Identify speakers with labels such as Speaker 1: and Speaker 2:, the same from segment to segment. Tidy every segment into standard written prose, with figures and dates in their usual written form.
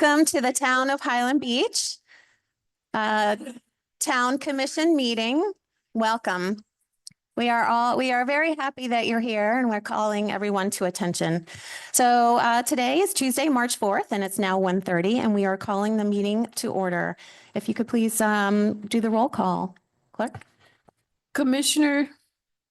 Speaker 1: Welcome to the Town of Highland Beach Town Commission meeting. Welcome. We are very happy that you're here and we're calling everyone to attention. So today is Tuesday, March 4th, and it's now 1:30, and we are calling the meeting to order. If you could please do the roll call, clerk.
Speaker 2: Commissioner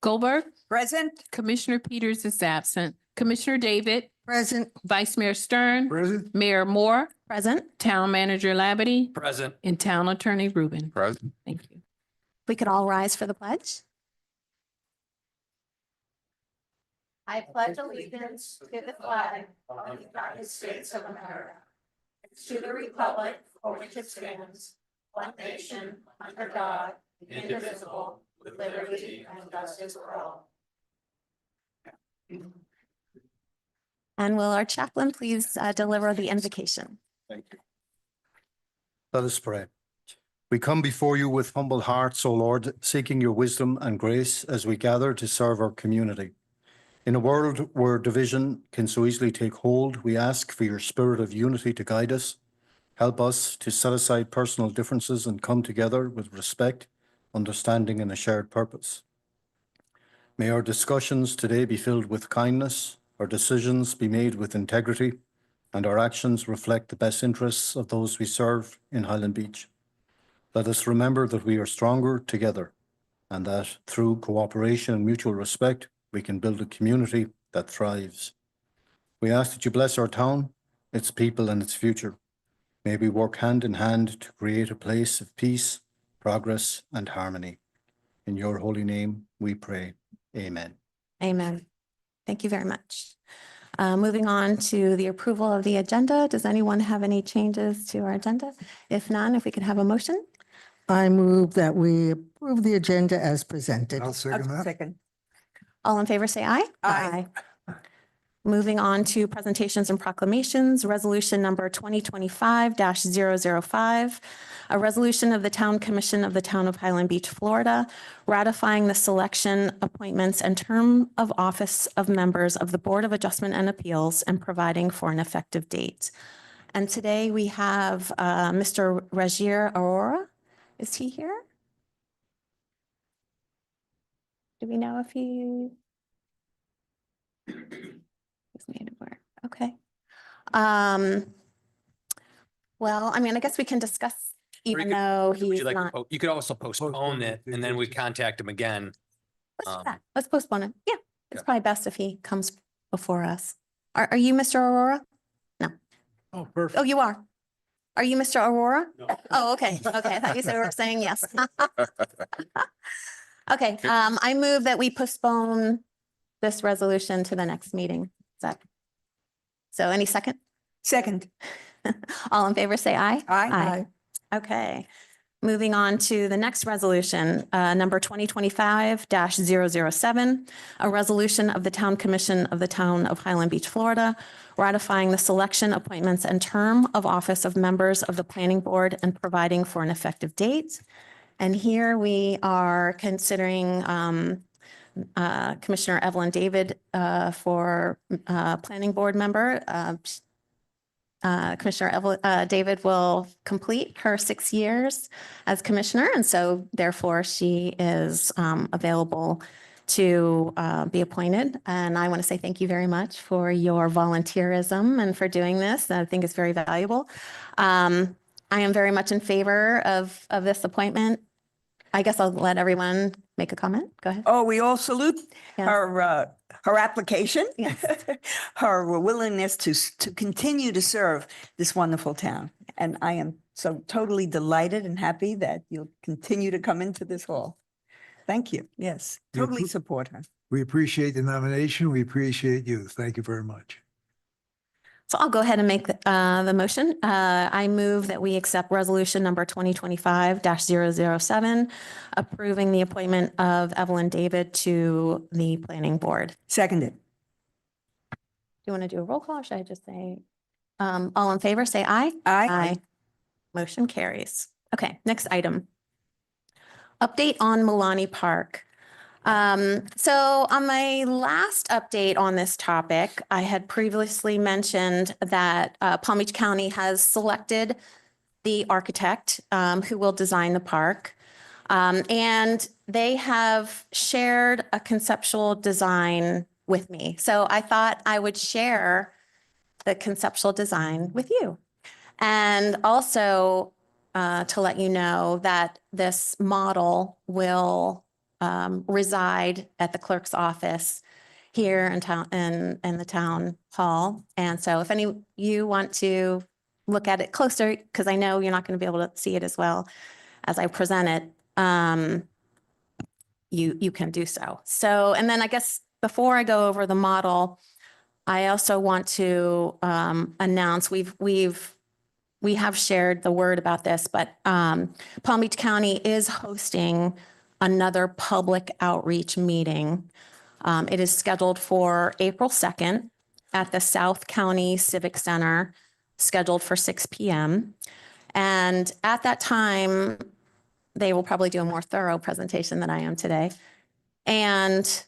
Speaker 2: Goldberg.
Speaker 3: Present.
Speaker 2: Commissioner Peters is absent. Commissioner David.
Speaker 3: Present.
Speaker 2: Vice Mayor Stern.
Speaker 4: Present.
Speaker 2: Mayor Moore.
Speaker 1: Present.
Speaker 2: Town Manager Labadie.
Speaker 4: Present.
Speaker 2: And Town Attorney Rubin.
Speaker 4: Present.
Speaker 2: Thank you.
Speaker 1: We could all rise for the pledge. I pledge allegiance to the flag of the United States of America, to the republic for which it stands, one nation, under God, indivisible, with liberty and justice for all. And will our chaplain please deliver the invocation?
Speaker 4: Thank you. Let us pray. We come before you with humble hearts, O Lord, seeking your wisdom and grace as we gather to serve our community. In a world where division can so easily take hold, we ask for your spirit of unity to guide us. Help us to set aside personal differences and come together with respect, understanding, and a shared purpose. May our discussions today be filled with kindness, our decisions be made with integrity, and our actions reflect the best interests of those we serve in Highland Beach. Let us remember that we are stronger together, and that through cooperation and mutual respect, we can build a community that thrives. We ask that you bless our town, its people, and its future. May we work hand in hand to create a place of peace, progress, and harmony. In your holy name, we pray. Amen.
Speaker 1: Amen. Thank you very much. Moving on to the approval of the agenda. Does anyone have any changes to our agenda? If none, if we could have a motion?
Speaker 3: I move that we approve the agenda as presented.
Speaker 4: I'll second that.
Speaker 3: Second.
Speaker 1: All in favor, say aye.
Speaker 3: Aye.
Speaker 1: Moving on to presentations and proclamations, resolution number 2025-005, a resolution of the Town Commission of the Town of Highland Beach, Florida, ratifying the selection, appointments, and term of office of members of the Board of Adjustment and Appeals and providing for an effective date. And today we have Mr. Rajier Aurora. Is he here? Do we know if he? He's made it work. Okay. Well, I mean, I guess we can discuss, even though
Speaker 5: Would
Speaker 1: he's
Speaker 5: you like,
Speaker 1: not.
Speaker 5: you could also postpone it and then we contact him again.
Speaker 1: Let's do
Speaker 5: um,
Speaker 1: that. Let's postpone it. Yeah, it's
Speaker 5: yeah.
Speaker 1: probably best if he comes before us. Are you Mr. Aurora?
Speaker 4: Oh, perfect.
Speaker 1: Oh, you are. Are you Mr. Aurora? No. Oh, okay. Okay. I thought you said we were saying yes. Okay, I move that we postpone this resolution to the next meeting. Is that? So any second?
Speaker 3: Second.
Speaker 1: All in favor, say aye.
Speaker 3: Aye.
Speaker 1: Okay. Moving on to the next resolution, number 2025-007, a resolution of the Town Commission of the Town of Highland Beach, Florida, ratifying the selection, appointments, and term of office of members of the Planning Board and providing for an effective date. And here we are considering Commissioner Evelyn David for Planning Board member. Commissioner David will complete her 6 years as commissioner, and so therefore she is available to be appointed. And I want to say thank you very much for your volunteerism and for doing this. I think it's very valuable. I am very much in favor of this appointment. I guess I'll let everyone make a comment. Go ahead.
Speaker 6: Oh, we all salute
Speaker 1: Yes.
Speaker 6: her application,
Speaker 1: Yes.
Speaker 6: her willingness to continue to serve this wonderful town. And I am so totally delighted and happy that you'll continue to come into this hall. Thank you. Yes,
Speaker 4: You
Speaker 6: totally
Speaker 4: appro-
Speaker 6: support her.
Speaker 4: We appreciate the nomination. We appreciate you. Thank you very much.
Speaker 1: So I'll go ahead and make the motion. I move that we accept resolution number 2025-007, approving the appointment of Evelyn David to the planning board.
Speaker 6: Seconded.
Speaker 1: Do you want to do a roll call or should I just say, all in favor, say aye?
Speaker 6: Aye.
Speaker 1: Motion carries. Okay, next item. Update on Milani Park. So on my last update on this topic, I had previously mentioned that Palm Beach County has selected the architect who will design the park. And they have shared a conceptual design with me. So I thought I would share the conceptual design with you. And also to let you know that this model will reside at the clerk's office here in town, in the town hall. And so if any, you want to look at it closer, because I know you're not going to be able to see it as well as I present it, you can do so. So, and then I guess before I go over the model, I also want to announce we have shared the word about this, but Palm Beach County is hosting another public outreach meeting. It is scheduled for April 2nd at the South County Civic Center, scheduled for 6 p.m. And at that time, they will probably do a more thorough presentation than I am today. And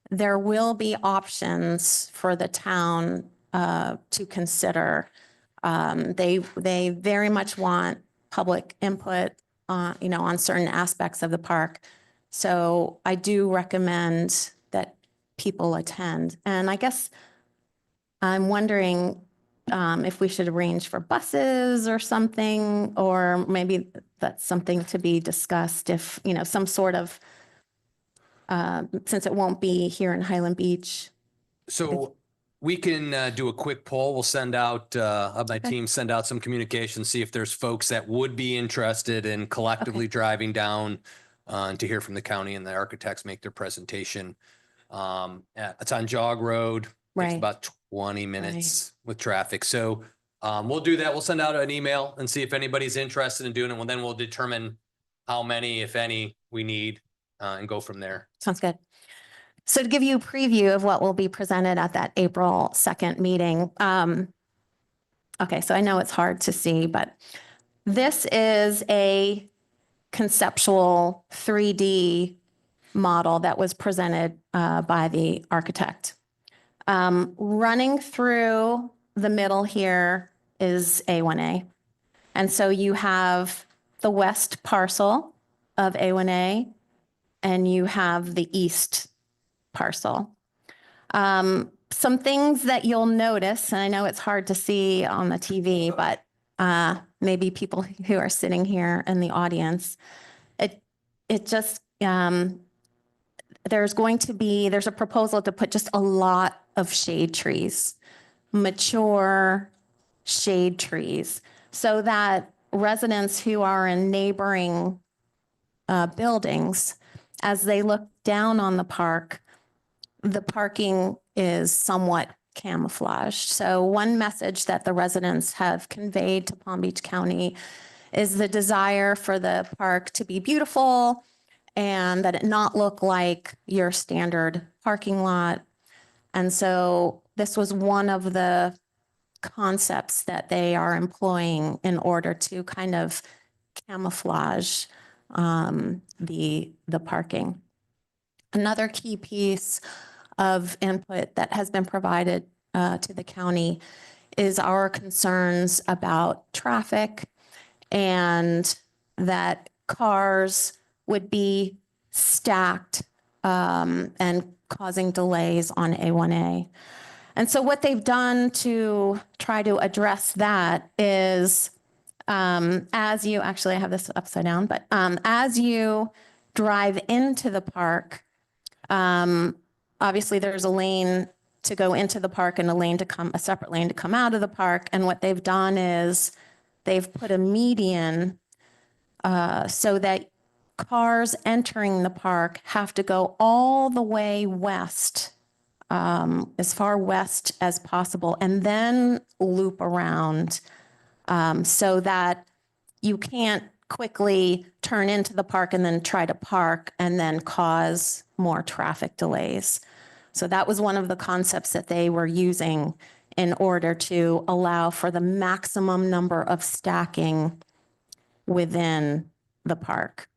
Speaker 1: there will be options for the town to consider. They very much want public input, on certain aspects of the park. So I do recommend that people attend. And I guess I'm wondering if we should arrange for buses or something, or maybe that's something to be discussed if, some sort of, since it won't be here in Highland Beach.
Speaker 5: So we can do a quick poll. We'll send out, my team send out some communication, see if there's folks that would be interested in collectively driving down to hear from the county and the architects make their presentation. It's on Jog Road. Takes
Speaker 1: Right.
Speaker 5: about 20 minutes with traffic. So we'll do that. We'll send out an email and see if anybody's interested in doing it. Well, then we'll determine how many, if any, we need and go from there.
Speaker 1: Sounds good. So to give you a preview of what will be presented at that April 2nd meeting. Okay, so I know it's hard to see, but this is a conceptual 3D model that was presented by the architect. Running through the middle here is A1A. And so you have the west parcel of A1A and you have the east parcel. Some things that you'll notice, and I know it's hard to see on the TV, but maybe people who are sitting here in the audience, it just, there's a proposal to put just a lot of shade trees, mature shade trees, so that residents who are in neighboring buildings, as they look down on the park, the parking is somewhat camouflaged. So one message that the residents have conveyed to Palm Beach County is the desire for the park to be beautiful and that it not look like your standard parking lot. And so this was one of the concepts that they are employing in order to kind of camouflage the parking. Another key piece of input that has been provided to the county is our concerns about traffic and that cars would be stacked and causing delays on A1A. And so what they've done to try to address that is as you, actually I have this upside down, but as you drive into the park, obviously there's a lane to go into the park and a separate lane to come out of the park. And what they've done is they've put a median so that cars entering the park have to go all the way west, as far west as possible, and then loop around so that you can't quickly turn into the park and then try to park and then cause more traffic delays. So that was one of the concepts that they were using in order to allow for the maximum number of stacking within the park.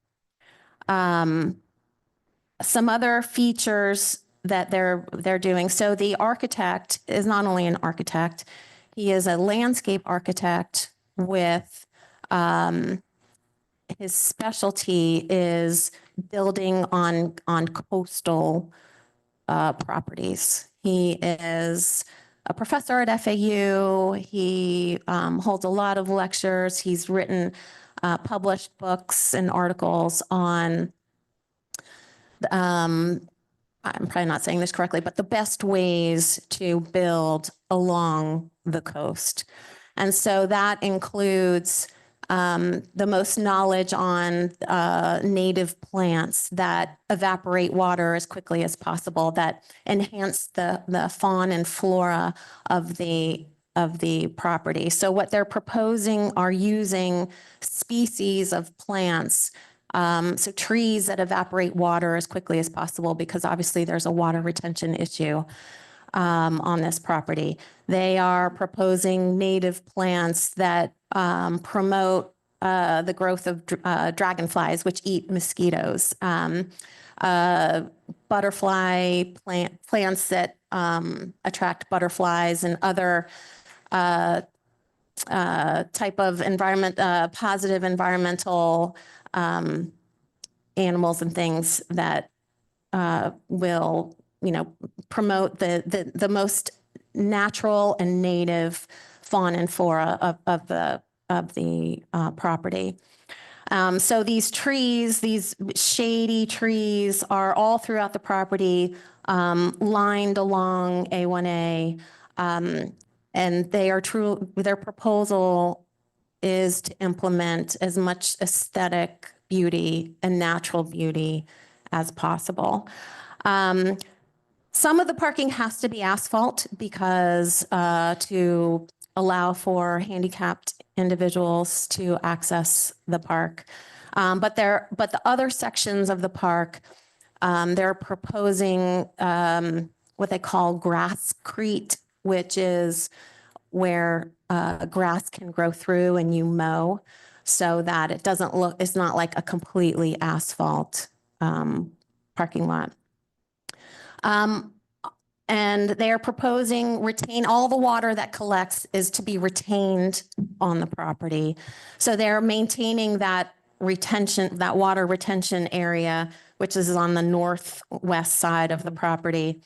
Speaker 1: some other features that they're doing. So the architect is not only an architect, he is a landscape architect with his specialty is building on coastal properties. He is a professor at FAU. He holds a lot of lectures. He's written published books and articles on I'm probably not saying this correctly, but the best ways to build along the coast. And so that includes the most knowledge on native plants that evaporate water as quickly as possible, that enhance the fauna and flora of the property. So what they're proposing are using species of plants, so trees that evaporate water as quickly as possible, because obviously there's a water retention issue on this property. They are proposing native plants that promote the growth of dragonflies, which eat mosquitoes. Butterfly plants that attract butterflies and other type of positive environmental animals and things that will, promote the most natural and native fauna and flora of the property. So these trees, these shady trees, are all throughout the property, lined along A1A, and their proposal is to implement as much aesthetic beauty and natural beauty as possible. Some of the parking has to be asphalt because to allow for handicapped individuals to access the park. But the other sections of the park, they're proposing what they call grasscrete, which is where grass can grow through and you mow so that it doesn't look, it's not like a completely asphalt parking lot. And they are proposing all the water that collects is to be retained on the property. So they're maintaining that water retention area, which is on the northwest side of the property.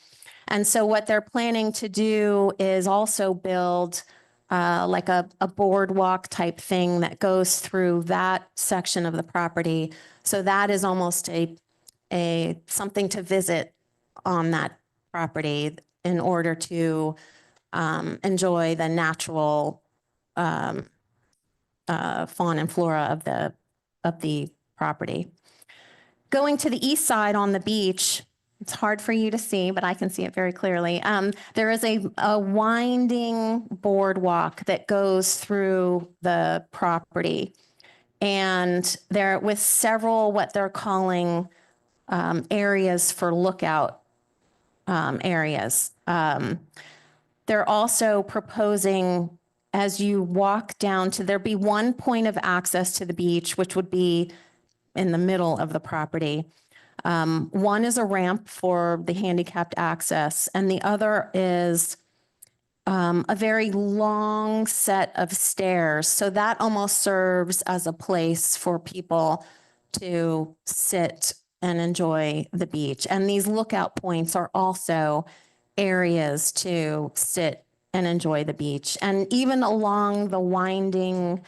Speaker 1: And so what they're planning to do is also build like a boardwalk type thing that goes through that section of the property. So that is almost a something to visit on that property in order to enjoy the natural fauna and flora of the property. Going to the east side on the beach, it's hard for you to see, but I can see it very clearly. There is a winding boardwalk that goes through the property, and there with several what they're calling areas for lookout areas. They're also proposing, as you walk down there be one point of access to the beach, which would be in the middle of the property. One is a ramp for the handicapped access, and the other is a very long set of stairs. So that almost serves as a place for people to sit and enjoy the beach. And these lookout points are also areas to sit and enjoy the beach. And even along the winding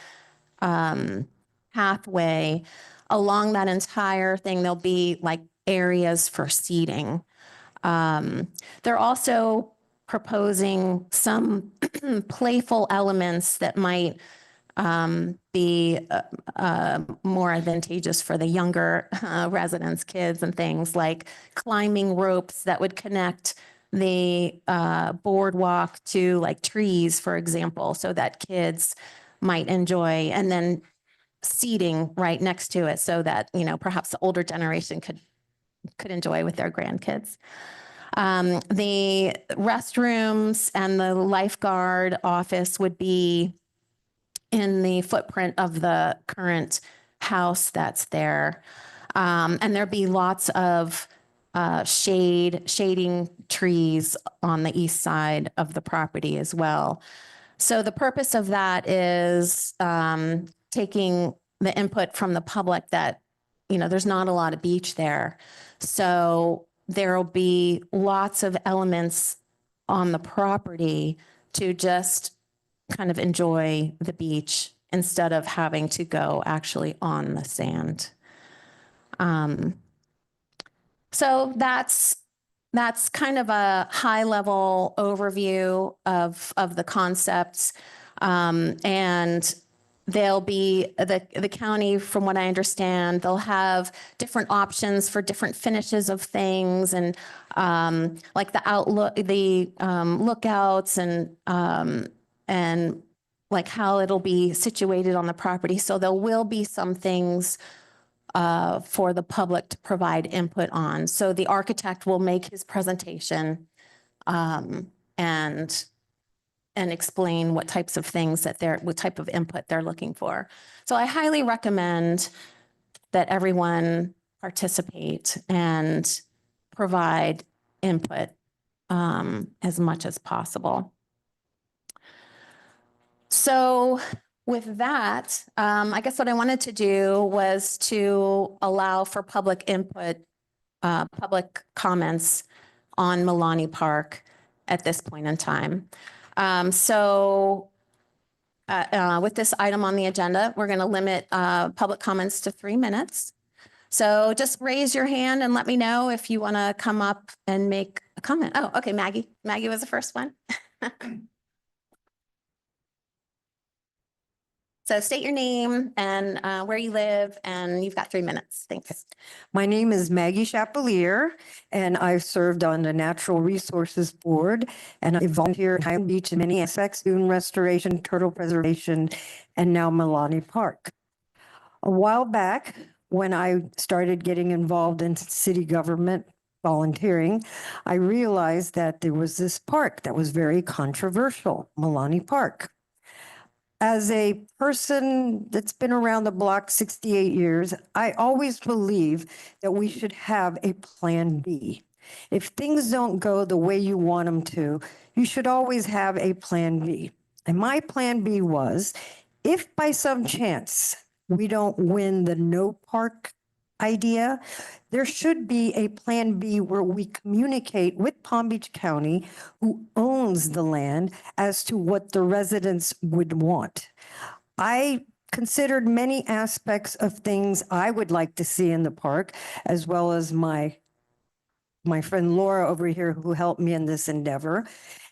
Speaker 1: pathway, along that entire thing, there'll be like areas for seating. They're also proposing some playful elements that might be more advantageous for the younger residents, kids, and things like climbing ropes that would connect the boardwalk to like trees, for example, so that kids might enjoy, and then seating right next to it so that, perhaps the older generation could enjoy with their grandkids. The restrooms and the lifeguard office would be in the footprint of the current house that's there. And there'd be lots of shading trees on the east side of the property as well. So the purpose of that is taking the input from the public that, there's not a lot of beach there. So there'll be lots of elements on the property to just kind of enjoy the beach instead of having to go actually on the sand. So that's kind of a high level overview of the concepts. And they'll be the county, from what I understand, they'll have different options for different finishes of things and like the outlook, the lookouts and like how it'll be situated on the property. So there will be some things for the public to provide input on. So the architect will make his presentation and explain what types of things what type of input they're looking for. So I highly recommend that everyone participate and provide input as much as possible. So with that, I guess what I wanted to do was to allow for public input, public comments on Milani Park at this point in time. With this item on the agenda, we're going to limit public comments to 3 minutes. So just raise your hand and let me know if you want to come up and make a comment. Oh, okay, Maggie. Maggie was the first one. So state your name and where you live, and you've got 3 minutes. Thanks.
Speaker 7: My name is Maggie Chapelier, and I've served on the Natural Resources Board, and I volunteer at Highland Beach in many aspects, dune restoration, turtle preservation, and now Milani Park. A while back, when I started getting involved in city government volunteering, I realized that there was this park that was very controversial, Milani Park. As a person that's been around the block 68 years, I always believe that we should have a plan B. If things don't go the way you want them to, you should always have a plan B. And my plan B was, if by some chance we don't win the no park idea, there should be a plan B where we communicate with Palm Beach County, who owns the land, as to what the residents would want. I considered many aspects of things I would like to see in the park, as well as my friend Laura over here, who helped me in this endeavor.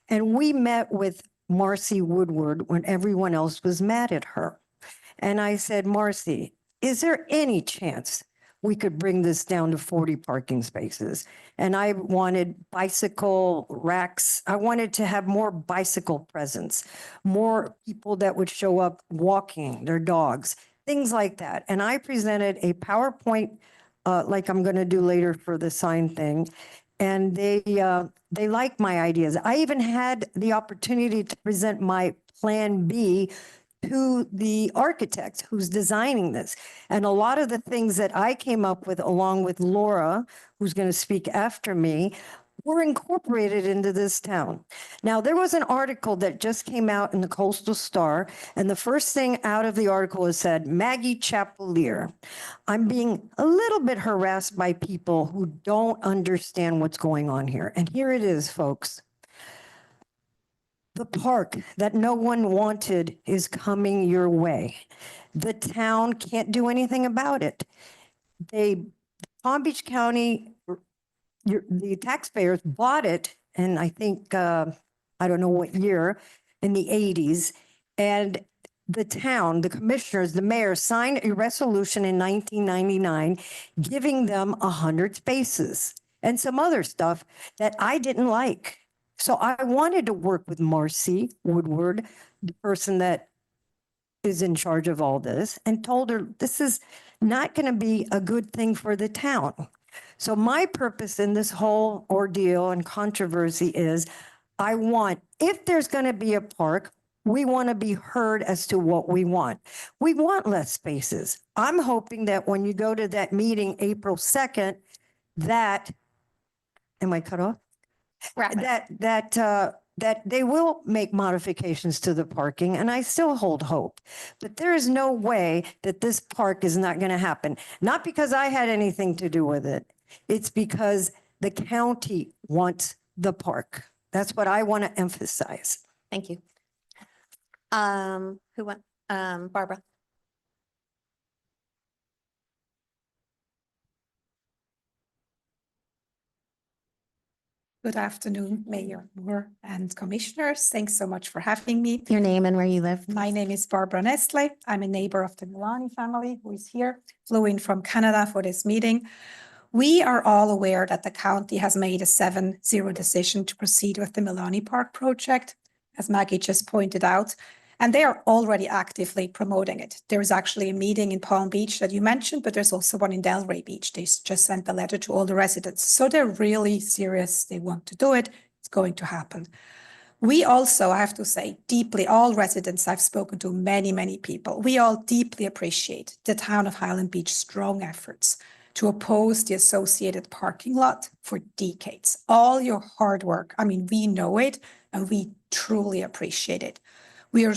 Speaker 7: And we met with Marcy Woodward when everyone else was mad at her. And I said, Marcy, is there any chance we could bring this down to 40 parking spaces? And I wanted bicycle racks. I wanted to have more bicycle presence, more people that would show up walking their dogs, things like that. And I presented a PowerPoint, like I'm going to do later for the sign thing. And they liked my ideas. I even had the opportunity to present my plan B to the architect who's designing this. And a lot of the things that I came up with, along with Laura, who's going to speak after me, were incorporated into this town. Now, there was an article that just came out in the Coastal Star, and the first thing out of the article is said, Maggie Chapelier. I'm being a little bit harassed by people who don't understand what's going on here. And here it is, folks. The park that no one wanted is coming your way. The town can't do anything about it. Palm Beach County, the taxpayers bought it, and I think, I don't know what year, in the 80s. And the town, the commissioners, the mayor signed a resolution in 1999 giving them 100 spaces and some other stuff that I didn't like. So I wanted to work with Marcy Woodward, the person that is in charge of all this, and told her this is not going to be a good thing for the town. So my purpose in this whole ordeal and controversy is if there's going to be a park, we want to be heard as to what we want. We want less spaces. I'm hoping that when you go to that meeting April 2nd, that am I cut off?
Speaker 1: Wrap it.
Speaker 7: That they will make modifications to the parking, and I still hold hope. But there is no way that this park is not going to happen. Not because I had anything to do with it. It's because the county wants the park. That's what I want to emphasize.
Speaker 1: Thank you. Who went? Barbara.
Speaker 8: Good afternoon, Mayor Moore and Commissioners. Thanks so much for having me.
Speaker 1: Your name and where you live.
Speaker 8: My name is Barbara Nestle. I'm a neighbor of the Milani family who is here, flew in from Canada for this meeting. We are all aware that the county has made a 7-0 decision to proceed with the Milani Park project, as Maggie just pointed out, and they are already actively promoting it. There is actually a meeting in Palm Beach that you mentioned, but there's also one in Delray Beach. They just sent the letter to all the residents. So they're really serious. They want to do it. It's going to happen. We also, I have to say, deeply, all residents I've spoken to, many people, we all deeply appreciate the town of Highland Beach's strong efforts to oppose the associated parking lot for decades. All your hard work, I mean, we know it and we truly appreciate it. We are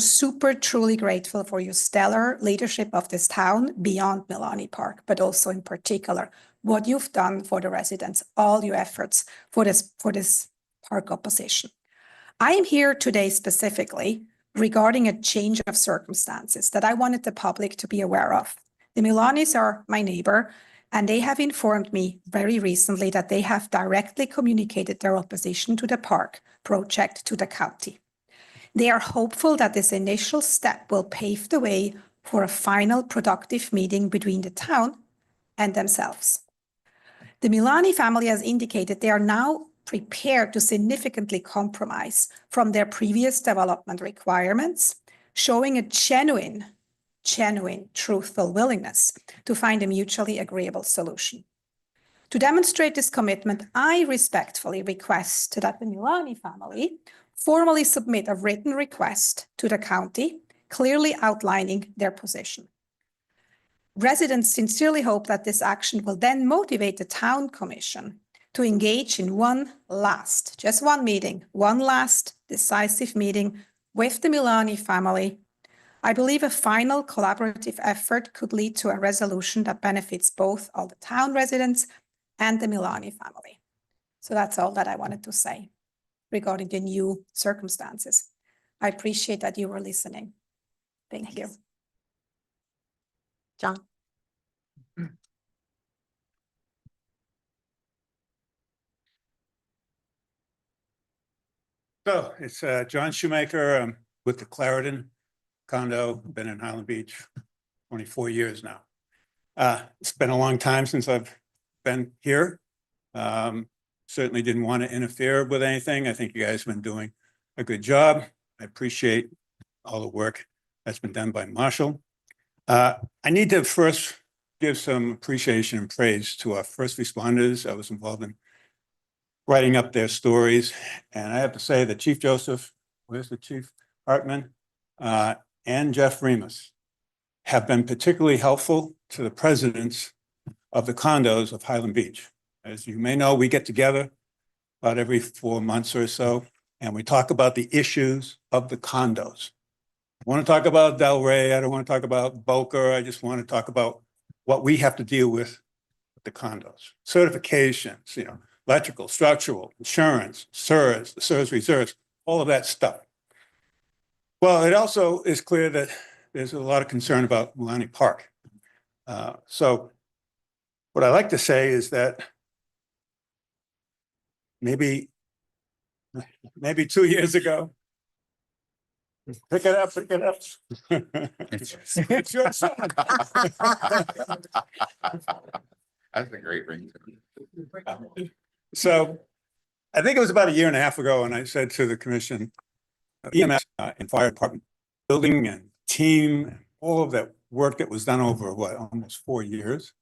Speaker 8: truly grateful for your stellar leadership of this town beyond Milani Park, but also in particular, what you've done for the residents, all your efforts for this park opposition. I am here today specifically regarding a change of circumstances that I wanted the public to be aware of. The Milanis are my neighbor, and they have informed me very recently that they have directly communicated their opposition to the park project to the county. They are hopeful that this initial step will pave the way for a final productive meeting between the town and themselves. The Milani family has indicated they are now prepared to significantly compromise from their previous development requirements, showing a genuine, truthful willingness to find a mutually agreeable solution. To demonstrate this commitment, I respectfully request that the Milani family formally submit a written request to the county, clearly outlining their position. Residents sincerely hope that this action will then motivate the town commission to engage in one last decisive meeting with the Milani family. I believe a final collaborative effort could lead to a resolution that benefits both all the town residents and the Milani family. So that's all that I wanted to say regarding the new circumstances. I appreciate that you were listening. Thank you.
Speaker 1: John.
Speaker 9: So it's John Shoemaker. I'm with the Clarendon condo, been in Highland Beach 24 years now. It's been a long time since I've been here. Certainly didn't want to interfere with anything. I think you guys have been doing a good job. I appreciate all the work that's been done by Marshall. I need to first give some appreciation and praise to our first responders. I was involved in writing up their stories. And I have to say that Chief Joseph, where's the Chief Hartman, and Jeff Remus have been particularly helpful to the presidents of the condos of Highland Beach. As you may know, we get together about every 4 months or so, and we talk about the issues of the condos. I want to talk about Delray. I don't want to talk about Boca. I just want to talk about what we have to deal with the condos. Certifications, electrical, structural, insurance, SERS, the SERS reserves, all of that stuff. Well, it also is clear that there's a lot of concern about Milani Park. So what I like to say is that maybe 2 years ago, pick it up. It's your son.
Speaker 10: That's a great ring.
Speaker 9: So I think it was about 1.5 years ago, and I said to the commission, EMS and fire department, building and team, and all of that work that was done over almost 4 years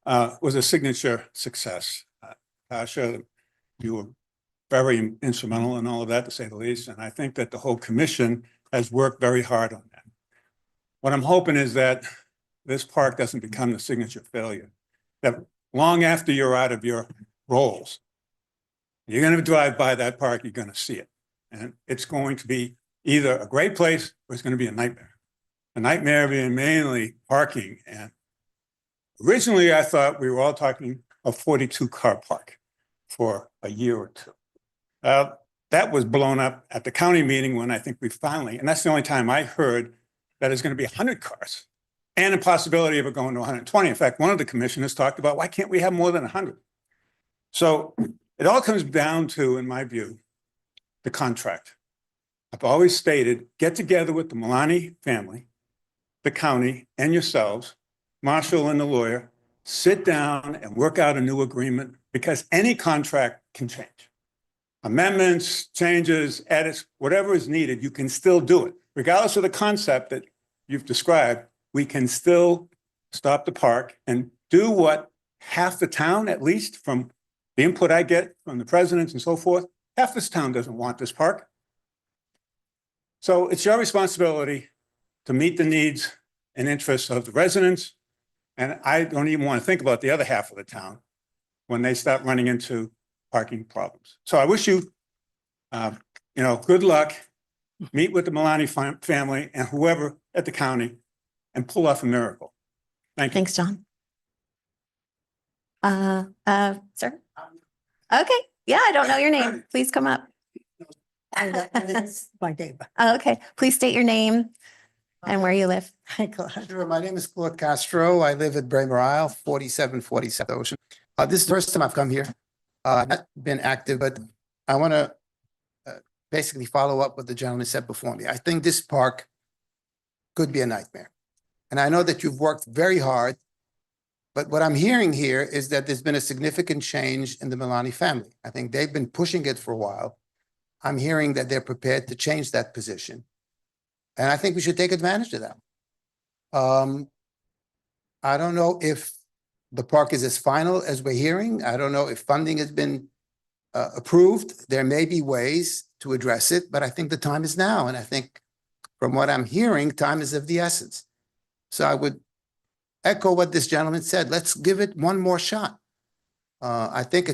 Speaker 9: was a signature success. Tasha, you were very instrumental in all of that, to say the least. And I think that the whole commission has worked very hard on that. What I'm hoping is that this park doesn't become the signature failure, that long after you're out of your roles, You're going to drive by that park, you're going to see it. And it's going to be either a great place or it's going to be a nightmare. A nightmare being mainly parking. And originally I thought we were all talking a 42 car park for a year or two. That was blown up at the county meeting when I think we finally, and that's the only time I heard that it's going to be 100 cars and a possibility of it going to 120. In fact, one of the commissioners talked about, why can't we have more than 100? So it all comes down to, in my view, the contract. I've always stated, get together with the Milani family, the county, and yourselves, Marshall and the lawyer, sit down and work out a new agreement, because any contract can change. Amendments, changes, edits, whatever is needed, you can still do it. Regardless of the concept that you've described, we can still stop the park and do what half the town, at least from the input I get from the presidents and so forth, half this town doesn't want this park. So it's your responsibility to meet the needs and interests of the residents. And I don't even want to think about the other half of the town when they start running into parking problems. So I wish you, good luck. Meet with the Milani family and whoever at the county and pull off a miracle. Thank you.
Speaker 1: Thanks, John. Sir? Okay, yeah, I don't know your name. Please come up.
Speaker 3: My neighbor.
Speaker 1: Okay, please state your name and where you live.
Speaker 3: Hi, Claude.
Speaker 11: Sure. My name is Claude Castro. I live at Braemar Isle, 4747 Ocean. This is the first time I've come here. Not been active, but I want to basically follow up what the gentleman said before me. I think this park could be a nightmare. And I know that you've worked very hard, but what I'm hearing here is that there's been a significant change in the Milani family. I think they've been pushing it for a while. I'm hearing that they're prepared to change that position. And I think we should take advantage of that. I don't know if the park is as final as we're hearing. I don't know if funding has been approved. There may be ways to address it, but I think the time is now. And I think from what I'm hearing, time is of the essence. So I would echo what this gentleman said. Let's give it one more shot. I think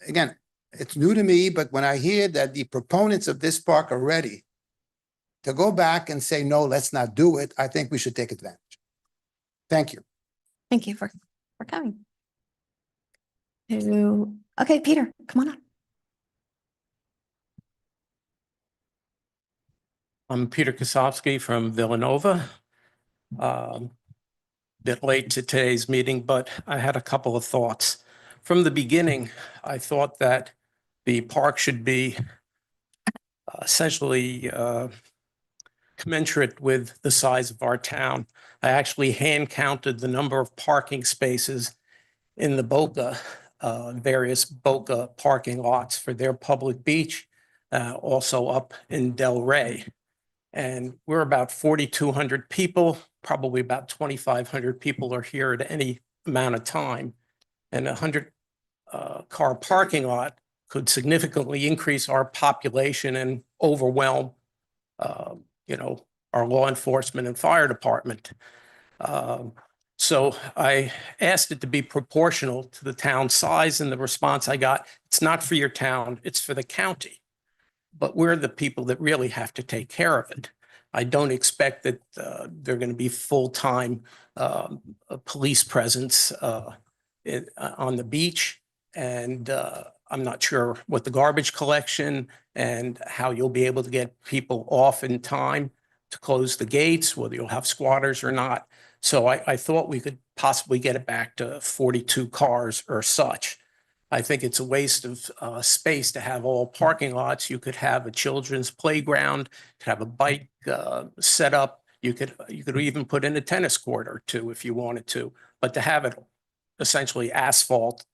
Speaker 11: again, it's new to me, but when I hear that the proponents of this park are ready to go back and say, no, let's not do it, I think we should take advantage. Thank you.
Speaker 1: Thank you for coming. Okay, Peter, come on up.
Speaker 12: I'm Peter Kosofsky from Villanova. Bit late to today's meeting, but I had a couple of thoughts. From the beginning, I thought that the park should be essentially commensurate with the size of our town. I actually hand counted the number of parking spaces in the Boca, various Boca parking lots for their public beach, also up in Del Rey. And we're about 4,200 people, probably about 2,500 people are here at any amount of time. And 100 car parking lot could significantly increase our population and overwhelm, our law enforcement and fire department. So I asked it to be proportional to the town size, and the response I got, it's not for your town, it's for the county. But we're the people that really have to take care of it. I don't expect that they're going to be full-time police presence on the beach. And I'm not sure what the garbage collection and how you'll be able to get people off in time to close the gates, whether you'll have squatters or not. So I thought we could possibly get it back to 42 cars or such. I think it's a waste of space to have all parking lots. You could have a children's playground, could have a bike set up. You could even put in a tennis court or two if you wanted to, but to have it essentially asphalt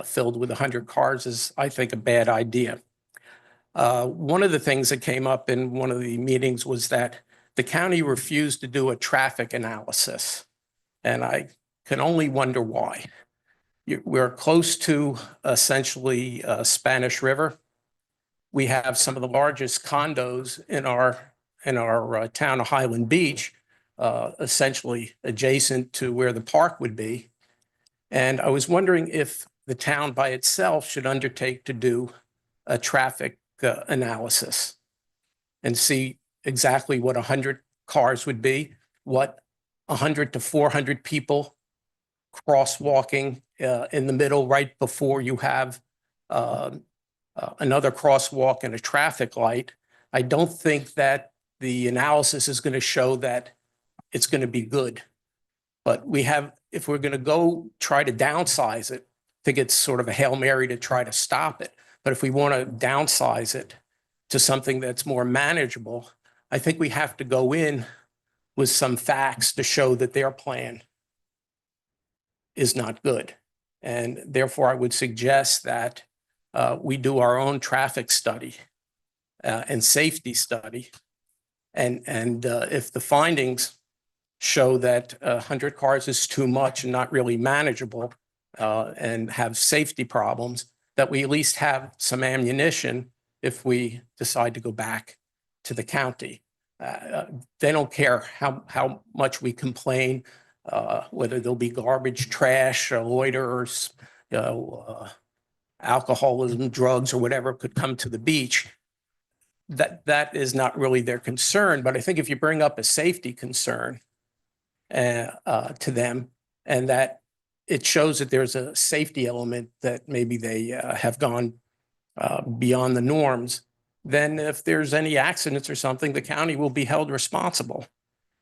Speaker 12: filled with 100 cars is, I think, a bad idea. One of the things that came up in one of the meetings was that the county refused to do a traffic analysis, and I can only wonder why. We're close to essentially Spanish River. We have some of the largest condos in our town of Highland Beach, essentially adjacent to where the park would be. And I was wondering if the town by itself should undertake to do a traffic analysis and see exactly what 100 cars would be, what 100 to 400 people crosswalking in the middle right before you have another crosswalk and a traffic light. I don't think that the analysis is going to show that it's going to be good. But we have, if we're going to go try to downsize it, I think it's sort of a Hail Mary to try to stop it. But if we want to downsize it to something that's more manageable, I think we have to go in with some facts to show that their plan is not good. And therefore, I would suggest that we do our own traffic study and safety study. And if the findings show that 100 cars is too much and not really manageable and have safety problems, that we at least have some ammunition if we decide to go back to the county. They don't care how much we complain, whether there'll be garbage, trash, loiterers, alcoholism, drugs, or whatever could come to the beach. That is not really their concern. But I think if you bring up a safety concern to them, and that it shows that there's a safety element that maybe they have gone beyond the norms, then if there's any accidents or something, the county will be held responsible.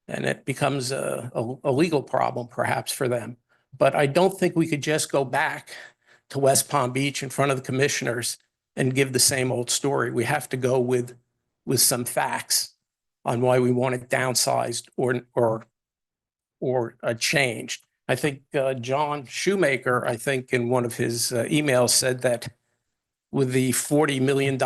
Speaker 12: And it becomes a legal problem perhaps for them. But I don't think we could just go back to West Palm Beach in front of the commissioners and give the same old story. We have to go with some facts on why we want it downsized or changed. I think John Shoemaker, I think in one of his emails said that with the $40 million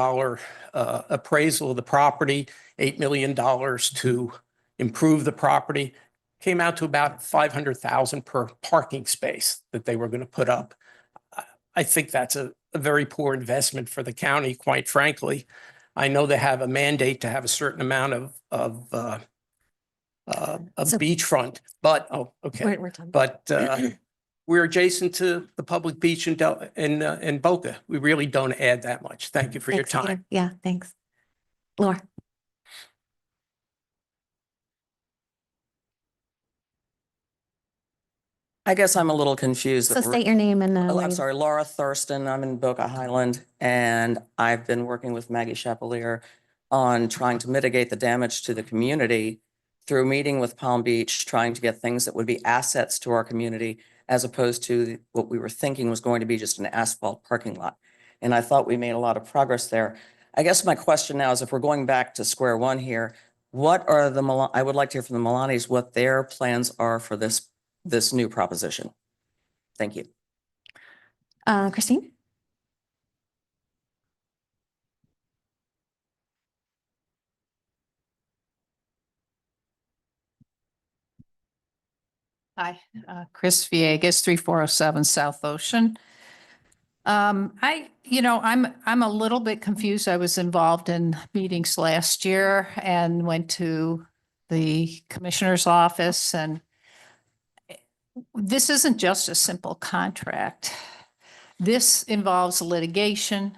Speaker 12: appraisal of the property, $8 million to improve the property, came out to about $500,000 per parking space that they were going to put up. I think that's a very poor investment for the county, quite frankly. I know they have a mandate to have a certain amount of
Speaker 1: So-
Speaker 12: beachfront, but, oh, okay.
Speaker 1: We're done.
Speaker 12: But we're adjacent to the public beach in Boca. We really don't add that much. Thank you for your
Speaker 1: Thanks, Peter.
Speaker 12: time.
Speaker 1: Yeah, thanks. Laura?
Speaker 13: I guess I'm a little confused.
Speaker 1: So
Speaker 13: that we're-
Speaker 1: state your name and.
Speaker 13: Oh,
Speaker 1: where
Speaker 13: I'm
Speaker 1: you-
Speaker 13: sorry, Laura Thurston. I'm in Boca Highland, and I've been working with Maggie Chapelier on trying to mitigate the damage to the community through meeting with Palm Beach, trying to get things that would be assets to our community, as opposed to what we were thinking was going to be just an asphalt parking lot. And I thought we made a lot of progress there. I guess my question now is, if we're going back to square one here, what are I would like to hear from the Milanis what their plans are for this new proposition. Thank you.
Speaker 1: Christine?
Speaker 14: Hi, Chris Villegas, 3407 South Ocean. I'm a little bit confused. I was involved in meetings last year and went to the commissioner's office, and this isn't just a simple contract. This involves litigation.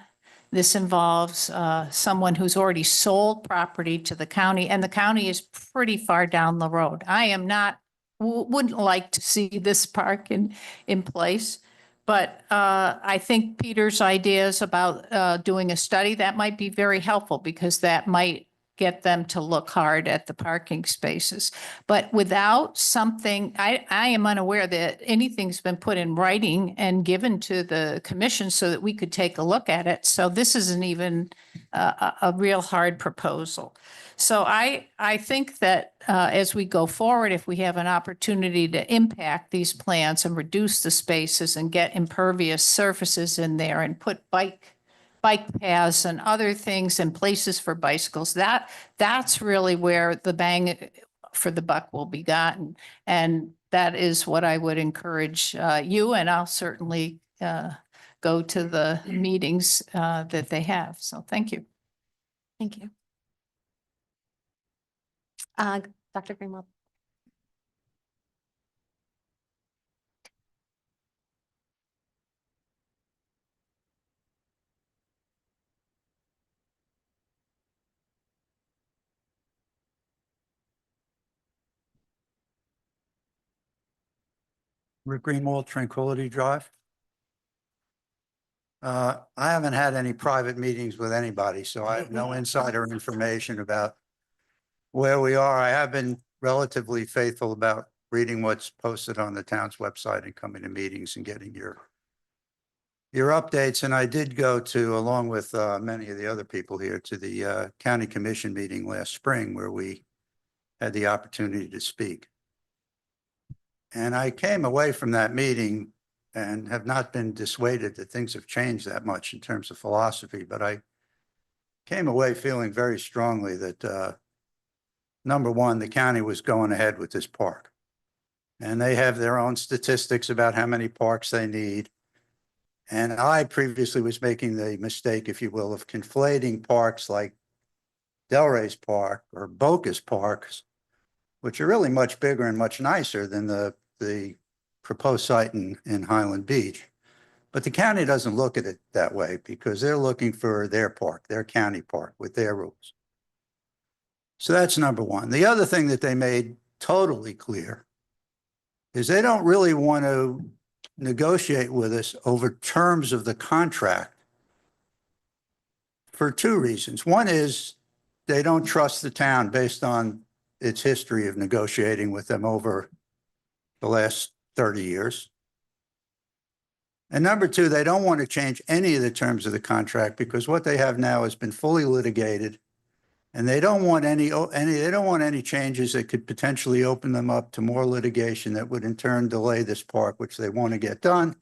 Speaker 14: This involves someone who's already sold property to the county, and the county is pretty far down the road. I am not, wouldn't like to see this park in place. But I think Peter's ideas about doing a study, that might be very helpful, because that might get them to look hard at the parking spaces. But without something, I am unaware that anything's been put in writing and given to the commission so that we could take a look at it. So this isn't even a real hard proposal. So I think that as we go forward, if we have an opportunity to impact these plants and reduce the spaces and get impervious surfaces in there and put bike paths and other things and places for bicycles, that's really where the bang for the buck will be gotten. And that is what I would encourage you, and I'll certainly go to the meetings that they have. So thank you.
Speaker 1: Thank you. Dr. Greenwald?
Speaker 9: Rick Greenwald, Tranquility Drive. I haven't had any private meetings with anybody, so I have no insider information about where we are. I have been relatively faithful about reading what's posted on the town's website and coming to meetings and getting your updates. And I did go to, along with many of the other people here, to the county commission meeting last spring where we had the opportunity to speak. And I came away from that meeting and have not been dissuaded that things have changed that much in terms of philosophy, but I came away feeling very strongly that number one, the county was going ahead with this park. And they have their own statistics about how many parks they need. And I previously was making the mistake, if you will, of conflating parks like Delray's Park or Boca's Parks, which are really much bigger and much nicer than the proposed site in Highland Beach. But the county doesn't look at it that way because they're looking for their park, their county park with their rules. So that's number one. The other thing that they made totally clear is they don't really want to negotiate with us over terms of the contract for two reasons. One is they don't trust the town based on its history of negotiating with them over the last 30 years. And number two, they don't want to change any of the terms of the contract because what they have now has been fully litigated. And they don't want any changes that could potentially open them up to more litigation that would in turn delay this park, which they want to get done.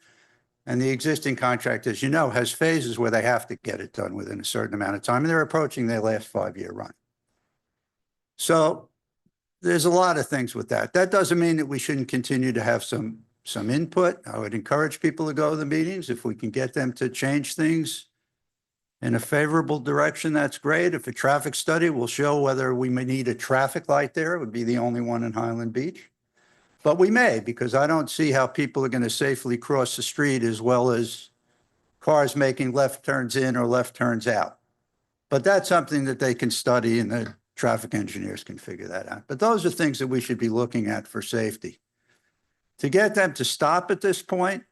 Speaker 9: And the existing contract, as you know, has phases where they have to get it done within a certain amount of time. And they're approaching their last 5-year run. So there's a lot of things with that. That doesn't mean that we shouldn't continue to have some input. I would encourage people to go to the meetings. If we can get them to change things in a favorable direction, that's great. If a traffic study will show whether we may need a traffic light there, it would be the only one in Highland Beach. But we may, because I don't see how people are going to safely cross the street as well as cars making left turns in or left turns out. But that's something that they can study and the traffic engineers can figure that out. But those are things that we should be looking at for safety. To get them to stop at this point,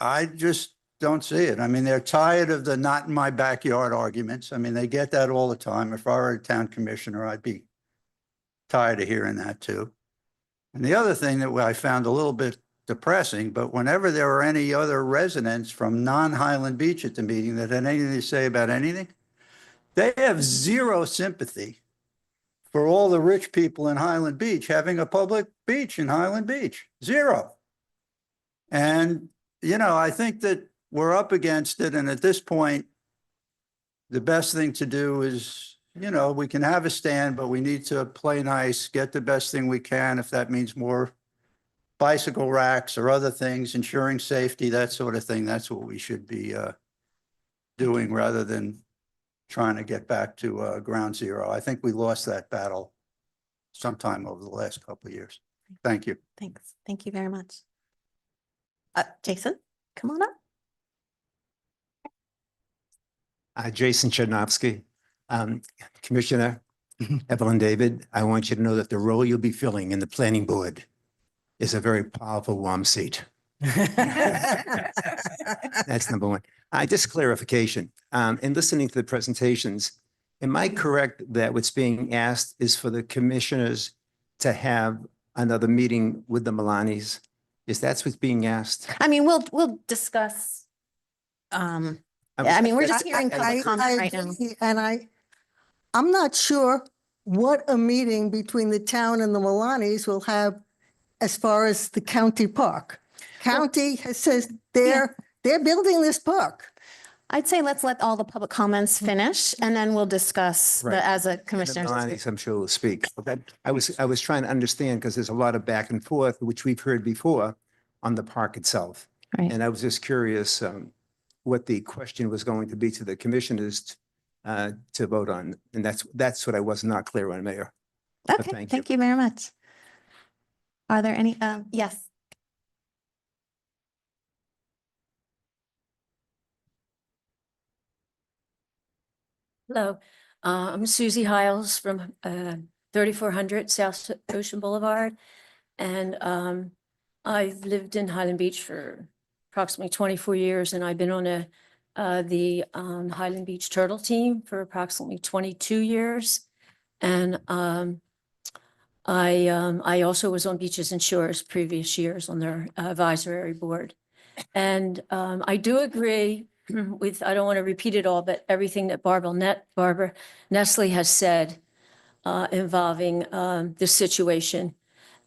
Speaker 9: I just don't see it. I mean, they're tired of the not in my backyard arguments. I mean, they get that all the time. If I were a town commissioner, I'd be tired of hearing that too. And the other thing that I found a little bit depressing, but whenever there were any other residents from non-Highland Beach at the meeting that had anything to say about anything, they have zero sympathy for all the rich people in Highland Beach having a public beach in Highland Beach. Zero. And, you know, I think that we're up against it. And at this point, the best thing to do is, you know, we can have a stand, but we need to play nice, get the best thing we can. If that means more bicycle racks or other things, ensuring safety, that sort of thing, that's what we should be doing rather than trying to get back to ground zero. I think we lost that battle sometime over the last couple of years. Thank you.
Speaker 1: Thanks. Thank you very much. Jason, come on up.
Speaker 15: Jason Chudnovsky. Commissioner Evelyn David, I want you to know that the role you'll be filling in the planning board is a very powerful warm seat. That's number one. Just clarification. In listening to the presentations, am I correct that what's being asked is for the commissioners to have another meeting with the Milanis? Is that what's being asked?
Speaker 1: I mean, we'll discuss. I mean, we're just hearing public comment right now.
Speaker 3: agree, and I'm not sure what a meeting between the town and the Milanis will have as far as the county park. County has says they're building this park.
Speaker 1: I'd say let's let all the public comments finish and then we'll discuss
Speaker 15: Right.
Speaker 1: as a
Speaker 15: The
Speaker 1: commissioner.
Speaker 15: Milanis, I'm sure will speak. But I was trying to understand because there's a lot of back and forth, which we've heard before on the park itself.
Speaker 1: Right.
Speaker 15: And I was just curious what the question was going to be to the commissioners to vote on. And that's what I was not clear on, Mayor. But
Speaker 1: Okay, thank you very much. Are there any, yes.
Speaker 16: Hello, I'm Susie Hiles from 3400 South Ocean Boulevard. And I've lived in Highland Beach for approximately 24 years, and I've been on the Highland Beach Turtle Team for approximately 22 years. And I also was on Beaches and Shores previous years on their advisory board. And I do agree with, I don't want to repeat it all, but everything that Barbara Nestle has said involving this situation.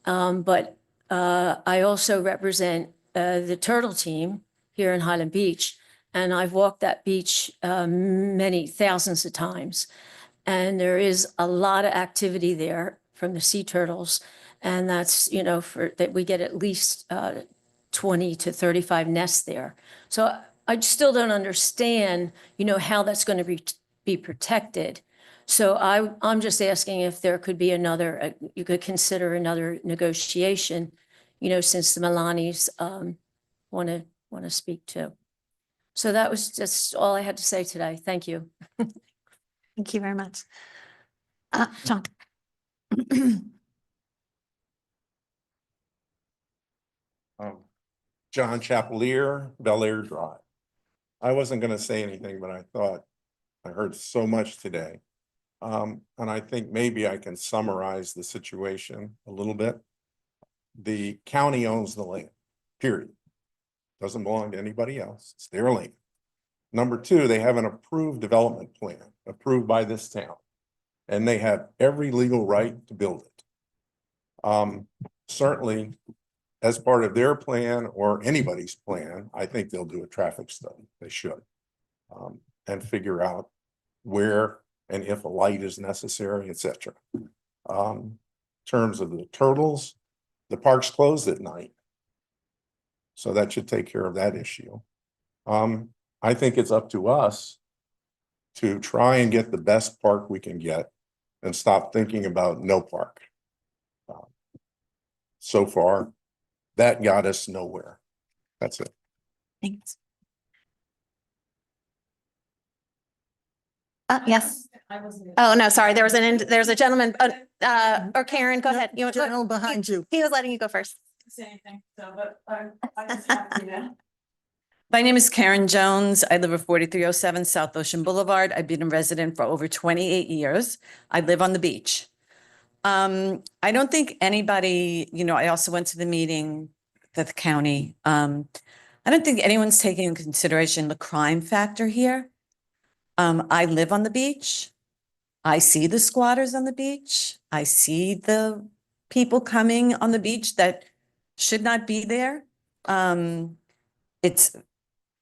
Speaker 16: But I also represent the Turtle Team here in Highland Beach, and I've walked that beach many thousands of times. And there is a lot of activity there from the sea turtles. And that's, you know, for that we get at least 20 to 35 nests there. So I still don't understand, you know, how that's going to be protected. So I'm just asking if there could be another, you could consider another negotiation, you know, since the Milanis want to speak too. So that was just all I had to say today. Thank you.
Speaker 1: Thank you very much. John.
Speaker 10: John Chapelier, Bel Air Drive. I wasn't gonna say anything, but I thought I heard so much today. And I think maybe I can summarize the situation a little bit. The county owns the land, period. Doesn't belong to anybody else. It's their land. Number two, they have an approved development plan approved by this town. And they have every legal right to build it. Certainly, as part of their plan or anybody's plan, I think they'll do a traffic study. They should. And figure out where and if a light is necessary, etc. In terms of the turtles, the park's closed at night. So that should take care of that issue. I think it's up to us to try and get the best park we can get and stop thinking about no park. So far, that got us nowhere. That's it.
Speaker 1: Thanks. Yes. Oh, no, sorry. There's a gentleman, or Karen, go ahead. You
Speaker 3: Gentleman behind you.
Speaker 1: He was letting you go first.
Speaker 17: My name is Karen Jones. I live at 4307 South Ocean Boulevard. I've been a resident for over 28 years. I live on the beach. I don't think anybody, you know, I also went to the meeting at the county. I don't think anyone's taking into consideration the crime factor here. I live on the beach. I see the squatters on the beach. I see the people coming on the beach that should not be there.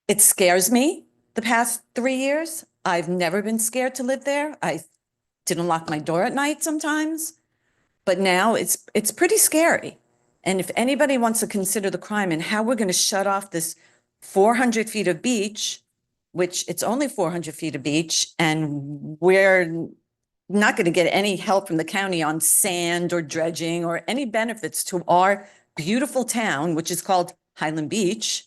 Speaker 17: It scares me the past 3 years. I've never been scared to live there. I didn't lock my door at night sometimes, but now it's pretty scary. And if anybody wants to consider the crime and how we're going to shut off this 400 feet of beach, which it's only 400 feet of beach, and we're not going to get any help from the county on sand or dredging or any benefits to our beautiful town, which is called Highland Beach.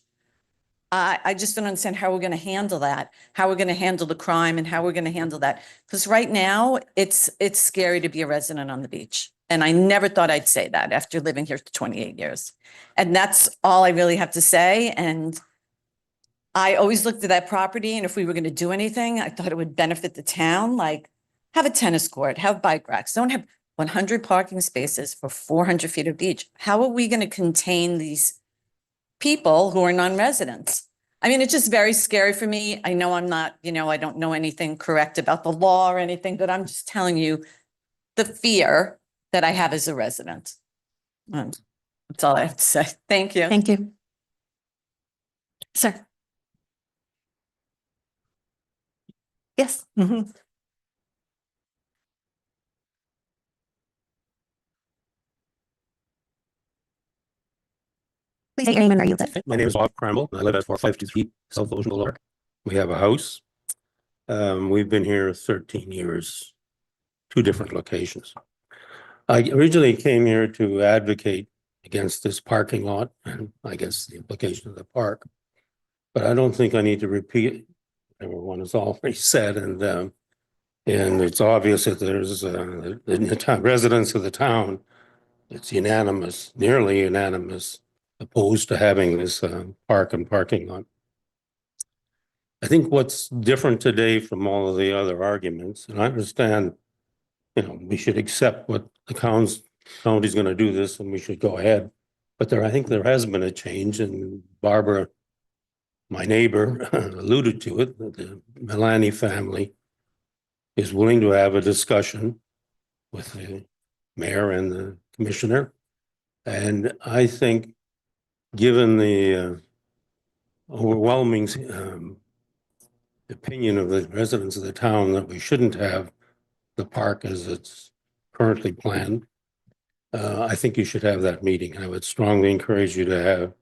Speaker 17: I just don't understand how we're going to handle that, how we're going to handle the crime and how we're going to handle that. Because right now it's scary to be a resident on the beach. And I never thought I'd say that after living here for 28 years. And that's all I really have to say. And I always looked at that property, and if we were going to do anything, I thought it would benefit the town, like have a tennis court, have bike racks, don't have 100 parking spaces for 400 feet of beach. How are we going to contain these people who are non-residents? I mean, it's just very scary for me. I know I'm not, you know, I don't know anything correct about the law or anything, but I'm just telling you the fear that I have as a resident. That's all I have to say. Thank you.
Speaker 1: Thank you. Sir. Yes. Please state your name and where you live.
Speaker 18: My name is Bob Crandall. I live at 453 South Ocean Boulevard. We have a house. We've been here 13 years, 2 different locations. I originally came here to advocate against this parking lot and I guess the implication of the park. But I don't think I need to repeat everyone has already said, and it's obvious that there's the residents of the town, it's unanimous, nearly unanimous opposed to having this park and parking lot. I think what's different today from all of the other arguments, and I understand, we should accept what the county's going to do this and we should go ahead. But I think there has been a change, and Barbara, my neighbor, alluded to it, that the Milani family is willing to have a discussion with the mayor and the commissioner. And I think, given the overwhelming opinion of the residents of the town that we shouldn't have the park as it's currently planned, I think you should have that meeting. I would strongly encourage you to have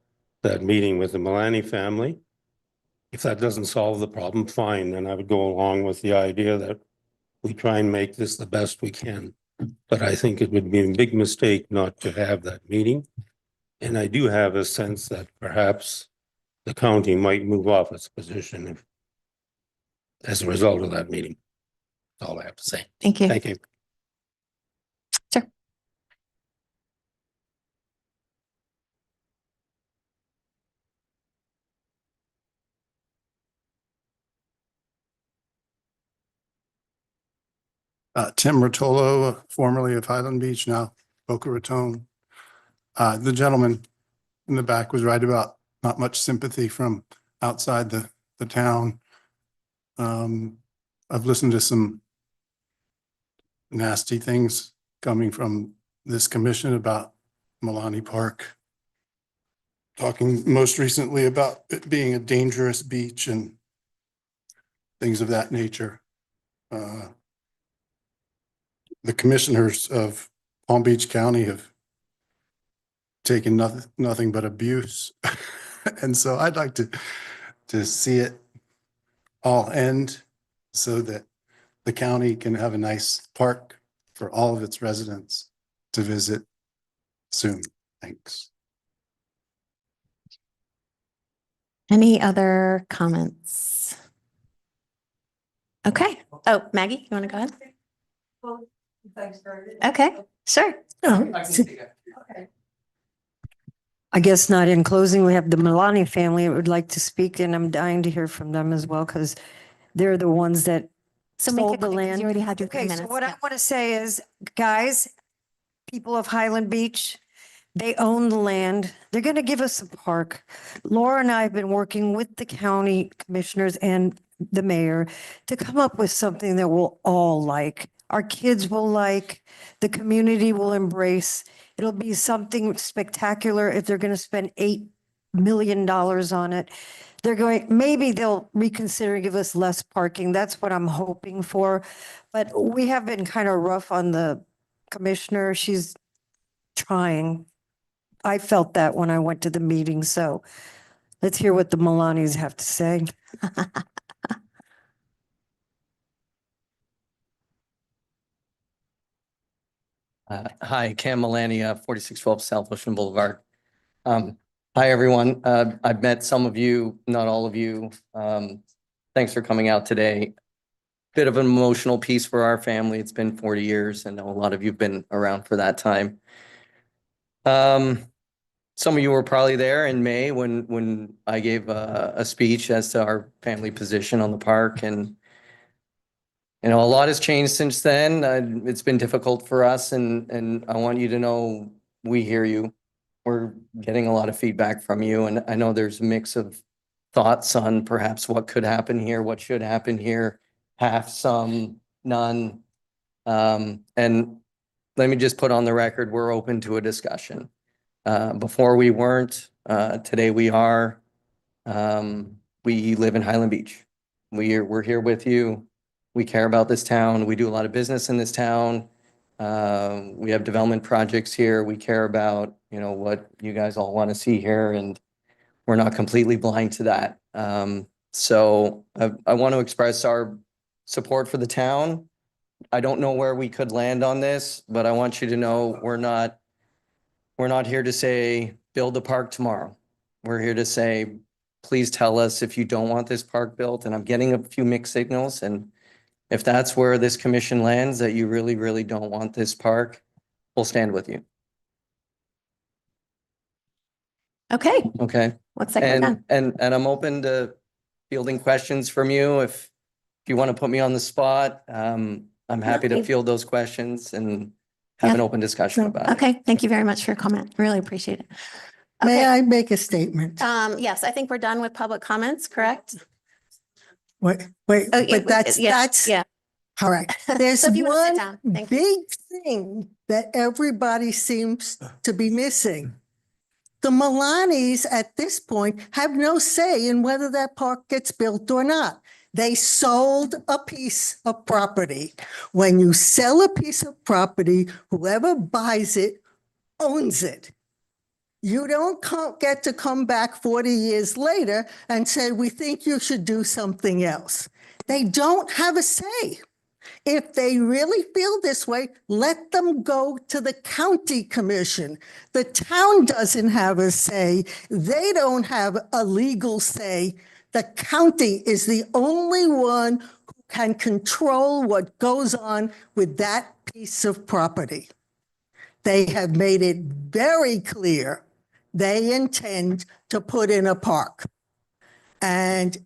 Speaker 18: that meeting with the Milani family. If that doesn't solve the problem, fine, then I would go along with the idea that we try and make this the best we can. But I think it would be a big mistake not to have that meeting. And I do have a sense that perhaps the county might move off its position as a result of that meeting. That's all I have to say.
Speaker 1: Thank you.
Speaker 18: Thank you.
Speaker 1: Sure.
Speaker 19: Tim Rotolo, formerly of Highland Beach, now Boca Raton. The gentleman in the back was right about not much sympathy from outside the town. I've listened to some nasty things coming from this commission about Milani Park. Talking most recently about it being a dangerous beach and things of that nature. The commissioners of Palm Beach County have taken nothing but abuse. And so I'd like to see it all end so that the county can have a nice park for all of its residents to visit soon. Thanks.
Speaker 1: Any other comments? Okay. Oh, Maggie, you want to go ahead? Okay, sure.
Speaker 7: I guess not. In closing, we have the Milani family that would like to speak, and I'm dying to hear from them as well, because they're the ones that
Speaker 1: So make
Speaker 7: sold
Speaker 1: it
Speaker 7: the
Speaker 1: quick, 'cause
Speaker 7: land.
Speaker 1: you already had your 3
Speaker 7: Okay, so
Speaker 1: minutes.
Speaker 7: what I
Speaker 1: Yeah.
Speaker 7: want to say is, guys, people of Highland Beach, they own the land. They're going to give us a park. Laura and I have been working with the county commissioners and the mayor to come up with something that we'll all like. Our kids will like, the community will embrace. It'll be something spectacular if they're going to spend $8 million on it. Maybe they'll reconsider and give us less parking. That's what I'm hoping for. But we have been kind of rough on the commissioner. She's trying. I felt that when I went to the meeting. So let's hear what the Milanis have to say.
Speaker 20: Hi, Cam Milani, 4612 South Ocean Boulevard. Hi, everyone. I've met some of you, not all of you. Thanks for coming out today. Bit of an emotional piece for our family. It's been 40 years. I know a lot of you have been around for that time. Some of you were probably there in May when I gave a speech as to our family position on the park, and a lot has changed since then. It's been difficult for us, and I want you to know we hear you. We're getting a lot of feedback from you, and I know there's a mix of thoughts on perhaps what could happen here, what should happen here, half, some, none. And let me just put on the record, we're open to a discussion. Before we weren't, today we are. We live in Highland Beach. We're here with you. We care about this town. We do a lot of business in this town. We have development projects here. We care about, what you guys all want to see here, and we're not completely blind to that. So I want to express our support for the town. I don't know where we could land on this, but I want you to know we're not here to say, build the park tomorrow. We're here to say, please tell us if you don't want this park built. And I'm getting a few mixed signals, and if that's where this commission lands, that you really, really don't want this park, we'll stand with you.
Speaker 1: Okay,
Speaker 20: Okay.
Speaker 1: looks like we're done.
Speaker 20: And I'm open to fielding questions from you if you want to put me on the spot. I'm happy to
Speaker 1: you-
Speaker 20: field those questions and have an
Speaker 1: Yeah.
Speaker 20: open discussion about it.
Speaker 1: Okay, thank you very much for your comment. Really appreciate it.
Speaker 3: May
Speaker 1: Okay,
Speaker 3: I make a statement?
Speaker 1: yes, I think we're done with public comments, correct?
Speaker 3: Wait,
Speaker 1: Oh, yeah,
Speaker 3: but that's,
Speaker 1: yeah,
Speaker 3: that's,
Speaker 1: Yeah.
Speaker 3: all right. There's
Speaker 1: So if you want to sit
Speaker 3: one
Speaker 1: down, thank you.
Speaker 3: big thing that everybody seems to be missing. The Milanis at this point have no say in whether that park gets built or not. They sold a piece of property. When you sell a piece of property, whoever buys it owns it. You don't get to come back 40 years later and say, we think you should do something else. They don't have a say. If they really feel this way, let them go to the county commission. The town doesn't have a say. They don't have a legal say. The county is the only one who can control what goes on with that piece of property. They have made it very clear they intend to put in a park. And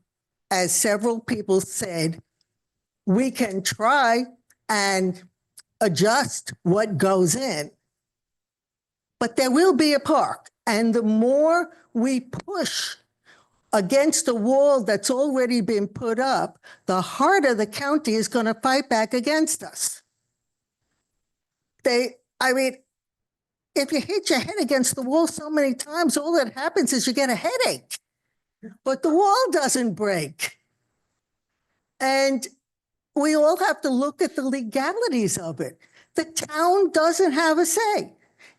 Speaker 3: as several people said, we can try and adjust what goes in, but there will be a park. And the more we push against the wall that's already been put up, the harder the county is going to fight back against us. I mean, if you hit your head against the wall so many times, all that happens is you get a headache, but the wall doesn't break. And we all have to look at the legalities of it. The town doesn't have a say.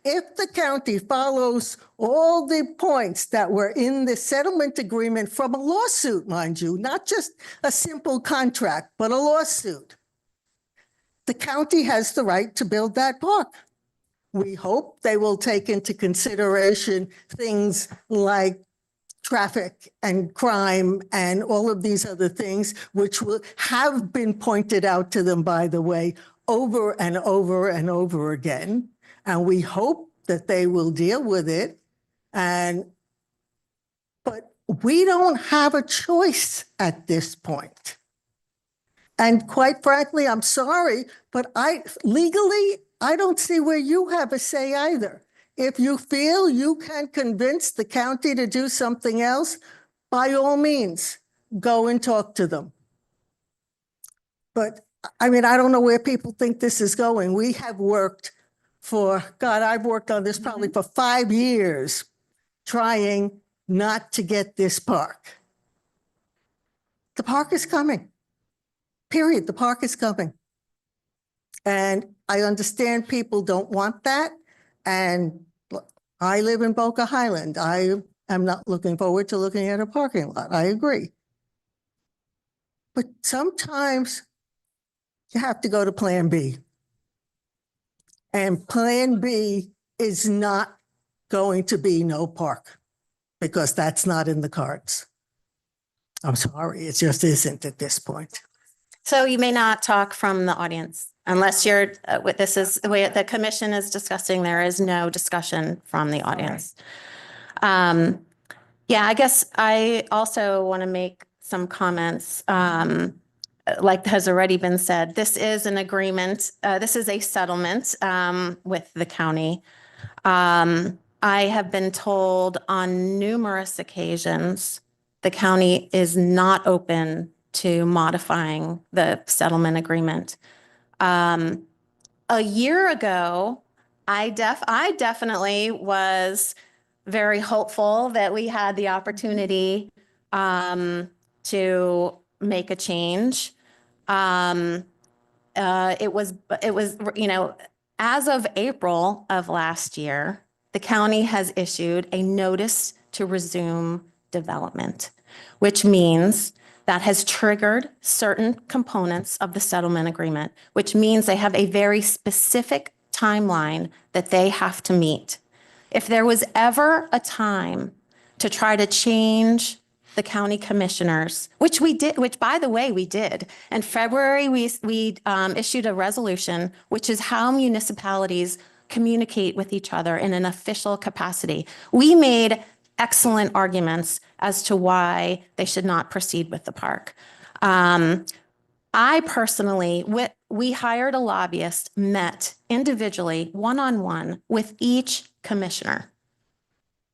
Speaker 3: If the county follows all the points that were in the settlement agreement from a lawsuit, mind you, not just a simple contract, but a lawsuit, the county has the right to build that park. We hope they will take into consideration things like traffic and crime and all of these other things, which will have been pointed out to them, by the way, over and over and over again. And we hope that they will deal with it. But we don't have a choice at this point. And quite frankly, I'm sorry, but legally, I don't see where you have a say either. If you feel you can convince the county to do something else, by all means, go and talk to them. But I mean, I don't know where people think this is going. We have worked I've worked on this probably for 5 years, trying not to get this park. The park is coming. Period. The park is coming. And I understand people don't want that. And look, I live in Boca Highland. I am not looking forward to looking at a parking lot. I agree. But sometimes you have to go to Plan B. And Plan B is not going to be no park, because that's not in the cards. I'm sorry, it just isn't at this point.
Speaker 1: So you may not talk from the audience unless you're, this is the way the commission is discussing. There is no discussion from the audience. Yeah, I guess I also want to make some comments. Like has already been said, this is an agreement. This is a settlement with the county. I have been told on numerous occasions the county is not open to modifying the settlement agreement. A year ago, I definitely was very hopeful that we had the opportunity to make a change. It was, you know, as of April of last year, the county has issued a notice to resume development, which means that has triggered certain components of the settlement agreement, which means they have a very specific timeline that they have to meet. If there was ever a time to try to change the county commissioners, which we did, which by the way, we did. In February, we issued a resolution, which is how municipalities communicate with each other in an official capacity. We made excellent arguments as to why they should not proceed with the park. I personally, we hired a lobbyist, met individually, one-on-one with each commissioner.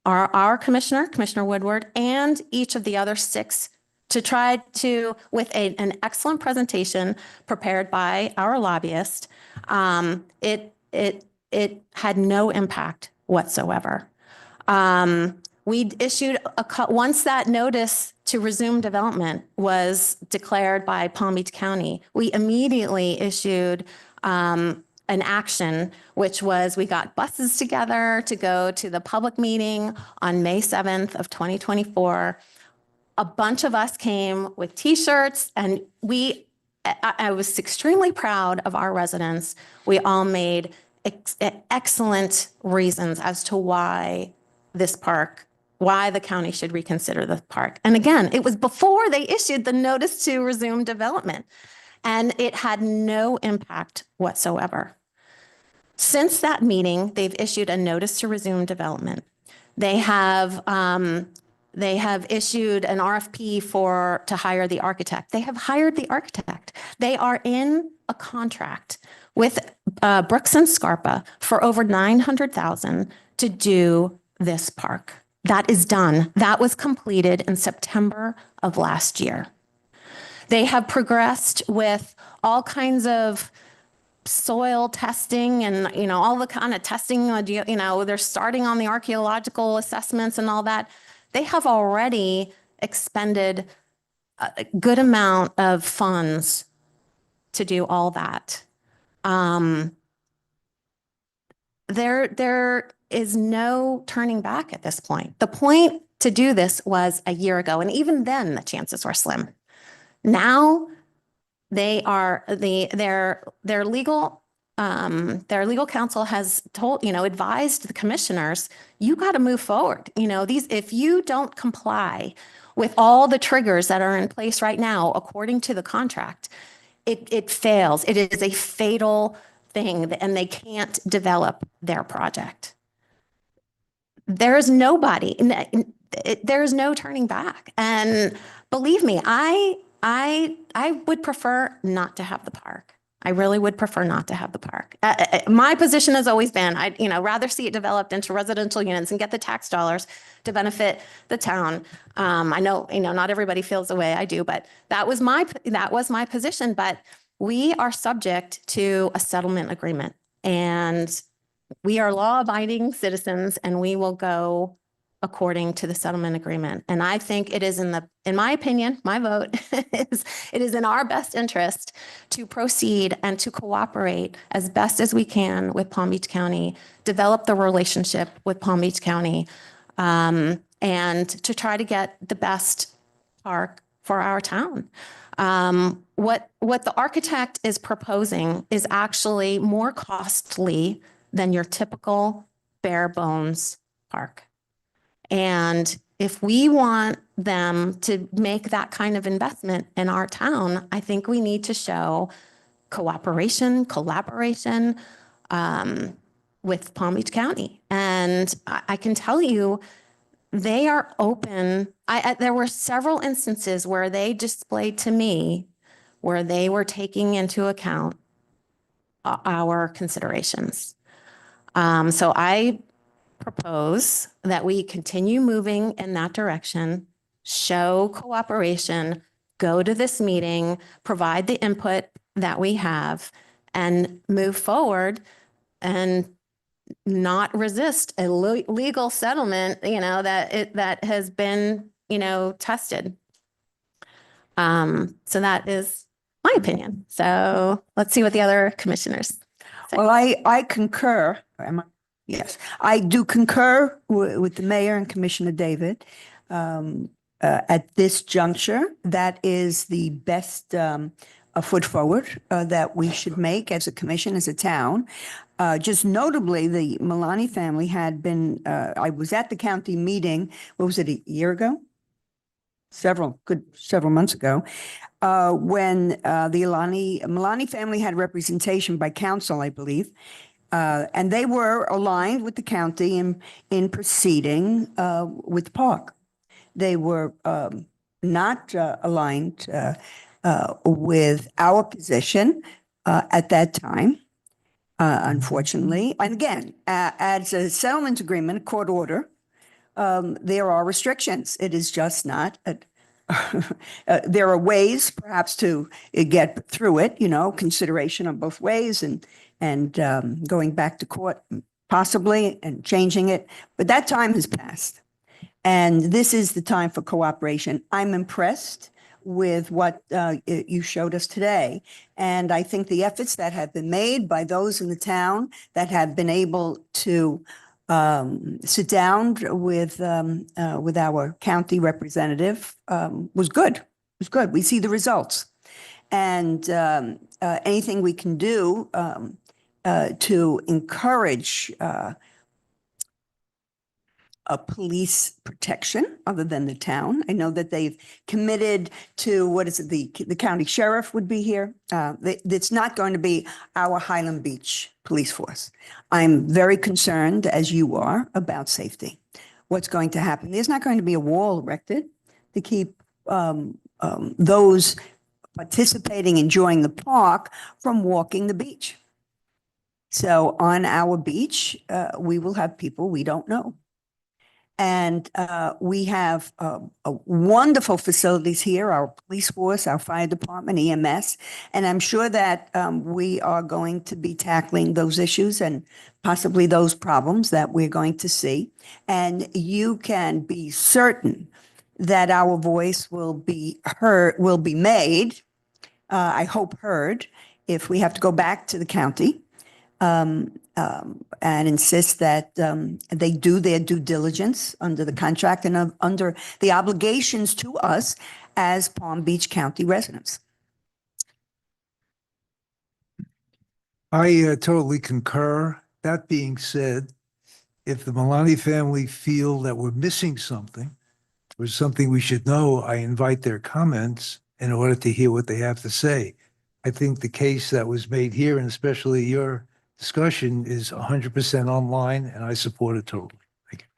Speaker 1: Our commissioner, Commissioner Woodward, and each of the other 6 to try to, with an excellent presentation prepared by our lobbyist. It had no impact whatsoever. We issued once that notice to resume development was declared by Palm Beach County, we immediately issued an action, which was we got buses together to go to the public meeting on May 7th of 2024. A bunch of us came with T-shirts, and I was extremely proud of our residents. We all made excellent reasons as to why the county should reconsider the park. And again, it was before they issued the notice to resume development, and it had no impact whatsoever. Since that meeting, they've issued a notice to resume development. They have issued an RFP to hire the architect. They have hired the architect. They are in a contract with Brooks and Scarpa for over $900,000 to do this park. That is done. That was completed in September of last year. They have progressed with all kinds of soil testing and, all the kind of testing, they're starting on the archaeological assessments and all that. They have already expended a good amount of funds to do all that. There is no turning back at this point. The point to do this was a year ago, and even then the chances were slim. Now they are their legal counsel has advised the commissioners, you got to move forward. If you don't comply with all the triggers that are in place right now, according to the contract, it fails. It is a fatal thing, and they can't develop their project. There is nobody, there is no turning back. And believe me, I would prefer not to have the park. I really would prefer not to have the park. My position has always been, I'd rather see it developed into residential units and get the tax dollars to benefit the town. I know, not everybody feels the way I do, but that was my position. But we are subject to a settlement agreement, and we are law-abiding citizens, and we will go according to the settlement agreement. And I think it is in my opinion, my vote is, it is in our best interest to proceed and to cooperate as best as we can with Palm Beach County, develop the relationship with Palm Beach County, and to try to get the best park for our town. What the architect is proposing is actually more costly than your typical bare bones park. And if we want them to make that kind of investment in our town, I think we need to show cooperation, collaboration with Palm Beach County. And I can tell you, they are open. There were several instances where they displayed to me where they were taking into account our considerations. So I propose that we continue moving in that direction, show cooperation, go to this meeting, provide the input that we have, and move forward and not resist a legal settlement, that has been, tested. So that is my opinion. So let's see what the other commissioners say.
Speaker 6: Well, I concur. Yes, I do concur with the mayor and Commissioner David. At this juncture, that is the best a foot forward that we should make as a commission, as a town. Just notably, the Milani family had been, I was at the county meeting, what was it, a year ago? Several months ago, when the Milani family had representation by council, I believe. And they were aligned with the county in proceeding with the park. They were not aligned with our position at that time, unfortunately. And again, as a settlement agreement, a court order, there are restrictions. It is just not, there are ways perhaps to get through it, you know, consideration of both ways and going back to court possibly and changing it. But that time has passed. And this is the time for cooperation. I'm impressed with what you showed us today. And I think the efforts that have been made by those in the town that have been able to sit down with our county representative was good. It was good. We see the results. And anything we can do to encourage a police protection other than the town. I know that they've committed to, what is it, the county sheriff would be here. It's not going to be our Highland Beach police force. I'm very concerned, as you are, about safety. What's going to happen? There's not going to be a wall erected to keep those participating, enjoying the park from walking the beach. So on our beach, we will have people we don't know. And we have wonderful facilities here, our police force, our fire department, EMS. And I'm sure that we are going to be tackling those issues and possibly those problems that we're going to see. And you can be certain that our voice will be heard, will be made, I hope heard, if we have to go back to the county and insist that they do their due diligence under the contract and under the obligations to us as Palm Beach County residents.
Speaker 21: I totally concur. That being said, if the Milani family feel that we're missing something or something we should know, I invite their comments in order to hear what they have to say. I think the case that was made here, and especially your discussion, is 100% online, and I support it totally. Thank you.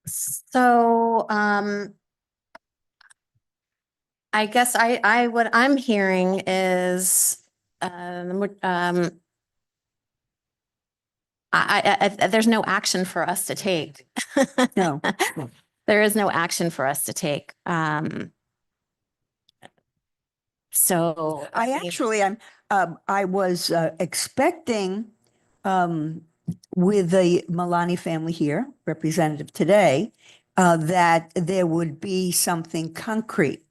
Speaker 1: So I guess what I'm hearing is there's no action for us to take.
Speaker 6: No.
Speaker 1: There is no action for us to take. So
Speaker 6: I was expecting with the Milani family here, representative today, that there would be something concrete,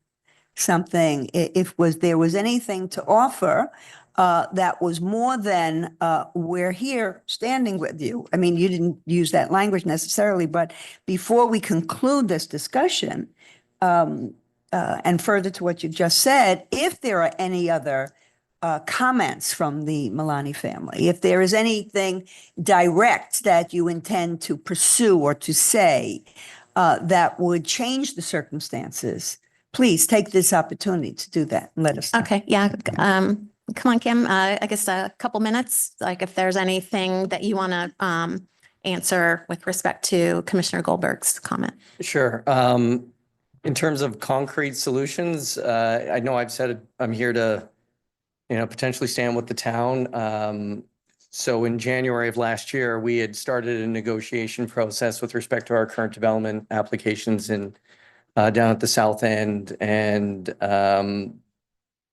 Speaker 6: something, if there was anything to offer that was more than we're here standing with you. I mean, you didn't use that language necessarily, but before we conclude this discussion, and further to what you just said, if there are any other comments from the Milani family, if there is anything direct that you intend to pursue or to say that would change the circumstances, please take this opportunity to do that and let us know.
Speaker 1: Okay, yeah. Come on, Kim. I guess a couple minutes, like if there's anything that you want to answer with respect to Commissioner Goldberg's comment.
Speaker 20: Sure. In terms of concrete solutions, I know I've said I'm here to, potentially stand with the town. So in January of last year, we had started a negotiation process with respect to our current development applications down at the south end. And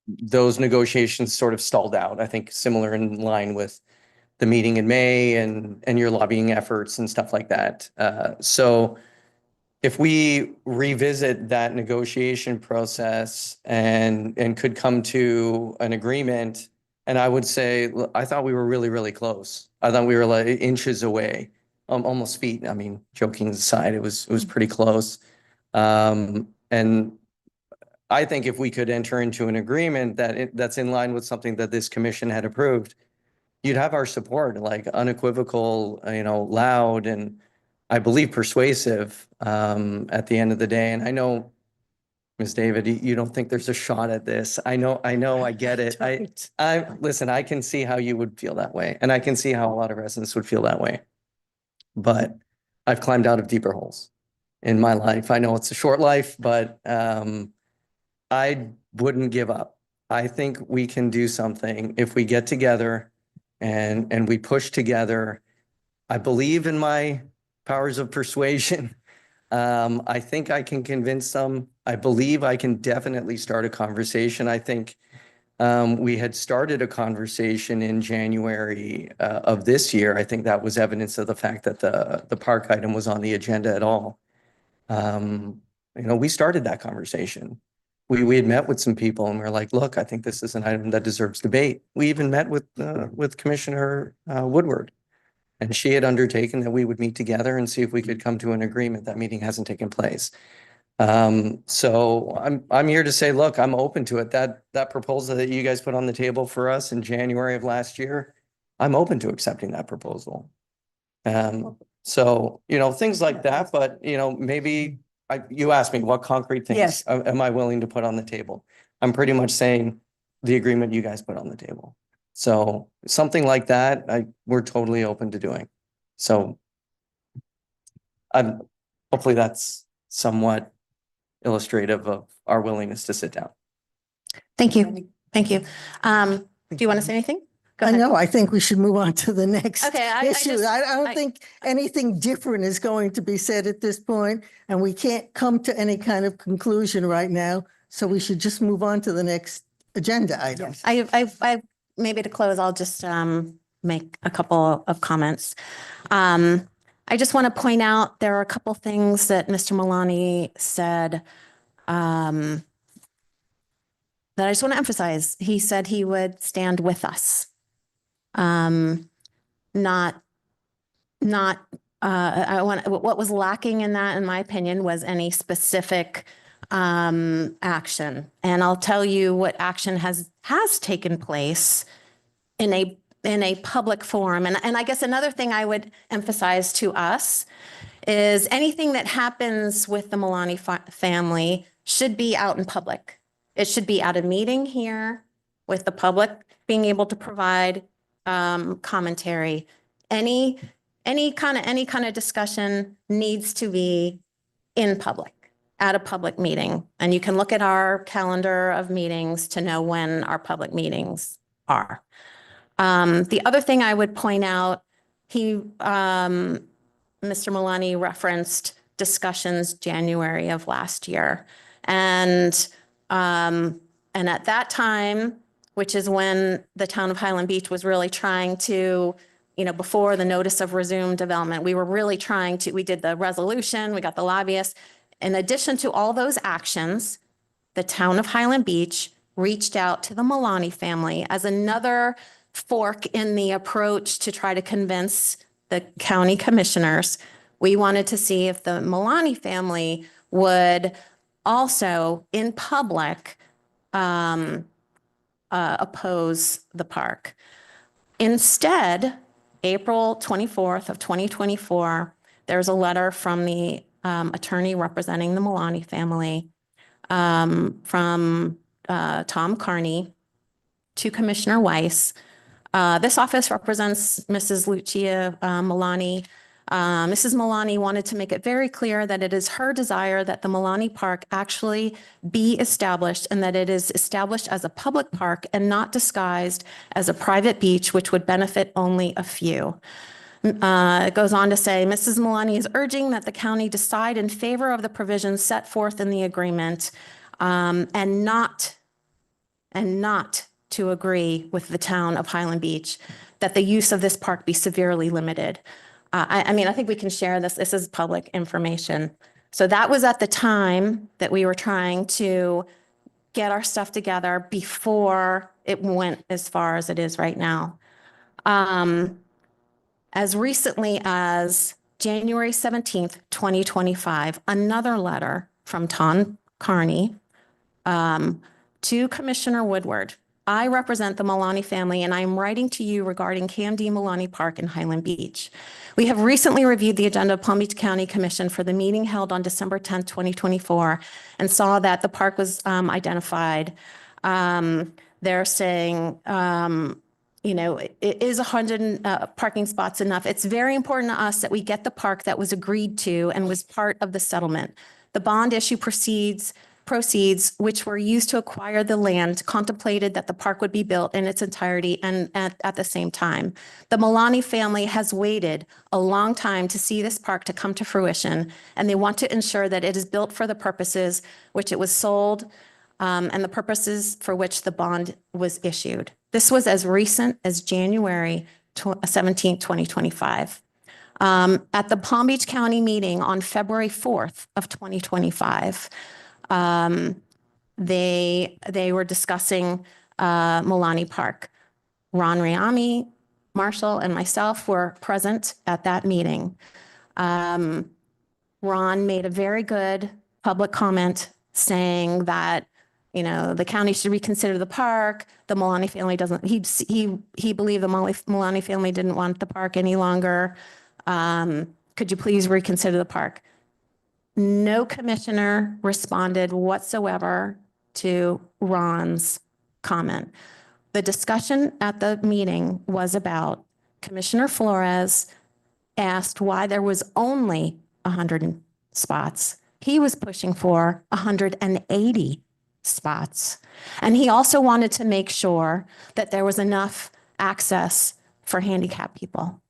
Speaker 20: those negotiations sort of stalled out, I think similar in line with the meeting in May and your lobbying efforts and stuff like that. So if we revisit that negotiation process and could come to an agreement, and I would say, look, I thought we were really, really close. I thought we were like inches away, almost feet. I mean, joking aside, it was pretty close. And I think if we could enter into an agreement that's in line with something that this commission had approved, you'd have our support, like unequivocal, loud, and I believe persuasive at the end of the day. And I know, Ms. David, you don't think there's a shot at this. I know, I get it. Listen, I can see how you would feel that way, and I can see how a lot of residents would feel that way. But I've climbed out of deeper holes in my life. I know it's a short life, but I wouldn't give up. I think we can do something if we get together and we push together. I believe in my powers of persuasion. I think I can convince them. I believe I can definitely start a conversation. I think we had started a conversation in January of this year. I think that was evidence of the fact that the park item was on the agenda at all. We started that conversation. We had met with some people and we were like, look, I think this is an item that deserves debate. We even met with Commissioner Woodward. And she had undertaken that we would meet together and see if we could come to an agreement. That meeting hasn't taken place. So I'm here to say, look, I'm open to it. That proposal that you guys put on the table for us in January of last year, I'm open to accepting that proposal. So, things like that, but, maybe you asked me what concrete things
Speaker 6: Yes.
Speaker 20: am I willing to put on the table? I'm pretty much saying the agreement you guys put on the table. So something like that, we're totally open to doing. So hopefully that's somewhat illustrative of our willingness to sit down.
Speaker 1: Thank you. Thank you. Do you want to say anything? Go
Speaker 3: I
Speaker 1: ahead.
Speaker 3: know, I think we should move on to the next
Speaker 1: Okay, I
Speaker 3: issue.
Speaker 1: just-
Speaker 3: I don't think anything different is going to be said at this point, and we can't come to any kind of conclusion right now. So we should just move on to the next agenda item.
Speaker 1: I maybe to close, I'll just make a couple of comments. I just want to point out there are a couple things that Mr. Malani said that I just want to emphasize. He said he would stand with us. What was lacking in that, in my opinion, was any specific action. And I'll tell you what action has taken place in a public forum. And I guess another thing I would emphasize to us is anything that happens with the Malani family should be out in public. It should be at a meeting here with the public being able to provide commentary. Any kind of discussion needs to be in public, at a public meeting. And you can look at our calendar of meetings to know when our public meetings are. The other thing I would point out, Mr. Malani referenced discussions January of last year. And at that time, which is when the town of Highland Beach was really trying to, before the notice of resumed development, we were really trying to, we did the resolution, we got the lobbyists. In addition to all those actions, the town of Highland Beach reached out to the Malani family as another fork in the approach to try to convince the county commissioners. We wanted to see if the Malani family would also in public oppose the park. Instead, April 24th of 2024, there's a letter from the attorney representing the Malani family from Tom Carney to Commissioner Weiss. This office represents Mrs. Lucia Malani. Mrs. Malani wanted to make it very clear that it is her desire that the Malani Park actually be established and that it is established as a public park and not disguised as a private beach, which would benefit only a few. It goes on to say, Mrs. Malani is urging that the county decide in favor of the provisions set forth in the agreement and not to agree with the town of Highland Beach that the use of this park be severely limited. I think we can share this. This is public information. So that was at the time that we were trying to get our stuff together before it went as far as it is right now. As recently as January 17th, 2025, another letter from Tom Carney to Commissioner Woodward I represent the Milani family, and I am writing to you regarding KMD Milani Park in Highland Beach. We have recently reviewed the agenda of Palm Beach County Commission for the meeting held on December 10th, 2024, and saw that the park was identified. They're saying, is 100 parking spots enough? It's very important to us that we get the park that was agreed to and was part of the settlement. The bond issue proceeds, which were used to acquire the land, contemplated that the park would be built in its entirety and at the same time. The Milani family has waited a long time to see this park to come to fruition, and they want to ensure that it is built for the purposes which it was sold and the purposes for which the bond was issued. This was as recent as January 17, 2025. At the Palm Beach County meeting on February 4th of 2025, they were discussing Milani Park. Ron Riami, Marshall, and myself were present at that meeting. Ron made a very good public comment saying that, the county should reconsider the park. The Milani family doesn't, he believed the Milani family didn't want the park any longer. Could you please reconsider the park? No commissioner responded whatsoever to Ron's comment. The discussion at the meeting was about Commissioner Flores asked why there was only 100 spots. He was pushing for 180 spots. And he also wanted to make sure that there was enough access for handicapped people.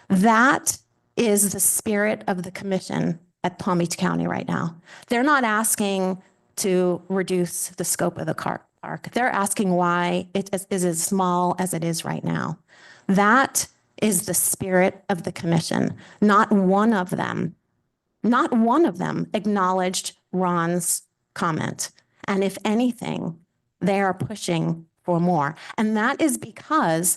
Speaker 1: That is the spirit of the commission at Palm Beach County right now. They're not asking to reduce the scope of the park. They're asking why it is as small as it is right now. That is the spirit of the commission. Not one of them acknowledged Ron's comment. And if anything, they are pushing for more. And that is because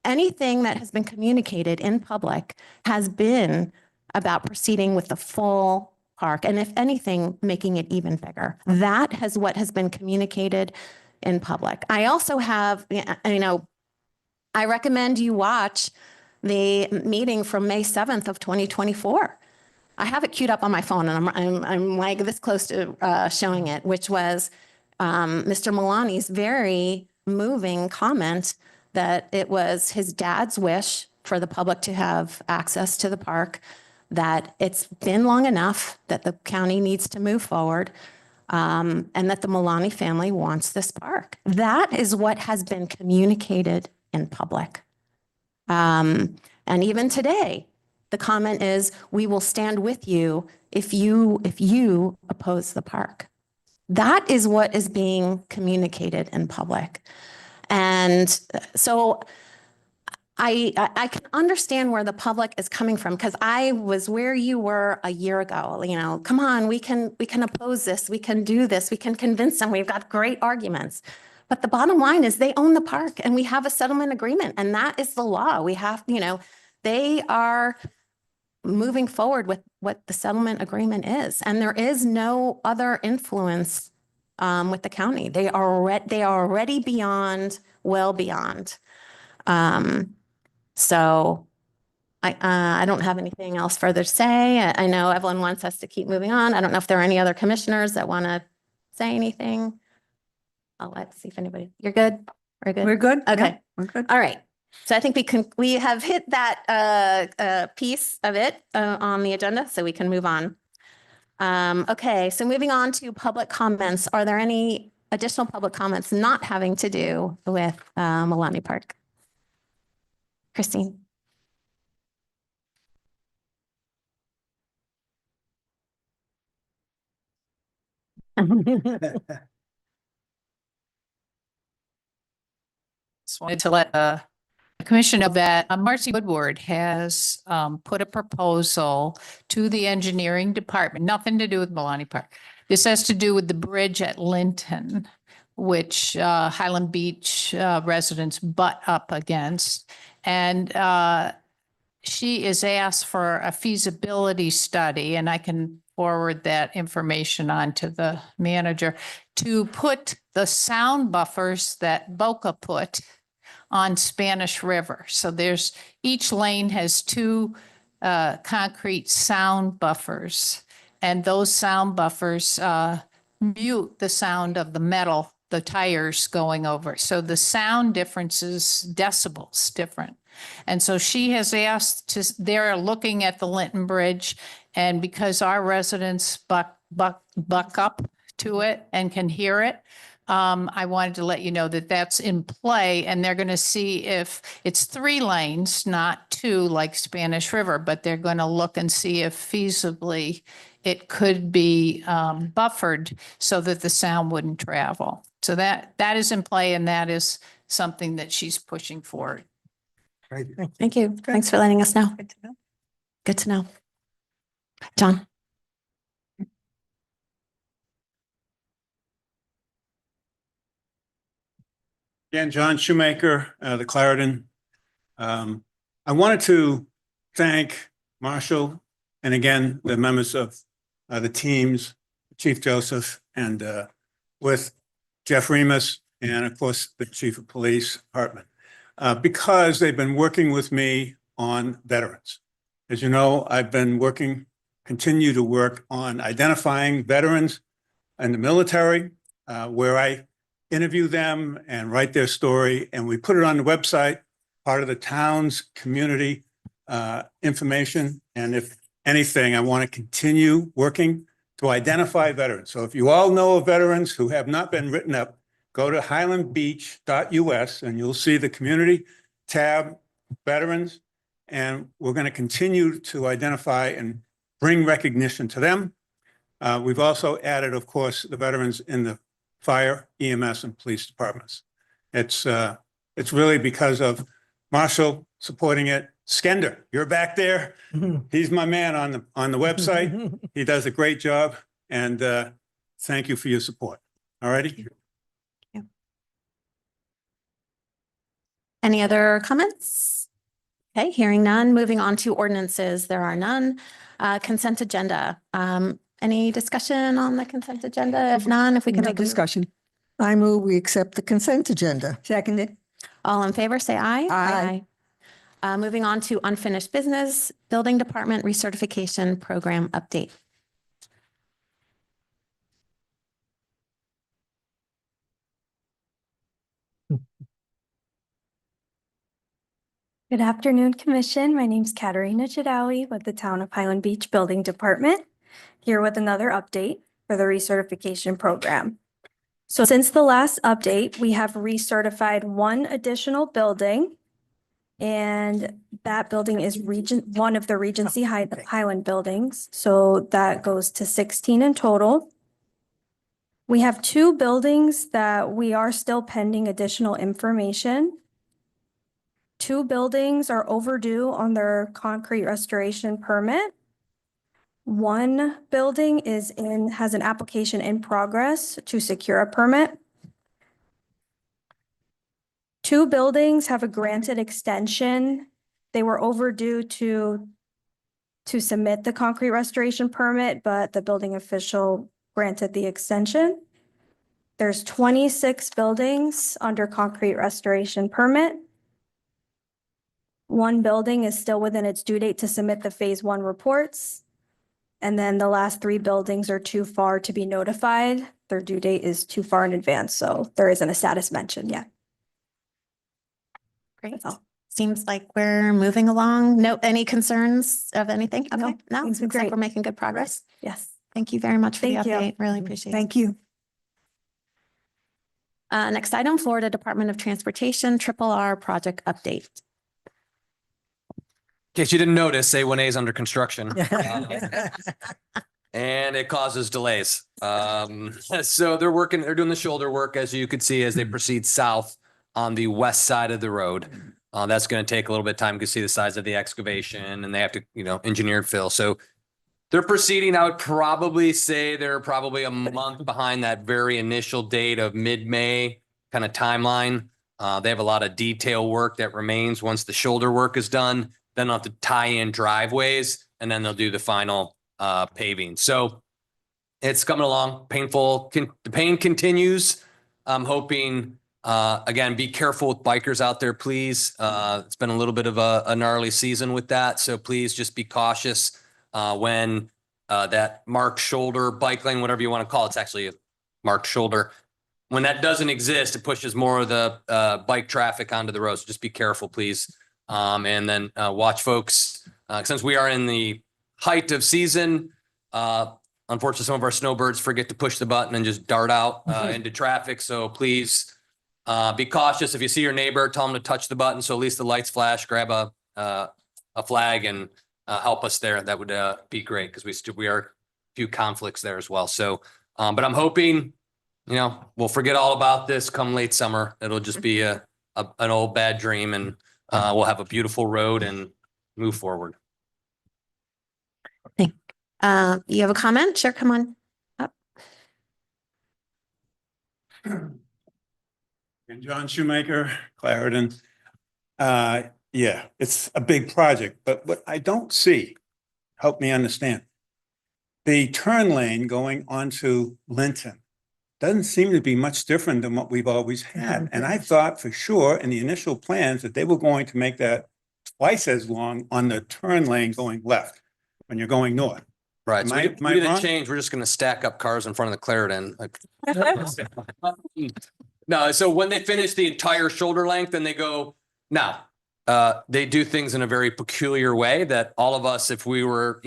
Speaker 1: anything that has been communicated in public has been about proceeding with the full park. And if anything, making it even bigger. That is what has been communicated in public. I also have, I recommend you watch the meeting from May 7th of 2024. I have it queued up on my phone, and I'm like this close to showing it, which was Mr. Milani's very moving comment that it was his dad's wish for the public to have access to the park, that it's been long enough that the county needs to move forward, and that the Milani family wants this park. That is what has been communicated in public. And even today, the comment is, we will stand with you if you oppose the park. That is what is being communicated in public. And so I can understand where the public is coming from, because I was where you were a year ago. Come on, we can oppose this, we can do this, we can convince them, we've got great arguments. But the bottom line is they own the park, and we have a settlement agreement, and that is the law. We have, they are moving forward with what the settlement agreement is, and there is no other influence with the county. They are already beyond, well beyond. So I don't have anything else further to say. I know Evelyn wants us to keep moving on. I don't know if there are any other commissioners that want to say anything. Let's see if anybody, you're good? We're good?
Speaker 6: We're good.
Speaker 1: Okay.
Speaker 6: Yeah, we're good.
Speaker 1: All right. So I think we have hit that piece of it on the agenda, so we can move on. Okay, so moving on to public comments. Are there any additional public comments not having to do with Milani Park? Christine.
Speaker 14: Just wanted to let the commission know that Marcy Woodward has put a proposal to the engineering department, nothing to do with Milani Park. This has to do with the bridge at Linton, which Highland Beach residents butt up against. And she is asked for a feasibility study, and I can forward that information on to the manager to put the sound buffers that Boca put on Spanish River. So each lane has two concrete sound buffers, and those sound buffers mute the sound of the metal, the tires going over. So the sound difference is decibels different. And so she has asked they're looking at the Linton Bridge, and because our residents buck up to it and can hear it, I wanted to let you know that that's in play, and they're going to see if it's 3 lanes, not 2 like Spanish River, but they're going to look and see if feasibly it could be buffered so that the sound wouldn't travel. So that is in play, and that is something that she's pushing forward.
Speaker 3: Right.
Speaker 1: Thank you. Thanks for letting us know.
Speaker 6: Good to know.
Speaker 1: Good to know. John?
Speaker 9: Again, John Shoemaker, the Clarendon. I wanted to thank Marshall and again, the members of the teams, Chief Joseph, and with Jeff Remus, and of course, the Chief of Police Hartman, because they've been working with me on veterans. As you know, I've been continue to work on identifying veterans in the military, where I interview them and write their story, and we put it on the website, part of the town's community information. And if anything, I want to continue working to identify veterans. So if you all know of veterans who have not been written up, go to highlandbeach.us and you'll see the community tab, veterans, and we're going to continue to identify and bring recognition to them. We've also added, of course, the veterans in the fire, EMS, and police departments. It's really because of Marshall supporting it. Skender, you're back there. He's my man on the website. He does a great job, and thank you for your support. All righty.
Speaker 1: Any other comments? Okay, hearing none. Moving on to ordinances. There are none. Consent agenda. Any discussion on the consent agenda? If none, if we can
Speaker 6: No
Speaker 1: make
Speaker 6: discussion.
Speaker 3: I move we accept the consent agenda.
Speaker 6: Seconded.
Speaker 1: All in favor, say aye.
Speaker 6: Aye.
Speaker 1: Moving on to unfinished business, building department recertification program update.
Speaker 2: Good afternoon, Commission. My name's Katerina Chadawi with the Town of Highland Beach Building Department, here with another update for the recertification program. So since the last update, we have recertified one additional building, and that building is one of the Regency Highland buildings. So that goes to 16 in total. We have 2 buildings that we are still pending additional information. 2 buildings are overdue on their concrete restoration permit. One building has an application in progress to secure a permit. 2 buildings have a granted extension. They were overdue to submit the concrete restoration permit, but the building official granted the extension. There's 26 buildings under concrete restoration permit. 1 building is still within its due date to submit the phase 1 reports. And then the last 3 buildings are too far to be notified. Their due date is too far in advance, so there isn't a status mentioned yet.
Speaker 1: Great. Seems like we're moving along. No, any concerns of anything? Okay, no,
Speaker 2: things are
Speaker 1: seems like
Speaker 2: great.
Speaker 1: we're making good progress.
Speaker 2: Yes.
Speaker 1: Thank you very much for the
Speaker 2: Thank you.
Speaker 1: update. Really appreciate it.
Speaker 6: Thank you.
Speaker 1: Next item, Florida Department of Transportation, R project update.
Speaker 5: In case you didn't notice, A1A is under construction. And it causes delays. So they're doing the shoulder work, as you could see, as they proceed south on the west side of the road. That's going to take a little bit of time. You can see the size of the excavation, and they have to, engineer and fill. So they're proceeding. I would probably say they're probably a month behind that very initial date of mid-May kind of timeline. They have a lot of detail work that remains once the shoulder work is done. Then they'll have to tie in driveways, and then they'll do the final paving. So it's coming along, painful. The pain continues. I'm hoping, again, be careful with bikers out there, please. It's been a little bit of a gnarly season with that. So please just be cautious when that marked shoulder, bike lane, whatever you want to call it. It's actually a marked shoulder. When that doesn't exist, it pushes more of the bike traffic onto the road. So just be careful, please. And then watch folks, since we are in the height of season, unfortunately, some of our snowbirds forget to push the button and just dart out into traffic. So please be cautious. If you see your neighbor, tell them to touch the button so at least the lights flash, grab a flag and help us there. That would be great because we are a few conflicts there as well. So, but I'm hoping, we'll forget all about this come late summer. It'll just be an old bad dream and we'll have a beautiful road and move forward.
Speaker 1: You have a comment? Sure, come on up.
Speaker 9: And John Shoemaker, Clarendon. Yeah, it's a big project, but what I don't see, help me understand. The turn lane going onto Linton doesn't seem to be much different than what we've always had. And I thought for sure in the initial plans that they were going to make that twice as long on the turn lane going left when you're going north.
Speaker 5: Right. So
Speaker 9: Am I-
Speaker 5: we
Speaker 9: am I
Speaker 5: didn't
Speaker 9: wrong?
Speaker 5: change. We're just going to stack up cars in front of the Clarendon. No, so when they finish the entire shoulder length, then they go, now, they do things in a very peculiar way that all of us, if we were,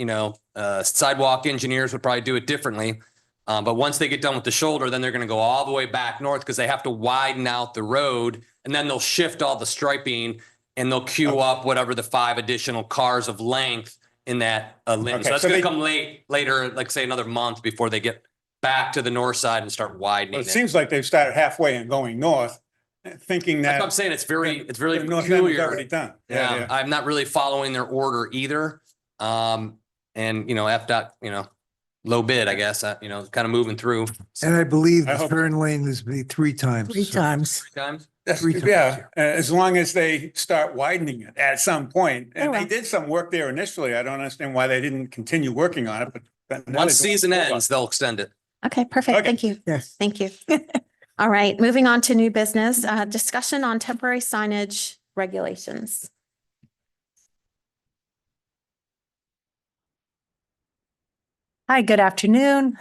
Speaker 5: sidewalk engineers would probably do it differently. But once they get done with the shoulder, then they're going to go all the way back north because they have to widen out the road and then they'll shift all the striping and they'll queue up whatever the 5 additional cars of length in that lane.
Speaker 9: Okay,
Speaker 5: So that's
Speaker 9: so
Speaker 5: going
Speaker 9: they-
Speaker 5: to come later, like say another month before they get back to the north side and start widening
Speaker 9: Well,
Speaker 5: it.
Speaker 9: it seems like they've started halfway and going north, thinking
Speaker 5: That's
Speaker 9: that.
Speaker 5: what I'm saying. It's really
Speaker 9: the north end was
Speaker 5: peculiar.
Speaker 9: already done.
Speaker 5: Yeah, I'm not really following their order either. And FDOT, low bid, I guess, kind of moving through.
Speaker 21: And I believe
Speaker 9: I
Speaker 21: the
Speaker 9: hope-
Speaker 21: turn lane is be 3 times.
Speaker 3: times.
Speaker 5: 3 times.
Speaker 21: Three times,
Speaker 9: Yeah, as long as they start widening it at some point. And they did some work there initially. I don't understand why they didn't continue working on it, but. now
Speaker 5: Once
Speaker 9: they're doing
Speaker 5: season
Speaker 9: it.
Speaker 5: ends, they'll extend it.
Speaker 1: Okay, perfect.
Speaker 9: Okay.
Speaker 1: Thank you.
Speaker 3: Yes.
Speaker 1: Thank you. All right, moving on to new business, discussion on temporary signage regulations.
Speaker 4: Hi, good afternoon.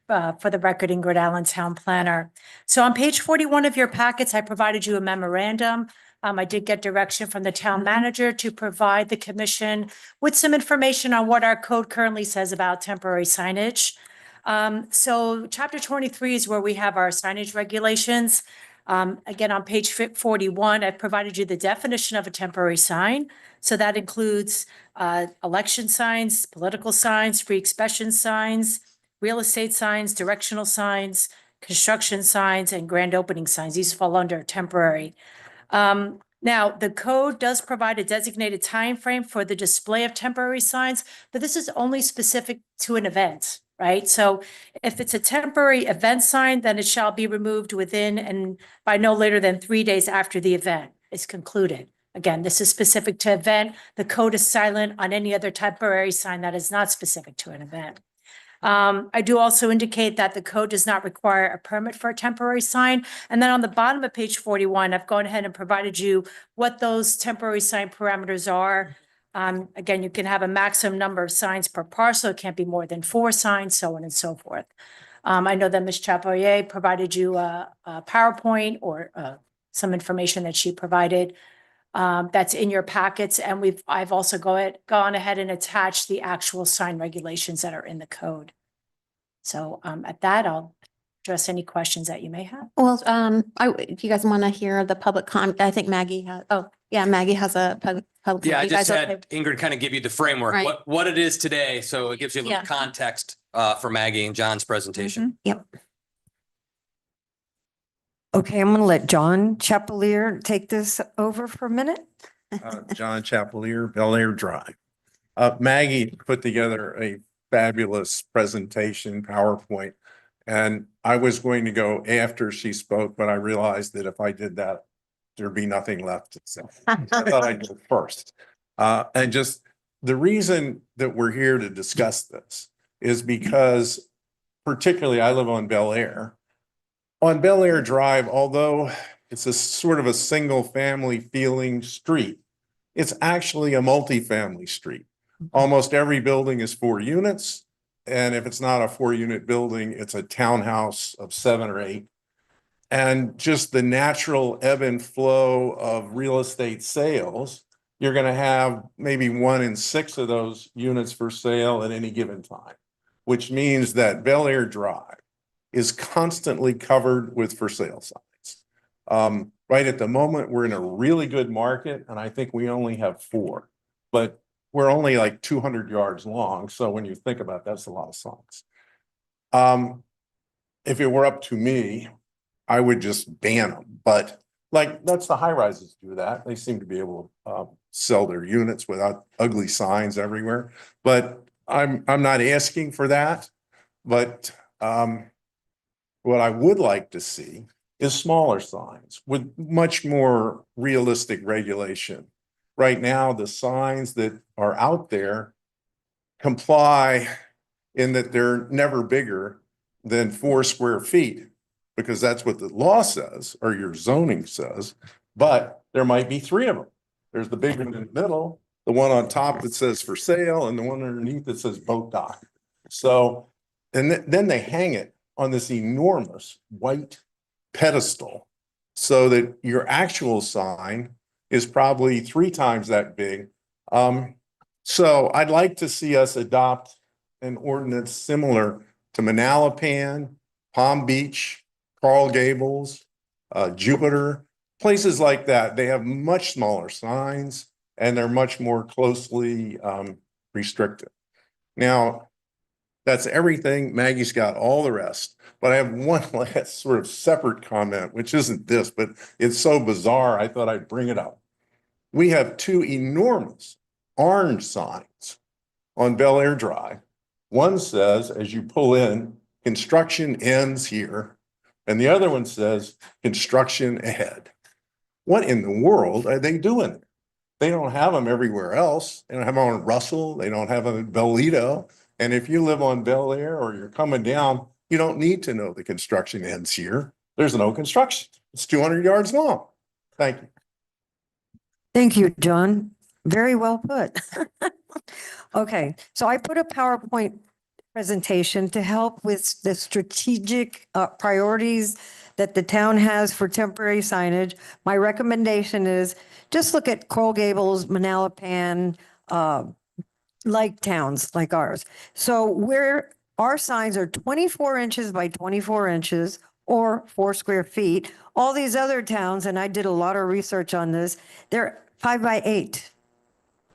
Speaker 4: For the record, Ingrid Allen, Town Planner. So on page 41 of your packets, I provided you a memorandum. I did get direction from the town manager to provide the commission with some information on what our code currently says about temporary signage. So chapter 23 is where we have our signage regulations. Again, on page 41, I've provided you the definition of a temporary sign. So that includes election signs, political signs, free expression signs, real estate signs, directional signs, construction signs, and grand opening signs. These fall under temporary. Now, the code does provide a designated time frame for the display of temporary signs, but this is only specific to an event, right? So if it's a temporary event sign, then it shall be removed within and by no later than 3 days after the event is concluded. Again, this is specific to event. The code is silent on any other temporary sign that is not specific to an event. I do also indicate that the code does not require a permit for a temporary sign. And then on the bottom of page 41, I've gone ahead and provided you what those temporary sign parameters are. Again, you can have a maximum number of signs per parcel. It can't be more than 4 signs, so on and so forth. I know that Ms. Chapelier provided you a PowerPoint or some information that she provided. That's in your packets, and I've also gone ahead and attached the actual sign regulations that are in the code. So at that, I'll address any questions that you may have.
Speaker 1: Well, if you guys want to hear the public comment, I think Maggie has, Maggie has a public.
Speaker 5: Yeah, I
Speaker 1: you
Speaker 5: just
Speaker 1: guys
Speaker 5: had
Speaker 1: okay?
Speaker 5: Ingrid kind of give you the framework,
Speaker 1: Right.
Speaker 5: what it is today. So it gives you a little
Speaker 1: Yeah.
Speaker 5: context for Maggie and John's presentation.
Speaker 1: Yep.
Speaker 7: Okay, I'm going to let John Chapelier take this over for a minute.
Speaker 10: John Chapelier, Bel Air Drive. Maggie put together a fabulous presentation, PowerPoint. And I was going to go after she spoke, but I realized that if I did that, there'd be nothing left to say. I thought I'd go first. And just the reason that we're here to discuss this is because particularly I live on Bel Air. On Bel Air Drive, although it's a sort of a single family feeling street, it's actually a multifamily street. Almost every building is 4 units. And if it's not a 4-unit building, it's a townhouse of 7 or 8. And just the natural ebb and flow of real estate sales, you're going to have maybe 1 in 6 of those units for sale at any given time, which means that Bel Air Drive is constantly covered with for sale signs. Right at the moment, we're in a really good market, and I think we only have 4, but we're only like 200 yards long. So when you think about it, that's a lot of signs. If it were up to me, I would just ban them. But like, that's the high rises do that. They seem to be able to sell their units without ugly signs everywhere. But I'm not asking for that. But what I would like to see is smaller signs with much more realistic regulation. Right now, the signs that are out there comply in that they're never bigger than 4 square feet, because that's what the law says or your zoning says, but there might be 3 of them. There's the big one in the middle, the one on top that says for sale, and the one underneath that says boat dock. So, and then they hang it on this enormous white pedestal so that your actual sign is probably 3 times that big. So I'd like to see us adopt an ordinance similar to Manalapan, Palm Beach, Coral Gables, Jupiter, places like that. They have much smaller signs and they're much more closely restricted. Now, that's everything. Maggie's got all the rest. But I have one last sort of separate comment, which isn't this, but it's so bizarre, I thought I'd bring it up. We have 2 enormous orange signs on Bel Air Drive. One says, as you pull in, construction ends here. And the other one says, construction ahead. What in the world are they doing? They don't have them everywhere else. They don't have them on Russell. They don't have them in Bellito. And if you live on Bel Air or you're coming down, you don't need to know the construction ends here. There's no construction. It's 200 yards long. Thank you.
Speaker 7: Thank you, John. Very well put. Okay, so I put a PowerPoint presentation to help with the strategic priorities that the town has for temporary signage. My recommendation is just look at Coral Gables, Manalapan, like towns like ours. So where our signs are 24 inches by 24 inches or 4 square feet. All these other towns, and I did a lot of research on this, they're 5 by 8.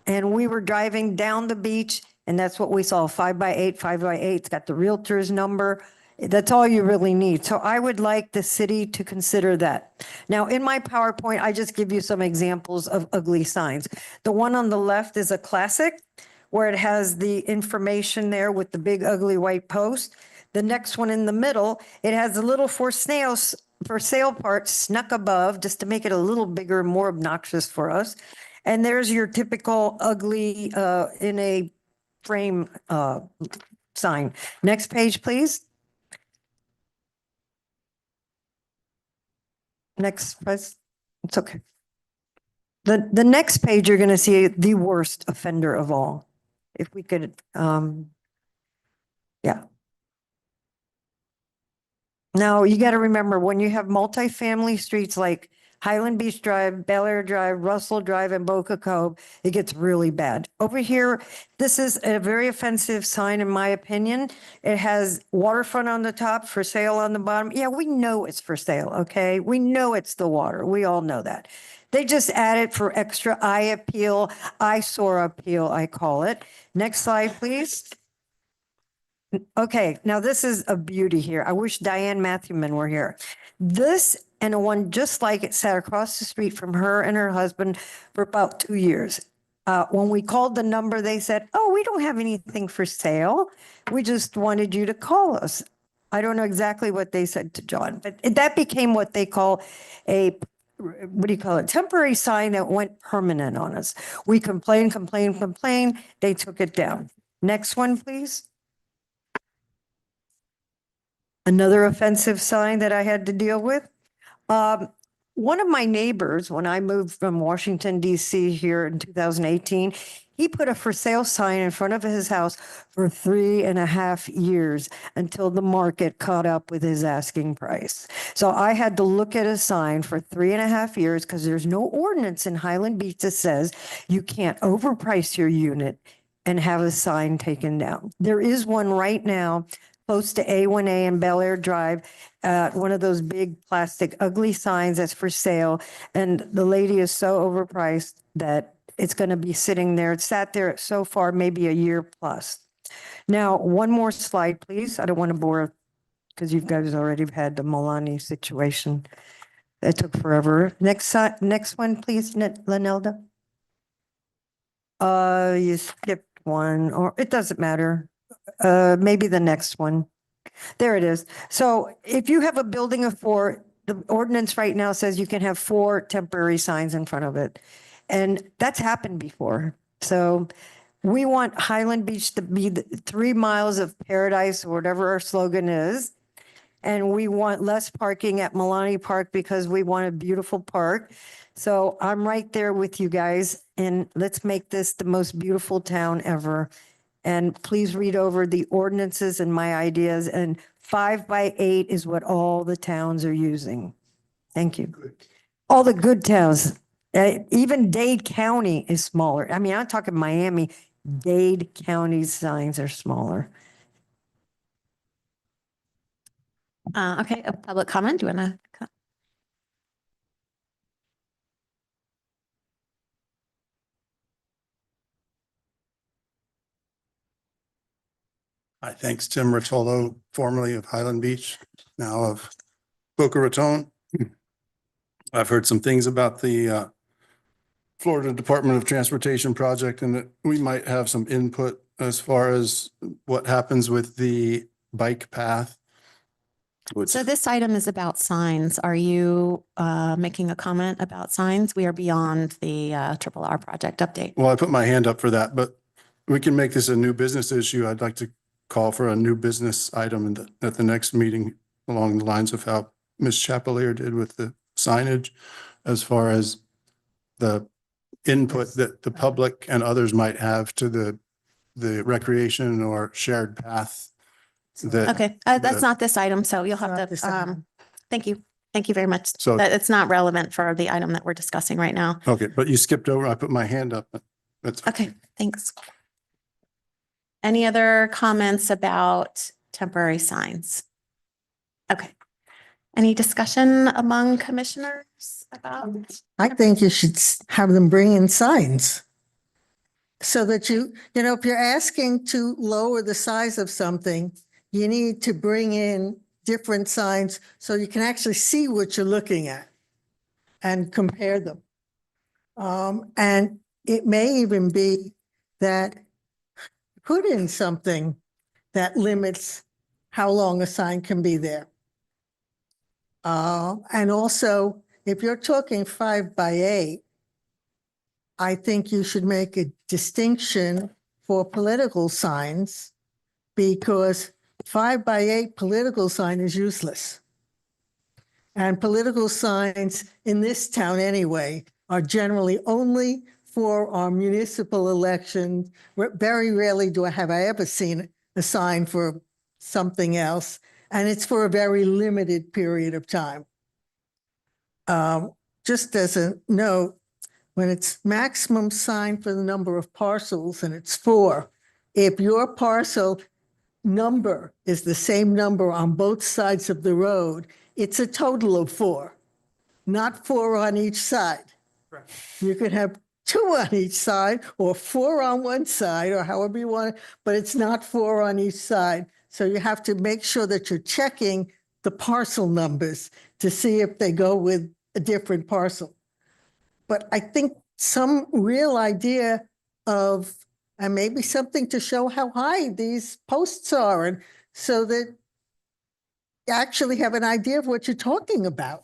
Speaker 7: And we were driving down the beach and that's what we saw, 5 by 8, 5 by 8. It's got the realtor's number. That's all you really need. So I would like the city to consider that. Now, in my PowerPoint, I just give you some examples of ugly signs. The one on the left is a classic where it has the information there with the big ugly white post. The next one in the middle, it has a little for sale part snuck above just to make it a little bigger, more obnoxious for us. And there's your typical ugly in a frame sign. Next page, please. Next, it's okay. The next page, you're going to see the worst offender of all. If we could, yeah. Now, you got to remember, when you have multifamily streets like Highland Beach Drive, Bel Air Drive, Russell Drive, and Boca Cove, it gets really bad. Over here, this is a very offensive sign, in my opinion. It has waterfront on the top, for sale on the bottom. Yeah, we know it's for sale, okay? We know it's the water. We all know that. They just add it for extra eye appeal, eyesore appeal, I call it. Next slide, please. Okay, now this is a beauty here. I wish Diane Matthewman were here. This and a one just like it sat across the street from her and her husband for about 2 years. When we called the number, they said, oh, we don't have anything for sale. We just wanted you to call us. I don't know exactly what they said to John, but that became what they call a what do you call it? Temporary sign that went permanent on us. We complained. They took it down. Next one, please. Another offensive sign that I had to deal with. One of my neighbors, when I moved from Washington DC here in 2018, he put a for sale sign in front of his house for 3.5 years until the market caught up with his asking price. So I had to look at a sign for 3.5 years because there's no ordinance in Highland Beach that says you can't overprice your unit and have a sign taken down. There is one right now close to A1A and Bel Air Drive, one of those big plastic ugly signs that's for sale. And the lady is so overpriced that it's going to be sitting there. It's sat there so far, maybe a year plus. Now, one more slide, please. I don't want to bore because you guys already had the Milani situation. That took forever. Next one, please, Lanelda. You skipped one, or it doesn't matter. Maybe the next one. There it is. So if you have a building of 4, the ordinance right now says you can have 4 temporary signs in front of it. And that's happened before. So we want Highland Beach to be the 3 miles of paradise, or whatever our slogan is. And we want less parking at Milani Park because we want a beautiful park. So I'm right there with you guys, and let's make this the most beautiful town ever. And please read over the ordinances and my ideas, and 5 by 8 is what all the towns are using. Thank you. All the good towns, even Dade County is smaller. I mean, I'm talking Miami, Dade County's signs are smaller.
Speaker 1: Okay, a public comment. Do you want to?
Speaker 19: Hi, thanks, Tim Rotolo, formerly of Highland Beach, now of Boca Raton. I've heard some things about the Florida Department of Transportation project, and that we might have some input as far as what happens with the bike path.
Speaker 1: So this item is about signs. Are you making a comment about signs? We are beyond the RRR project update.
Speaker 19: Well, I put my hand up for that, but we can make this a new business issue. I'd like to call for a new business item at the next meeting along the lines of how Ms. Chapelier did with the signage, as far as the input that the public and others might have to the recreation or shared path.
Speaker 1: Okay, that's not this item, so you'll have to, thank you. Thank you very much.
Speaker 19: So-
Speaker 1: It's not relevant for the item that we're discussing right now.
Speaker 19: Okay, but you skipped over, I put my hand up. That's
Speaker 1: Okay, thanks. Any other comments about temporary signs? Okay. Any discussion among commissioners about?
Speaker 3: I think you should have them bring in signs. So that you know, if you're asking to lower the size of something, you need to bring in different signs so you can actually see what you're looking at and compare them. And it may even be that put in something that limits how long a sign can be there. And also, if you're talking 5 by 8, I think you should make a distinction for political signs, because 5 by 8 political sign is useless. And political signs in this town anyway are generally only for our municipal elections. Very rarely have I ever seen a sign for something else, and it's for a very limited period of time. Just as a note, when it's maximum sign for the number of parcels and it's 4, if your parcel number is the same number on both sides of the road, it's a total of 4, not 4 on each side. Right. You could have 2 on each side or 4 on one side, or however you want it, but it's not 4 on each side. So you have to make sure that you're checking the parcel numbers to see if they go with a different parcel. But I think some real idea of, and maybe something to show how high these posts are, and so that you actually have an idea of what you're talking about.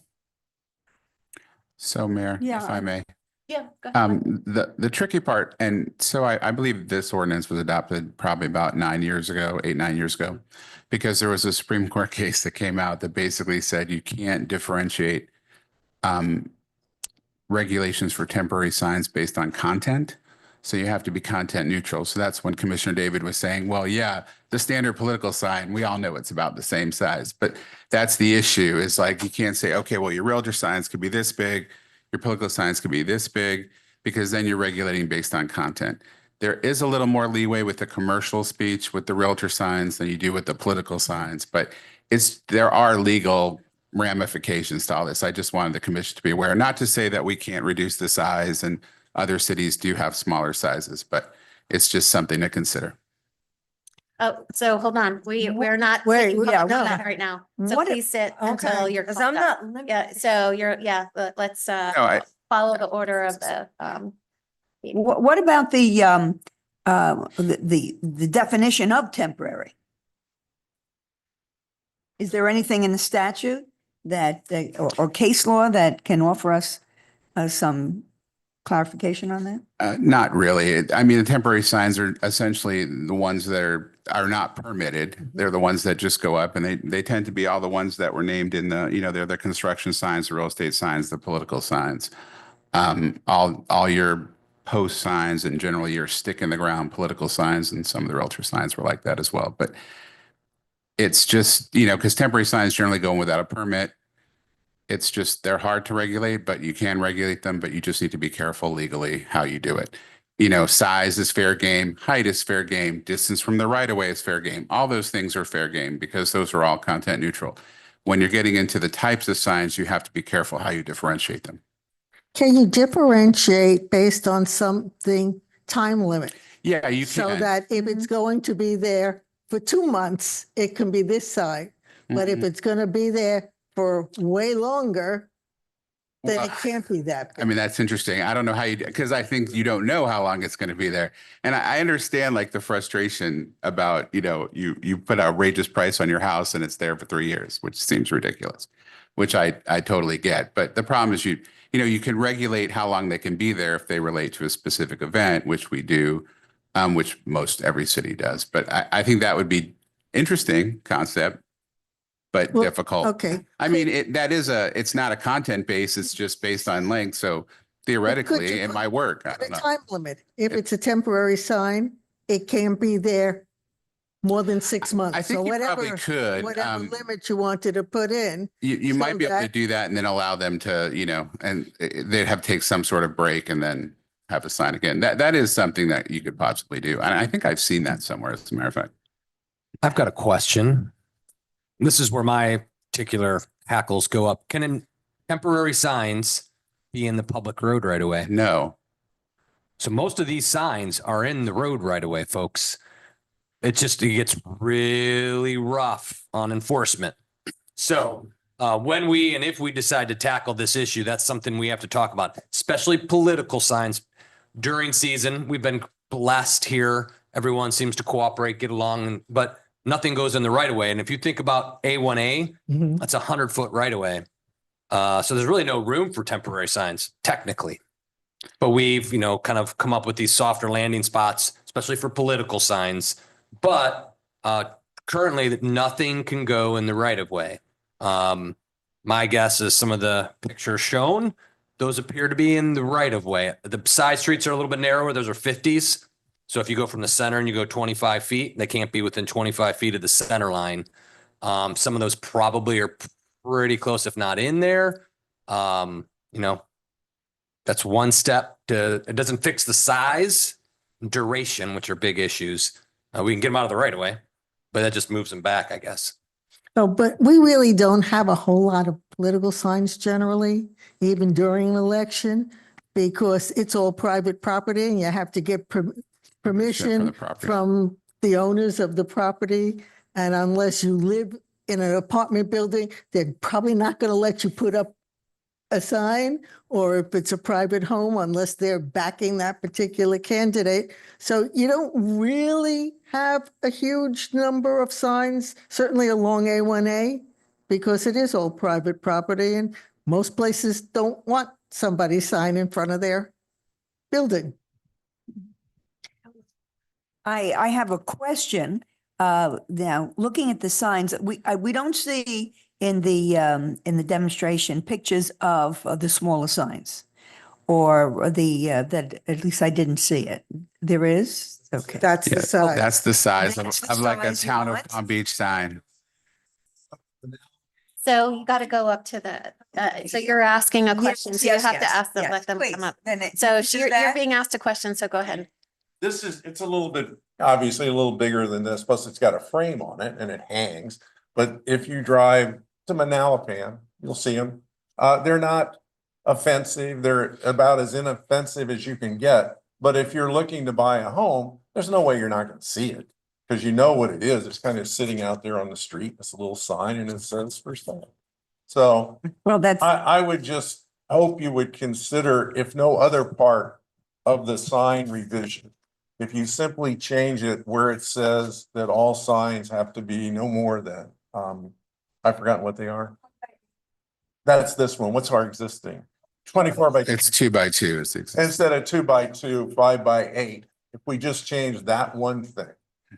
Speaker 8: So Mayor, if
Speaker 6: Yeah,
Speaker 8: I may,
Speaker 14: Yeah. go ahead.
Speaker 8: the tricky part, and so I believe this ordinance was adopted probably about 9 years ago, 9 years ago, because there was a Supreme Court case that came out that basically said you can't differentiate regulations for temporary signs based on content. So you have to be content neutral. So that's when Commissioner David was saying, well, yeah, the standard political sign, we all know it's about the same size, but that's the issue is like, you can't say, okay, well, your realtor signs could be this big, your political signs could be this big, because then you're regulating based on content. There is a little more leeway with the commercial speech with the realtor signs than you do with the political signs, but there are legal ramifications to all this. I just wanted the commission to be aware, not to say that we can't reduce the size and other cities do have smaller sizes, but it's just something to consider.
Speaker 1: Oh, so hold on. We're not.
Speaker 6: Wait,
Speaker 1: taking
Speaker 6: yeah,
Speaker 1: public
Speaker 6: no.
Speaker 1: comment right now. So
Speaker 6: What-
Speaker 1: please sit until
Speaker 6: okay,
Speaker 1: you're.
Speaker 2: 'Cause
Speaker 1: called
Speaker 2: I'm
Speaker 1: up.
Speaker 2: not.
Speaker 1: Yeah, so let's follow the order of the meeting.
Speaker 6: What about the definition of temporary? Is there anything in the statute that, or case law that can offer us some clarification on that?
Speaker 8: Not really. I mean, the temporary signs are essentially the ones that are not permitted. They're the ones that just go up, and they tend to be all the ones that were named in they're the construction signs, the real estate signs, the political signs. All your post signs and generally your stick in the ground political signs, and some of the realtor signs were like that as well. But it's just, because temporary signs generally go in without a permit. It's just, they're hard to regulate, but you can regulate them, but you just need to be careful legally how you do it. Size is fair game, height is fair game, distance from the right of way is fair game. All those things are fair game because those are all content neutral. When you're getting into the types of signs, you have to be careful how you differentiate them.
Speaker 3: Can you differentiate based on something time limit?
Speaker 8: Yeah, you
Speaker 3: So
Speaker 8: can.
Speaker 3: that if it's going to be there for 2 months, it can be this side. But if it's going to be there for way longer, then it
Speaker 8: Well,
Speaker 3: can't be that.
Speaker 8: I mean, that's interesting. I don't know how because I think you don't know how long it's going to be there. And I understand like the frustration about, you put an outrageous price on your house and it's there for 3 years, which seems ridiculous, which I totally get. But the problem is you can regulate how long they can be there if they relate to a specific event, which we do, which most every city does. But I think that would be interesting concept, but
Speaker 3: Well,
Speaker 8: difficult.
Speaker 3: okay.
Speaker 8: I mean, it's not a content base, it's just based on length. So theoretically, it might work. I
Speaker 3: The
Speaker 8: don't know.
Speaker 3: time limit. If it's a temporary sign, it can't be there more than 6 months.
Speaker 8: I think
Speaker 3: So
Speaker 8: you probably could.
Speaker 3: Whatever limit you wanted to put in.
Speaker 8: You
Speaker 3: so
Speaker 8: might be able to
Speaker 3: that-
Speaker 8: do that and then allow them to, and they'd have to take some sort of break and then have a sign again. That is something that you could possibly do. And I think I've seen that somewhere, as a matter of fact.
Speaker 5: I've got a question. This is where my particular hackles go up. Can temporary signs be in the public road right away?
Speaker 8: No.
Speaker 5: So most of these signs are in the road right away, folks. It gets really rough on enforcement. So when and if we decide to tackle this issue, that's something we have to talk about, especially political signs during season. We've been blessed here. Everyone seems to cooperate, get along, but nothing goes in the right of way. And if you think about A1A, that's 100-foot right of way. So there's really no room for temporary signs, technically. But we've, kind of come up with these softer landing spots, especially for political signs. But currently, nothing can go in the right of way. My guess is some of the pictures shown, those appear to be in the right of way. The side streets are a little bit narrower. Those are 50s. So if you go from the center and you go 25 feet, they can't be within 25 feet of the center line. Some of those probably are pretty close, if not in there. That's one step it doesn't fix the size, duration, which are big issues. We can get them out of the right of way, but that just moves them back, I guess.
Speaker 3: No, but we really don't have a whole lot of political signs generally, even during an election, because it's all private property and you have to get permission from the owners of the property. And unless you live in an apartment building, they're probably not going to let you put up a sign, or if it's a private home, unless they're backing that particular candidate. So you don't really have a huge number of signs, certainly along A1A, because it is all private property and most places don't want somebody's sign in front of their building.
Speaker 6: I have a question. Now, looking at the signs, we don't see in the demonstration pictures of the smaller signs or that, at least I didn't see it. There is? Okay.
Speaker 3: That's the size.
Speaker 8: That's the size of,
Speaker 6: That's the
Speaker 8: of like a
Speaker 6: size you
Speaker 8: town of
Speaker 6: want?
Speaker 8: Palm Beach sign.
Speaker 1: So you got to go up to the, so you're asking a question, so you
Speaker 6: yes,
Speaker 1: have to
Speaker 6: yes,
Speaker 1: ask them,
Speaker 6: yes,
Speaker 1: let them
Speaker 6: please.
Speaker 1: come up.
Speaker 6: Then it-
Speaker 1: So
Speaker 6: this is
Speaker 1: you're
Speaker 6: that?
Speaker 1: being asked a question, so go ahead.
Speaker 10: It's a little bit, obviously a little bigger than this, plus it's got a frame on it and it hangs. But if you drive to Manalapan, you'll see them. They're not offensive. They're about as inoffensive as you can get. But if you're looking to buy a home, there's no way you're not gonna see it. Because you know what it is. It's kind of sitting out there on the street. It's a little sign and it says for sale. So
Speaker 6: Well, that's,
Speaker 10: I would just hope you would consider, if no other part of the sign revision, if you simply change it where it says that all signs have to be no more than, I've forgotten what they are. That's this one. What's our existing? 24 by,
Speaker 8: It's 2 by 2 is the existing.
Speaker 10: instead of 2 by 2, 5 by 8. If we just change that one thing,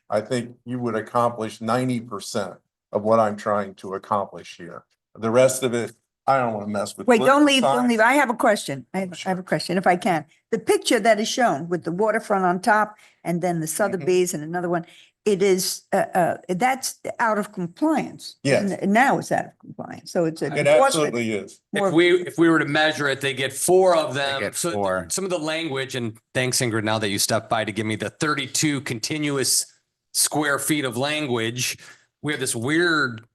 Speaker 10: I think you would accomplish 90% of what I'm trying to accomplish here. The rest of it, I don't want to mess with.
Speaker 6: wait, don't leave,
Speaker 10: signs.
Speaker 6: don't leave. I have a question. I have a question if I can. The picture that is shown with the waterfront on top and then the Sotheby's and another one, it is, that's out of compliance.
Speaker 10: Yes.
Speaker 6: Now it's out of compliance. So it's an
Speaker 10: It
Speaker 6: enforcement.
Speaker 10: absolutely is.
Speaker 5: If we were to measure it, they get 4 of them.
Speaker 8: get
Speaker 5: So
Speaker 8: 4.
Speaker 5: some of the language, and thanks Ingrid, now that you stepped by to give me the 32 continuous square feet of language, we have this weird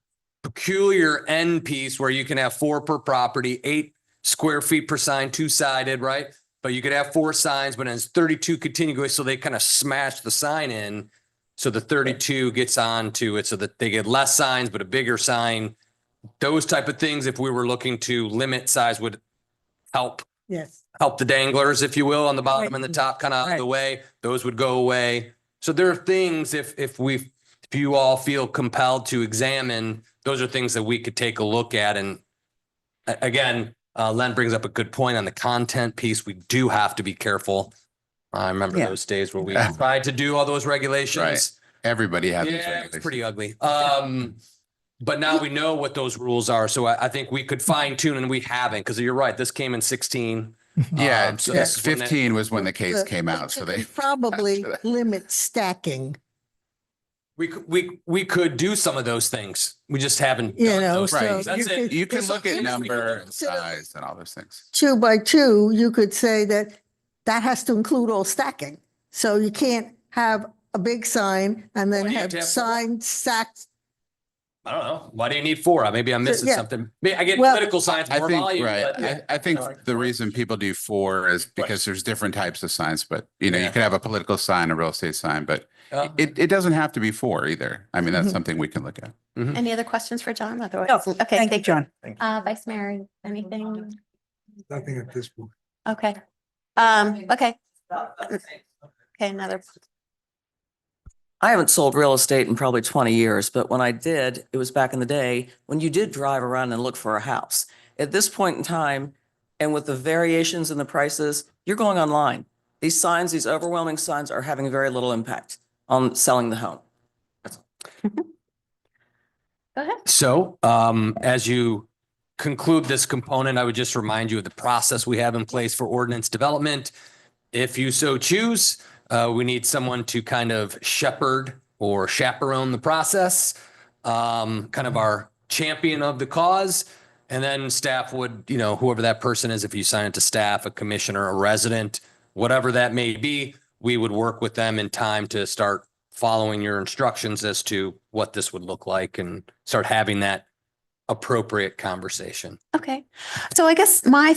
Speaker 5: peculiar end piece where you can have 4 per property, 8 square feet per sign, 2-sided, right? But you could have 4 signs, but it's 32 contiguous. So they kind of smash the sign in. So the 32 gets onto it so that they get less signs, but a bigger sign. Those type of things, if we were looking to limit size, would help
Speaker 3: Yes.
Speaker 5: the danglers, if you will, on the bottom and the top, kind of out of the way. Those would go away. So there are things, if you all feel compelled to examine, those are things that we could take a look at. And again, Len brings up a good point on the content piece. We do have to be careful. I remember
Speaker 6: Yeah.
Speaker 5: those days where we tried to do all those regulations.
Speaker 8: Right. Everybody has these
Speaker 5: Yeah, it's
Speaker 8: regulations.
Speaker 5: pretty ugly. But now we know what those rules are. So I think we could fine tune, and we haven't, because you're right. This came in 16.
Speaker 8: Yeah,
Speaker 5: So this is when that-
Speaker 8: 15 was when the case
Speaker 3: The-
Speaker 8: came out, so they.
Speaker 3: Probably limit stacking,
Speaker 5: We could do some of those things. We just haven't.
Speaker 3: you
Speaker 5: done
Speaker 3: know,
Speaker 5: those
Speaker 3: so.
Speaker 5: things. That's
Speaker 3: you
Speaker 5: it.
Speaker 3: could-
Speaker 8: You can
Speaker 3: if-
Speaker 8: look at
Speaker 3: if-
Speaker 8: number and
Speaker 3: instead of
Speaker 8: size and all those things.
Speaker 3: 2 by 2, you could say that that has to include all stacking. So you can't have a big sign and then
Speaker 5: Why do you
Speaker 3: have
Speaker 5: have 4?
Speaker 3: signs stacked.
Speaker 5: I don't know. Why do you need 4? Maybe I'm missing
Speaker 3: yeah.
Speaker 5: something. I get
Speaker 3: Well,
Speaker 5: political signs,
Speaker 8: I
Speaker 5: more
Speaker 8: think,
Speaker 5: volume.
Speaker 8: right,
Speaker 5: but-
Speaker 8: I think the reason people do 4 is because there's different types of signs, but you know, you
Speaker 5: Yeah.
Speaker 8: could have a political sign, a real estate sign, but
Speaker 5: Uh,
Speaker 8: it doesn't have to be 4 either. I mean, that's something we can look at.
Speaker 1: Any other questions for John? Otherwise,
Speaker 6: No,
Speaker 1: okay,
Speaker 6: Thank you, John.
Speaker 1: Vice Mayor, anything?
Speaker 21: Nothing at this point.
Speaker 1: Okay. Okay. Okay, another.
Speaker 13: I haven't sold real estate in probably 20 years, but when I did, it was back in the day when you did drive around and look for a house. At this point in time, and with the variations in the prices, you're going online. These signs, these overwhelming signs are having very little impact on selling the home.
Speaker 1: Go ahead.
Speaker 5: So, as you conclude this component, I would just remind you of the process we have in place for ordinance development. If you so choose, we need someone to kind of shepherd or chaperone the process, kind of our champion of the cause. And then staff would, whoever that person is, if you sign it to staff, a commissioner, a resident, whatever that may be, we would work with them in time to start following your instructions as to what this would look like and start having that appropriate conversation.
Speaker 1: Okay. So I guess my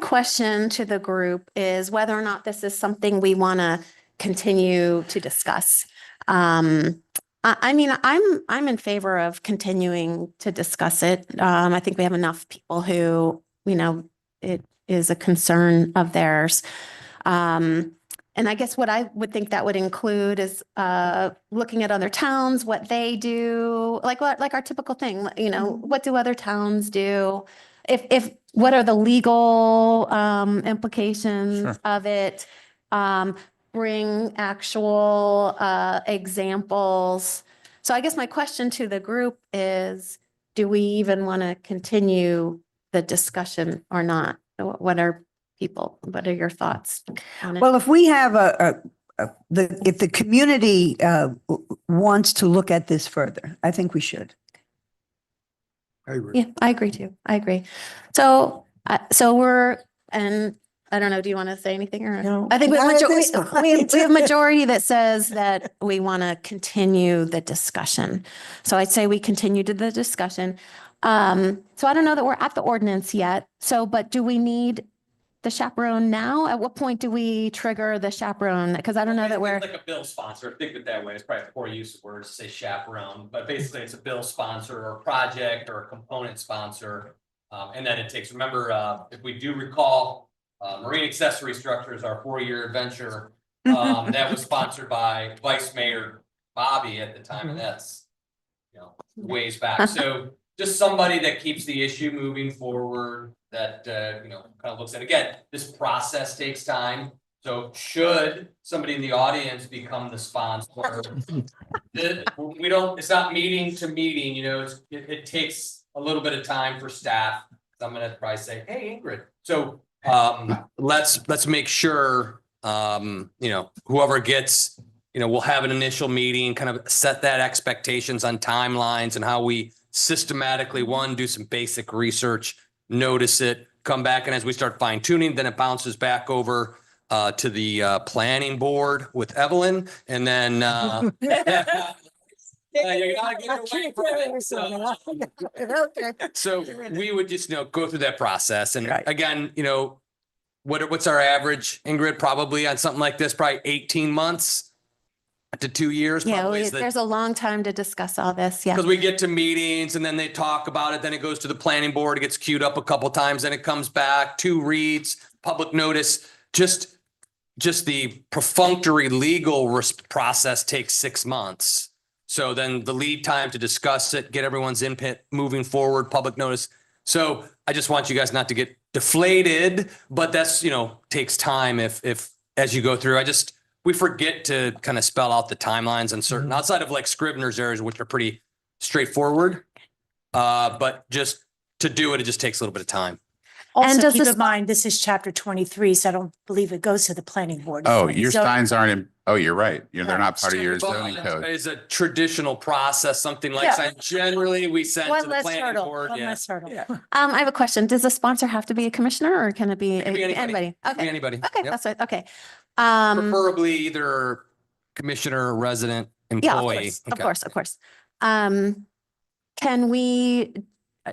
Speaker 1: question to the group is whether or not this is something we want to continue to discuss. I mean, I'm in favor of continuing to discuss it. I think we have enough people who, it is a concern of theirs. And I guess what I would think that would include is looking at other towns, what they do, like our typical thing, what do other towns do? If what are the legal implications
Speaker 5: Sure.
Speaker 1: of it? Bring actual examples. So I guess my question to the group is, do we even want to continue the discussion or not? What are your thoughts on it?
Speaker 6: Well, if we have if the community wants to look at this further, I think we should.
Speaker 19: I agree.
Speaker 1: Yeah, I agree too. I agree. So, and I don't know, do you want to say anything or?
Speaker 6: No,
Speaker 1: I think we have
Speaker 6: not at
Speaker 1: majority,
Speaker 6: this point.
Speaker 1: we have majority that says that we want to continue the discussion. So I'd say we continue to the discussion. So I don't know that we're at the ordinance yet. So, but do we need the chaperone now? At what point do we trigger the chaperone? Because I don't know that we're.
Speaker 5: Like a bill sponsor, think of it that way. It's probably a poor use of words to say chaperone, but basically it's a bill sponsor or a project or a component sponsor. And then it takes, remember, if we do recall, Marine Accessory Structures, our 4-year adventure, that was sponsored by Vice Mayor Bobby at the time, and that's, ways back. So just somebody that keeps the issue moving forward, that, kind of looks at, again, this process takes time. So should somebody in the audience become the sponsor, it's not meeting to meeting, it takes a little bit of time for staff. I'm gonna probably say, hey, Ingrid. So let's make sure, whoever gets, we'll have an initial meeting, kind of set that expectations on timelines and how we systematically, do some basic research, notice it, come back. And as we start fine tuning, then it bounces back over to the planning board with Evelyn. And then you're not getting away from it, so we would just, go through that process. And again, what's our average, Ingrid, probably on something like this, probably 18 months to 2 years.
Speaker 1: Yeah, there's a long time to discuss all this. Yeah.
Speaker 5: Because we get to meetings and then they talk about it, then it goes to the planning board, it gets queued up a couple times, then it comes back, 2 reads, public notice, just the perfunctory legal process takes 6 months. So then the lead time to discuss it, get everyone's input moving forward, public notice. So I just want you guys not to get deflated, but that's, takes time if as you go through. We forget to kind of spell out the timelines on certain, outside of like Scrivener's errors, which are pretty straightforward. But just to do it, it just takes a little bit of time.
Speaker 4: Also,
Speaker 1: does
Speaker 4: keep
Speaker 1: this-
Speaker 4: in mind, this is chapter 23, so I don't believe it goes to the planning board.
Speaker 8: Oh,
Speaker 4: It's
Speaker 8: your
Speaker 4: zoning.
Speaker 8: signs aren't in, oh, you're right. They're
Speaker 4: Yeah.
Speaker 8: not part of your zoning
Speaker 5: But
Speaker 8: code.
Speaker 5: It's a traditional process, something like
Speaker 4: Yeah.
Speaker 5: sign. Generally, we send
Speaker 4: One
Speaker 5: to the
Speaker 4: less
Speaker 5: planning
Speaker 4: hurdle,
Speaker 5: board.
Speaker 4: one
Speaker 5: Yeah.
Speaker 4: less hurdle.
Speaker 1: I have a question. Does the sponsor have to be a commissioner or can it be
Speaker 5: It can be anybody.
Speaker 1: anybody?
Speaker 5: Could be
Speaker 1: Okay.
Speaker 5: anybody.
Speaker 1: Okay,
Speaker 5: Yep.
Speaker 1: that's right. Okay.
Speaker 5: Preferably either commissioner, resident,
Speaker 1: Yeah, of
Speaker 5: employee.
Speaker 1: course, of
Speaker 5: Okay.
Speaker 1: course, of course. Can we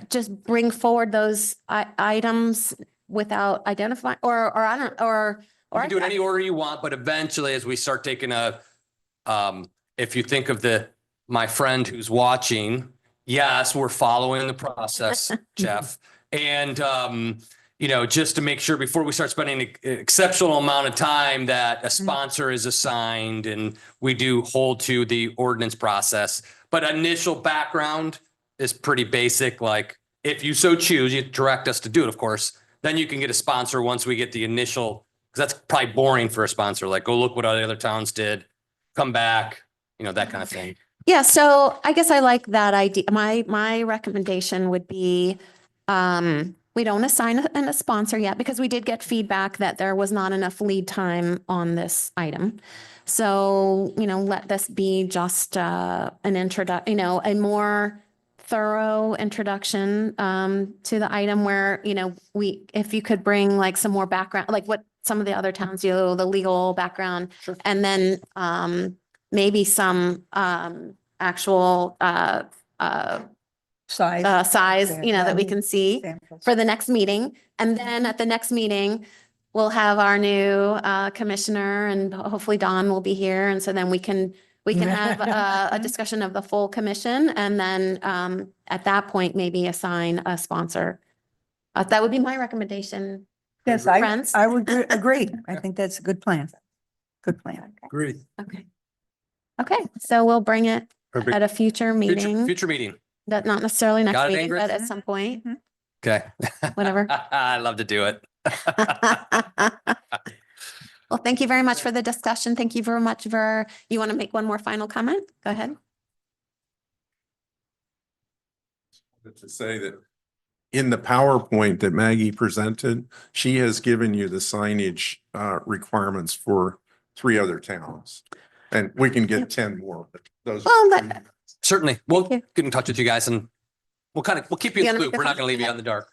Speaker 1: just bring forward those items without identifying, or I don't, or
Speaker 5: You can do it any order you want, but eventually as we start taking if you think of my friend who's watching, yes, we're following the process, Jeff. And, just to make sure before we start spending an exceptional amount of time that a sponsor is assigned and we do hold to the ordinance process. But initial background is pretty basic. Like if you so choose, you direct us to do it, of course, then you can get a sponsor once we get the initial, because that's probably boring for a sponsor. Like, go look what other towns did, come back, that kind of thing.
Speaker 1: Yeah, so I guess I like that idea. My recommendation would be, we don't assign a sponsor yet because we did get feedback that there was not enough lead time on this item. So, let this be just an a more thorough introduction to the item where, if you could bring like some more background, like what some of the other towns do, the legal background, and then maybe some actual size, that we can see for the next meeting. And then at the next meeting, we'll have our new commissioner and hopefully Don will be here. And so then we can have a discussion of the full commission. And then at that point, maybe assign a sponsor. That would be my recommendation.
Speaker 6: Yes,
Speaker 1: Friends?
Speaker 6: I would agree. I think that's a good plan. Good plan.
Speaker 19: Agree.
Speaker 1: Okay, so we'll bring it at a future meeting.
Speaker 5: Future meeting.
Speaker 1: That not necessarily next
Speaker 5: Got it,
Speaker 1: meeting,
Speaker 5: Ingrid?
Speaker 1: but at some point.
Speaker 5: Okay.
Speaker 1: Whatever.
Speaker 5: I love to do it.
Speaker 1: Well, thank you very much for the discussion. Thank you very much for, you want to make one more final comment? Go ahead.
Speaker 10: To say that in the PowerPoint that Maggie presented, she has given you the signage requirements for 3 other towns. And we can get 10 more, but those.
Speaker 1: Well, that,
Speaker 5: Certainly. We'll
Speaker 1: you.
Speaker 5: get in touch with you guys and we'll keep you
Speaker 1: You
Speaker 5: in the
Speaker 1: wanna
Speaker 5: loop.
Speaker 1: make a
Speaker 5: We're not going to leave you
Speaker 1: comment?
Speaker 5: on the dark.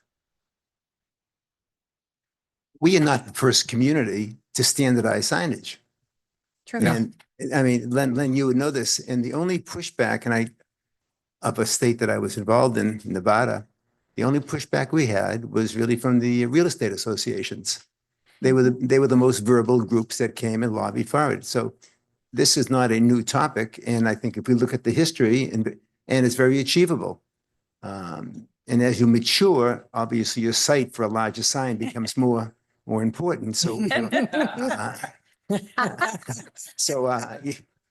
Speaker 15: We are not the first community to standardize signage.
Speaker 1: True.
Speaker 15: And I mean, Len, you would know this, and the only pushback, of a state that I was involved in, Nevada, the only pushback we had was really from the real estate associations. They were the most verbal groups that came and lobbied for it. So this is not a new topic, and I think if we look at the history, and it's very achievable. And as you mature, obviously your sight for a larger sign becomes more important. So,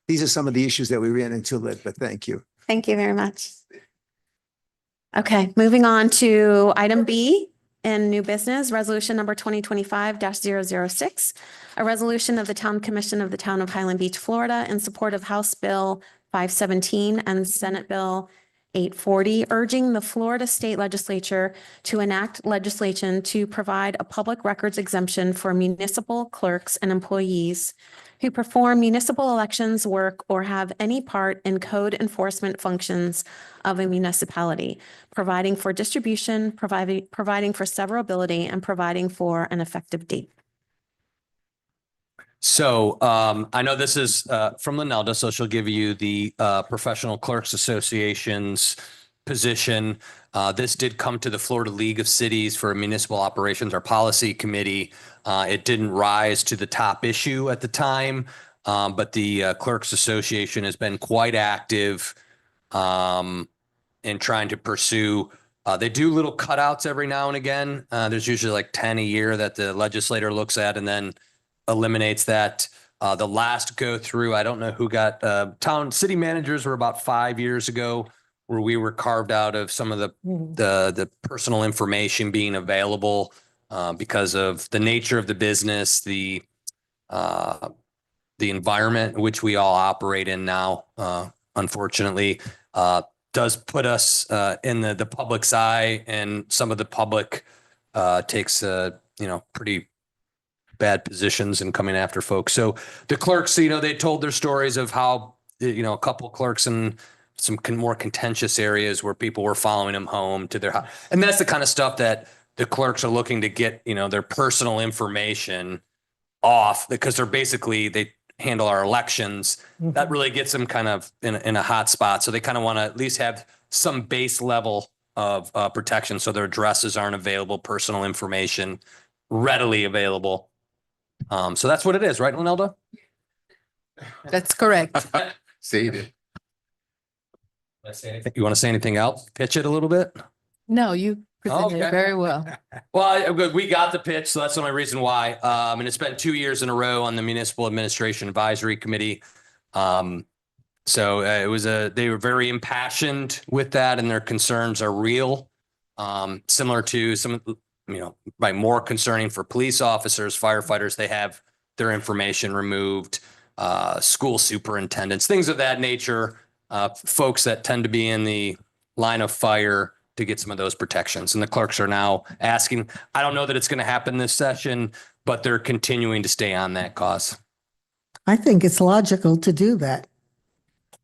Speaker 15: these are some of the issues that we ran into, but thank you.
Speaker 1: Thank you very much. Okay, moving on to item B in new business, resolution number 2025-006, a resolution of the Town Commission of the Town of Highland Beach, Florida, in support of House Bill 517 and Senate Bill 840, urging the Florida State Legislature to enact legislation to provide a public records exemption for municipal clerks and employees who perform municipal elections work or have any part in code enforcement functions of a municipality, providing for distribution, providing for severability, and providing for an effective date.
Speaker 5: So I know this is from Linelda, so she'll give you the Professional Clerks Association's position. This did come to the Florida League of Cities for Municipal Operations, our policy committee. It didn't rise to the top issue at the time, but the Clerks Association has been quite active in trying to pursue. They do little cutouts every now and again. There's usually like 10 a year that the legislator looks at and then eliminates that. The last go through, I don't know who got city managers were about 5 years ago, where we were carved out of some of the personal information being available because of the nature of the business, the environment in which we all operate in now, unfortunately, does put us in the public's eye, and some of the public takes pretty bad positions in coming after folks. So the clerks, they told their stories of how, a couple of clerks in some more contentious areas where people were following them home to their house. And that's the kind of stuff that the clerks are looking to get, their personal information off, because they handle our elections. That really gets them kind of in a hot spot. So they kind of want to at least have some base level of protection, so their addresses aren't available, personal information readily available. So that's what it is, right, Linelda?
Speaker 14: That's correct.
Speaker 8: See, you
Speaker 5: You want to say anything else? Pitch it a little bit?
Speaker 14: No, you presented
Speaker 5: Okay.
Speaker 14: it very well.
Speaker 5: Well, we got the pitch, so that's the only reason why. And it's been 2 years in a row on the Municipal Administration Advisory Committee. So they were very impassioned with that, and their concerns are real. Similar to some, more concerning for police officers, firefighters. They have their information removed, school superintendents, things of that nature. Folks that tend to be in the line of fire to get some of those protections. And the clerks are now asking, I don't know that it's going to happen this session, but they're continuing to stay on that cause.
Speaker 3: I think it's logical to do that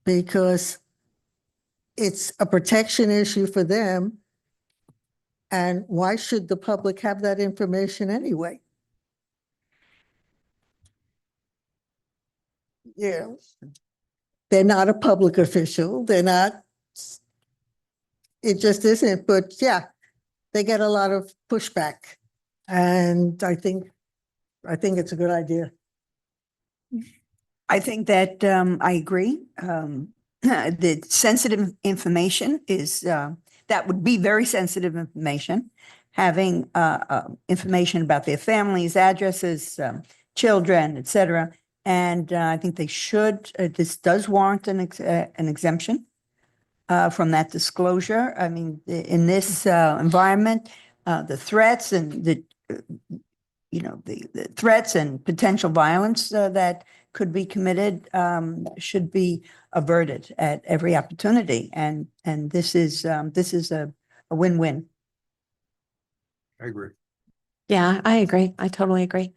Speaker 3: because it's a protection issue for them. And why should the public have that information anyway? Yeah. They're not a public official. They're not. It just isn't. But yeah, they get a lot of pushback. And I think it's a good idea.
Speaker 6: I think that I agree. The sensitive information is, that would be very sensitive information, having information about their families, addresses, children, et cetera. And I think they should, this does warrant an exemption from that disclosure. I mean, in this environment, the threats and the threats and potential violence that could be committed should be averted at every opportunity. And this is a win-win.
Speaker 19: I agree.
Speaker 1: Yeah, I agree. I totally agree.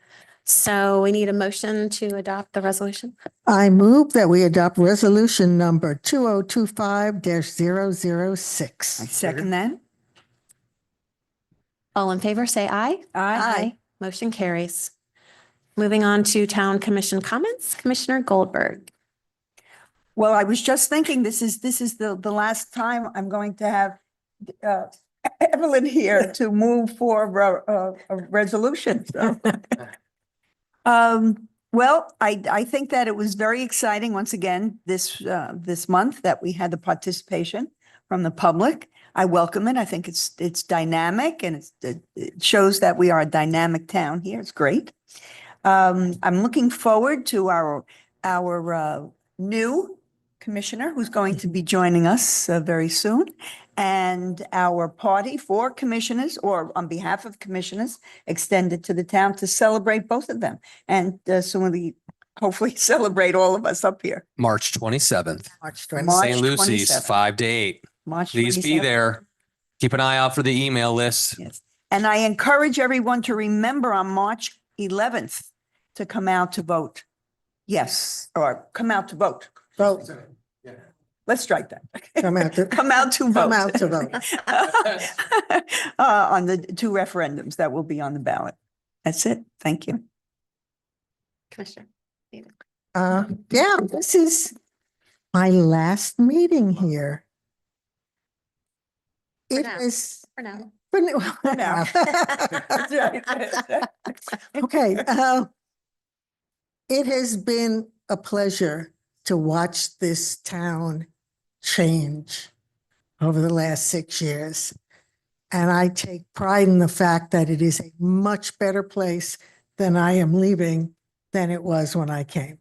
Speaker 1: So we need a motion to adopt the resolution.
Speaker 3: I move that we adopt resolution number 2025-006.
Speaker 6: I second that.
Speaker 1: All in favor, say aye.
Speaker 6: Aye.
Speaker 1: Motion carries. Moving on to town commission comments, Commissioner Goldberg.
Speaker 6: Well, I was just thinking, this is the last time I'm going to have Evelyn here to move for a resolution. So. Well, I think that it was very exciting once again this month that we had the participation from the public. I welcome it. I think it's dynamic and it shows that we are a dynamic town here. It's great. I'm looking forward to our new commissioner who's going to be joining us very soon, and our party for commissioners, or on behalf of commissioners, extended to the town to celebrate both of them, and hopefully celebrate all of us up here.
Speaker 5: March 27th,
Speaker 3: March
Speaker 5: St. Lucy's,
Speaker 6: 27th.
Speaker 5: 5 to 8.
Speaker 6: March
Speaker 5: Please be
Speaker 6: 27th.
Speaker 5: there. Keep an eye out for the email list.
Speaker 6: Yes. And I encourage everyone to remember on March 11th to come out to vote. Yes, or come out to vote.
Speaker 3: Vote.
Speaker 6: Let's strike that.
Speaker 3: Come out to-
Speaker 6: Come out to vote.
Speaker 3: Come out to vote.
Speaker 6: On the two referendums that will be on the ballot. That's it. Thank you.
Speaker 1: Commissioner.
Speaker 3: Yeah, this is my last meeting here. It
Speaker 1: now.
Speaker 3: is.
Speaker 1: For now.
Speaker 3: For now. Okay. It has been a pleasure to watch this town change over the last 6 years. And I take pride in the fact that it is a much better place than I am leaving than it was when I came.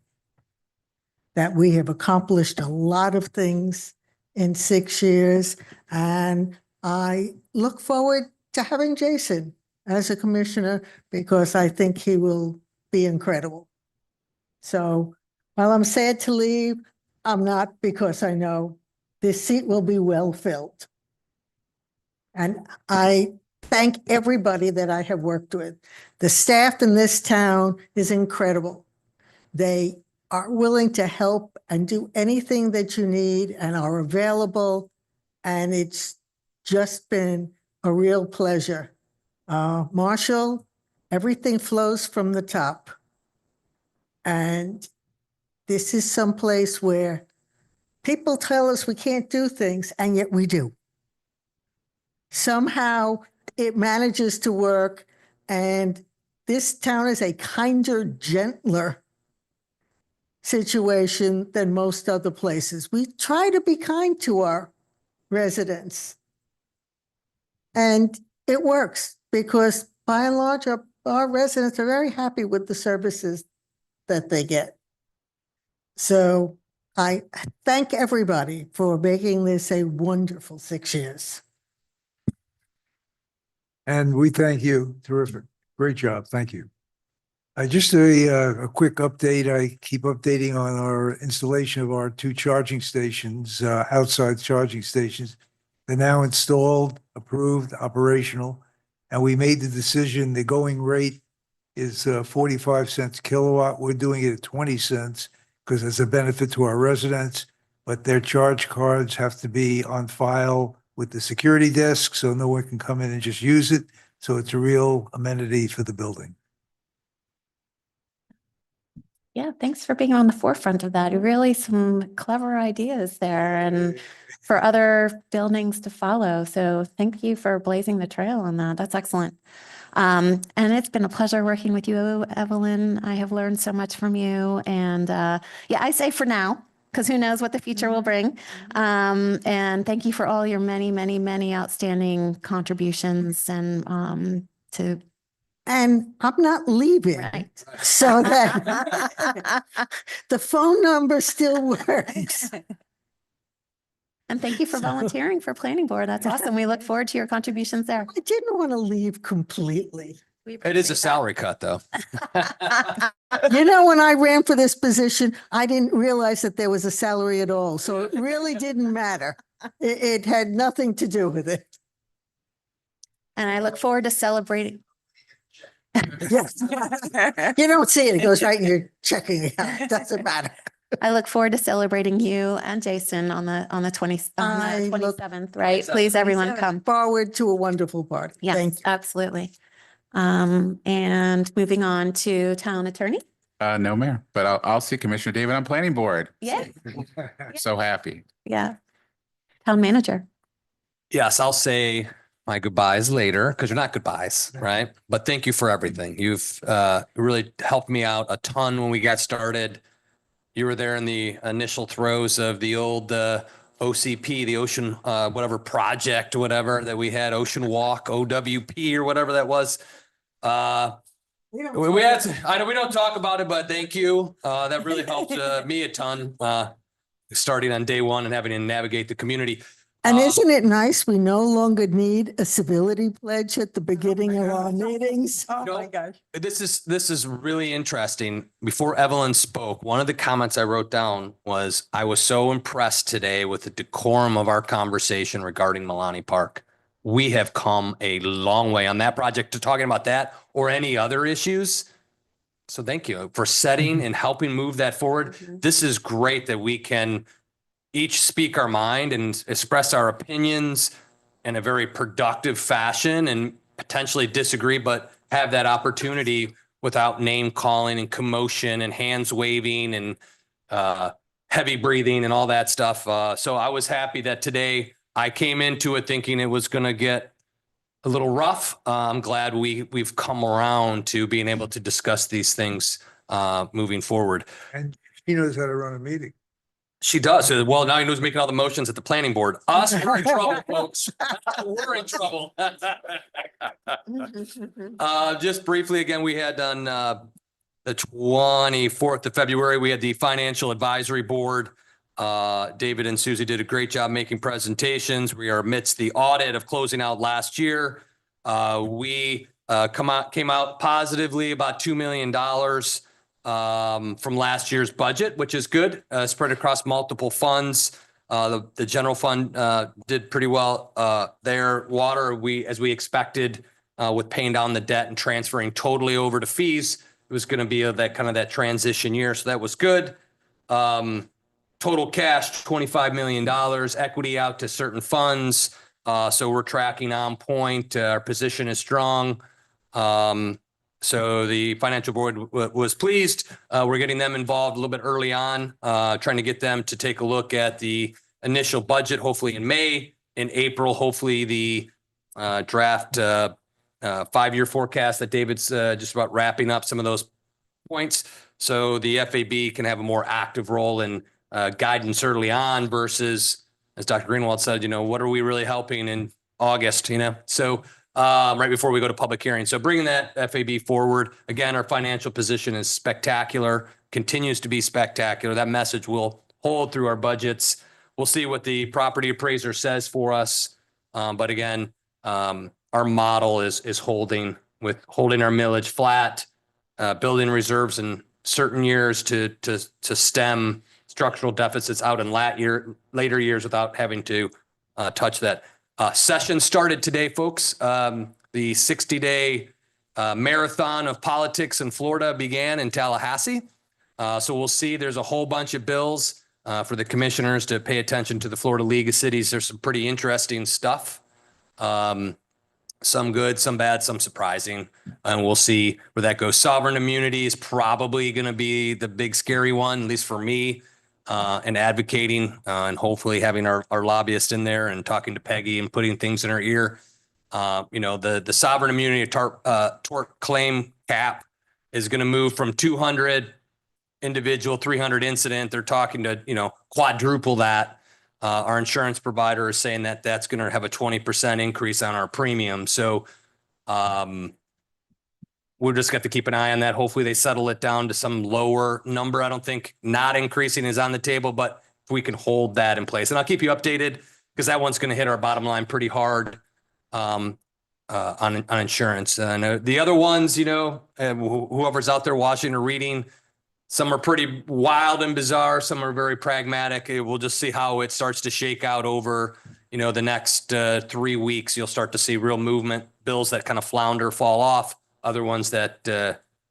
Speaker 3: That we have accomplished a lot of things in 6 years, and I look forward to having Jason as a commissioner because I think he will be incredible. So while I'm sad to leave, I'm not, because I know this seat will be well filled. And I thank everybody that I have worked with. The staff in this town is incredible. They are willing to help and do anything that you need and are available. And it's just been a real pleasure. Marshall, everything flows from the top. And this is someplace where people tell us we can't do things, and yet we do. Somehow it manages to work, and this town is a kinder, gentler situation than most other places. We try to be kind to our residents. And it works because by and large, our residents are very happy with the services that they get. So I thank everybody for making this a wonderful 6 years.
Speaker 21: And we thank you. Terrific. Great job. Thank you. Just a quick update. I keep updating on our installation of our 2 charging stations, outside charging stations. They're now installed, approved, operational, and we made the decision, the going rate is 45 cents kilowatt. We're doing it at 20 cents because it's a benefit to our residents, but their charge cards have to be on file with the security desk so no one can come in and just use it. So it's a real amenity for the building.
Speaker 1: Yeah, thanks for being on the forefront of that. Really some clever ideas there and for other buildings to follow. So thank you for blazing the trail on that. That's excellent. And it's been a pleasure working with you, Evelyn. I have learned so much from you. And yeah, I say for now, because who knows what the future will bring. And thank you for all your many, many, many outstanding contributions and
Speaker 3: And I'm not leaving.
Speaker 1: Right.
Speaker 3: So that the phone number still works.
Speaker 1: And thank you for volunteering for planning board. That's awesome. We look forward to your contributions there.
Speaker 3: I didn't want to leave completely.
Speaker 5: It is a salary cut, though.
Speaker 3: You know, when I ran for this position, I didn't realize that there was a salary at all. So it really didn't matter. It had nothing to do with it.
Speaker 1: And I look forward to celebrating.
Speaker 3: Yes. You don't see it. It goes right in your checking account. Doesn't matter.
Speaker 1: I look forward to celebrating you and Jason on the 27th, right? Please, everyone come.
Speaker 3: Forward to a wonderful party.
Speaker 1: Yes,
Speaker 3: Thank you.
Speaker 1: absolutely. And moving on to town attorney.
Speaker 8: No, Mayor, but I'll see Commissioner David on planning board.
Speaker 1: Yeah.
Speaker 8: So happy.
Speaker 1: Yeah. Town manager.
Speaker 5: Yes, I'll say my goodbyes later because you're not goodbyes, right? But thank you for everything. You've really helped me out a ton when we got started. You were there in the initial throes of the old OCP, the Ocean, whatever project, whatever that we had, Ocean Walk, OWP or whatever that was. We had, I know we don't talk about it, but thank you. That really helped me a ton, starting on day one and having to navigate the community.
Speaker 3: And isn't it nice? We no longer need a civility pledge at the beginning of our meetings.
Speaker 6: Oh, my gosh.
Speaker 5: This is really interesting. Before Evelyn spoke, one of the comments I wrote down was, I was so impressed today with the decorum of our conversation regarding Milani Park. We have come a long way on that project to talking about that or any other issues. So thank you for setting and helping move that forward. This is great that we can each speak our mind and express our opinions in a very productive fashion and potentially disagree, but have that opportunity without name calling and commotion and hands waving and heavy breathing and all that stuff. So I was happy that today I came into it thinking it was going to get a little rough. I'm glad we've come around to being able to discuss these things moving forward.
Speaker 21: And she knows how to run a meeting.
Speaker 5: She does. Well, now he knows making all the motions at the planning board. Us, we're in trouble, folks. We're in trouble. Just briefly, again, we had on the 24th of February, we had the Financial Advisory Board. David and Susie did a great job making presentations. We are amidst the audit of closing out last year. We came out positively about $2 million. From last year's budget, which is good, spread across multiple funds. The general fund did pretty well there. Water, as we expected, with paying down the debt and transferring totally over to fees, it was going to be that transition year. So that was good. Total cash, $25 million, equity out to certain funds. So we're tracking on point. Our position is strong. So the financial board was pleased. We're getting them involved a little bit early on, trying to get them to take a look at the initial budget, hopefully in May. In April, hopefully the draft 5-year forecast that David's just about wrapping up some of those points. So the FAB can have a more active role in guidance early on versus, as Dr. Greenwald said, what are we really helping in August, So right before we go to public hearing. So bringing that FAB forward, again, our financial position is spectacular, continues to be spectacular. That message will hold through our budgets. We'll see what the property appraiser says for us. But again, our model is holding our millage flat, building reserves in certain years to stem structural deficits out in later years without having to touch that. Session started today, folks. The 60-day marathon of politics in Florida began in Tallahassee. So we'll see. There's a whole bunch of bills for the commissioners to pay attention to. The Florida League of Cities. There's some pretty interesting stuff. Some good, some bad, some surprising. And we'll see where that goes. Sovereign immunity is probably going to be the big scary one, at least for me. And advocating and hopefully having our lobbyists in there and talking to Peggy and putting things in her ear. The sovereign immunity tort claim cap is going to move from 200 individual, 300 incident. They're talking to, quadruple that. Our insurance provider is saying that that's going to have a 20% increase on our premium. So we'll just have to keep an eye on that. Hopefully they settle it down to some lower number. I don't think not increasing is on the table, but if we can hold that in place. And I'll keep you updated because that one's going to hit our bottom line pretty hard on insurance. And the other ones, you know, whoever's out there watching or reading, some are pretty wild and bizarre. Some are very pragmatic. We'll just see how it starts to shake out over, you know, the next 3 weeks. You'll start to see real movement, bills that kind of flounder, fall off, other ones that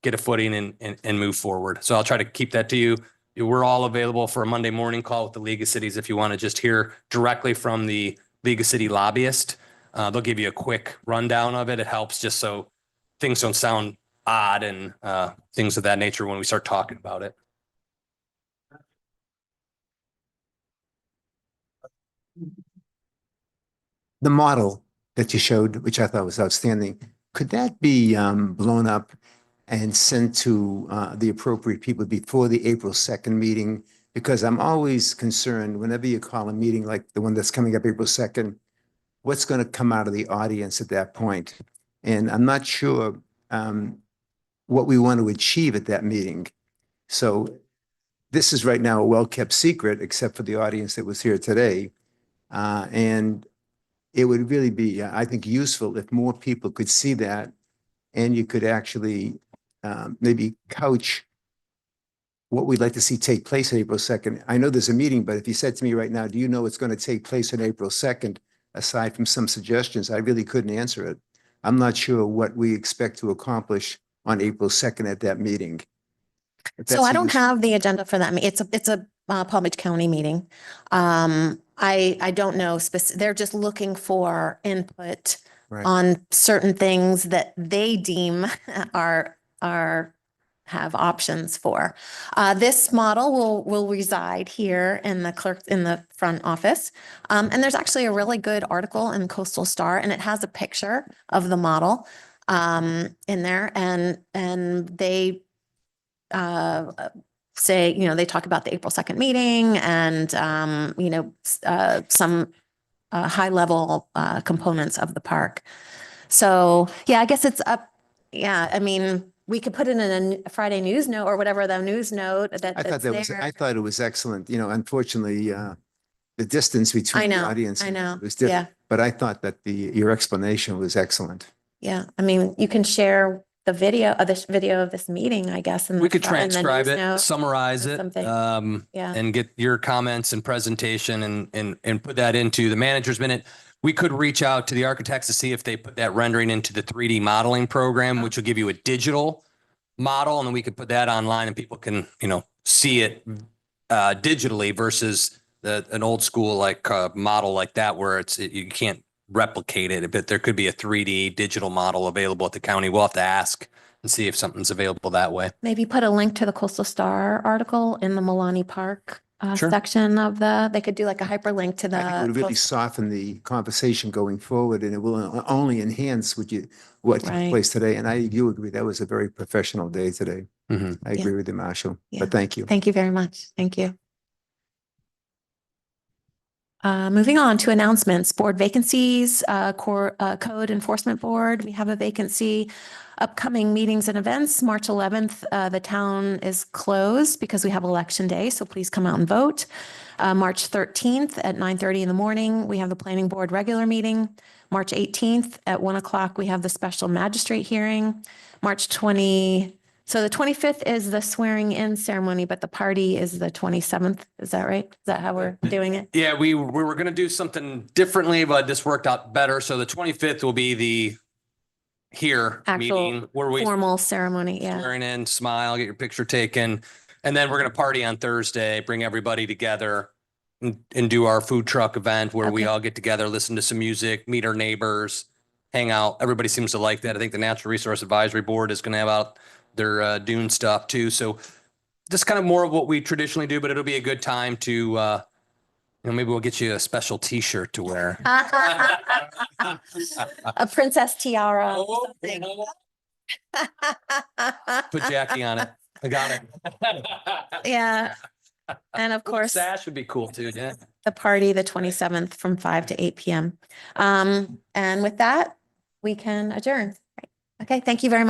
Speaker 5: get a footing and move forward. So I'll try to keep that to you. We're all available for a Monday morning call with the League of Cities if you want to just hear directly from the League of City lobbyist. They'll give you a quick rundown of it. It helps just so things don't sound odd and things of that nature when we start talking about it.
Speaker 15: The model that you showed, which I thought was outstanding, could that be blown up and sent to the appropriate people before the April 2nd meeting? Because I'm always concerned whenever you call a meeting like the one that's coming up April 2nd, what's going to come out of the audience at that point? And I'm not sure what we want to achieve at that meeting. So this is right now a well-kept secret, except for the audience that was here today. And it would really be, I think, useful if more people could see that and you could actually maybe couch what we'd like to see take place on April 2nd. I know there's a meeting, but if you said to me right now, do you know what's going to take place on April 2nd, aside from some suggestions, I really couldn't answer it. I'm not sure what we expect to accomplish on April 2nd at that meeting.
Speaker 1: So I don't have the agenda for that. It's a Palm Beach County meeting. I don't know. They're just looking for input on certain things that they deem have options for. This model will reside here in the front office. And there's actually a really good article in Coastal Star, and it has a picture of the model in there, and they say, you know, they talk about the April 2nd meeting and, you know, some high level components of the park. So, yeah, I guess it's up. Yeah, I mean, we could put it in a Friday news note or whatever, the news note that
Speaker 15: I thought I thought it was excellent. You know, unfortunately, the distance
Speaker 1: I
Speaker 15: between the
Speaker 1: know,
Speaker 15: audience
Speaker 1: I know.
Speaker 15: was different.
Speaker 1: Yeah.
Speaker 15: But I thought that your explanation was excellent.
Speaker 1: Yeah, I mean, you can share the video of this meeting, I guess.
Speaker 5: We could transcribe it, summarize it,
Speaker 1: Yeah.
Speaker 5: and get your comments and presentation and put that into the manager's minute. We could reach out to the architects to see if they put that rendering into the 3D modeling program, which will give you a digital model, and then we could put that online and people can, you know, see it digitally versus an old school like model like that where you can't replicate it, but there could be a 3D digital model available at the county. We'll have to ask and see if something's available that way.
Speaker 1: Maybe put a link to the Coastal Star article in the Milani Park section of they could do like a hyperlink to
Speaker 15: I think it would really soften the conversation going forward, and it will only enhance what took place today. And I do agree that was a very professional day today. I agree with you, Marshall. But thank you.
Speaker 1: Thank you very much. Thank you. Moving on to announcements, board vacancies, Code Enforcement Board. We have a vacancy. Upcoming meetings and events, March 11th, the town is closed because we have election day, so please come out and vote. March 13th at 9:30 in the morning, we have the planning board regular meeting. March 18th at 1 o'clock, we have the special magistrate hearing. So the 25th is the swearing in ceremony, but the party is the 27th. Is that right? Is that how we're doing it?
Speaker 5: Yeah, we were going to do something differently, but this worked out better. So the 25th will be the meeting where we
Speaker 1: formal ceremony. Yeah.
Speaker 5: swearing in, smile, get your picture taken. And then we're going to party on Thursday, bring everybody together and do our food truck event where we all get together, listen to some music, meet our neighbors, hang out. Everybody seems to like that. I think the Natural Resource Advisory Board is going to have out their dune stuff too. So just kind of more of what we traditionally do, but it'll be a good time to, you know, maybe we'll get you a special t-shirt to wear.
Speaker 1: A princess tiara. or something.
Speaker 5: Put Jackie on it. I got it.
Speaker 1: Yeah. And of course,
Speaker 5: sash would be cool too. Yeah.
Speaker 1: the party, the 27th from 5 to 8 p.m. And with that, we can adjourn. Okay. Thank you very much.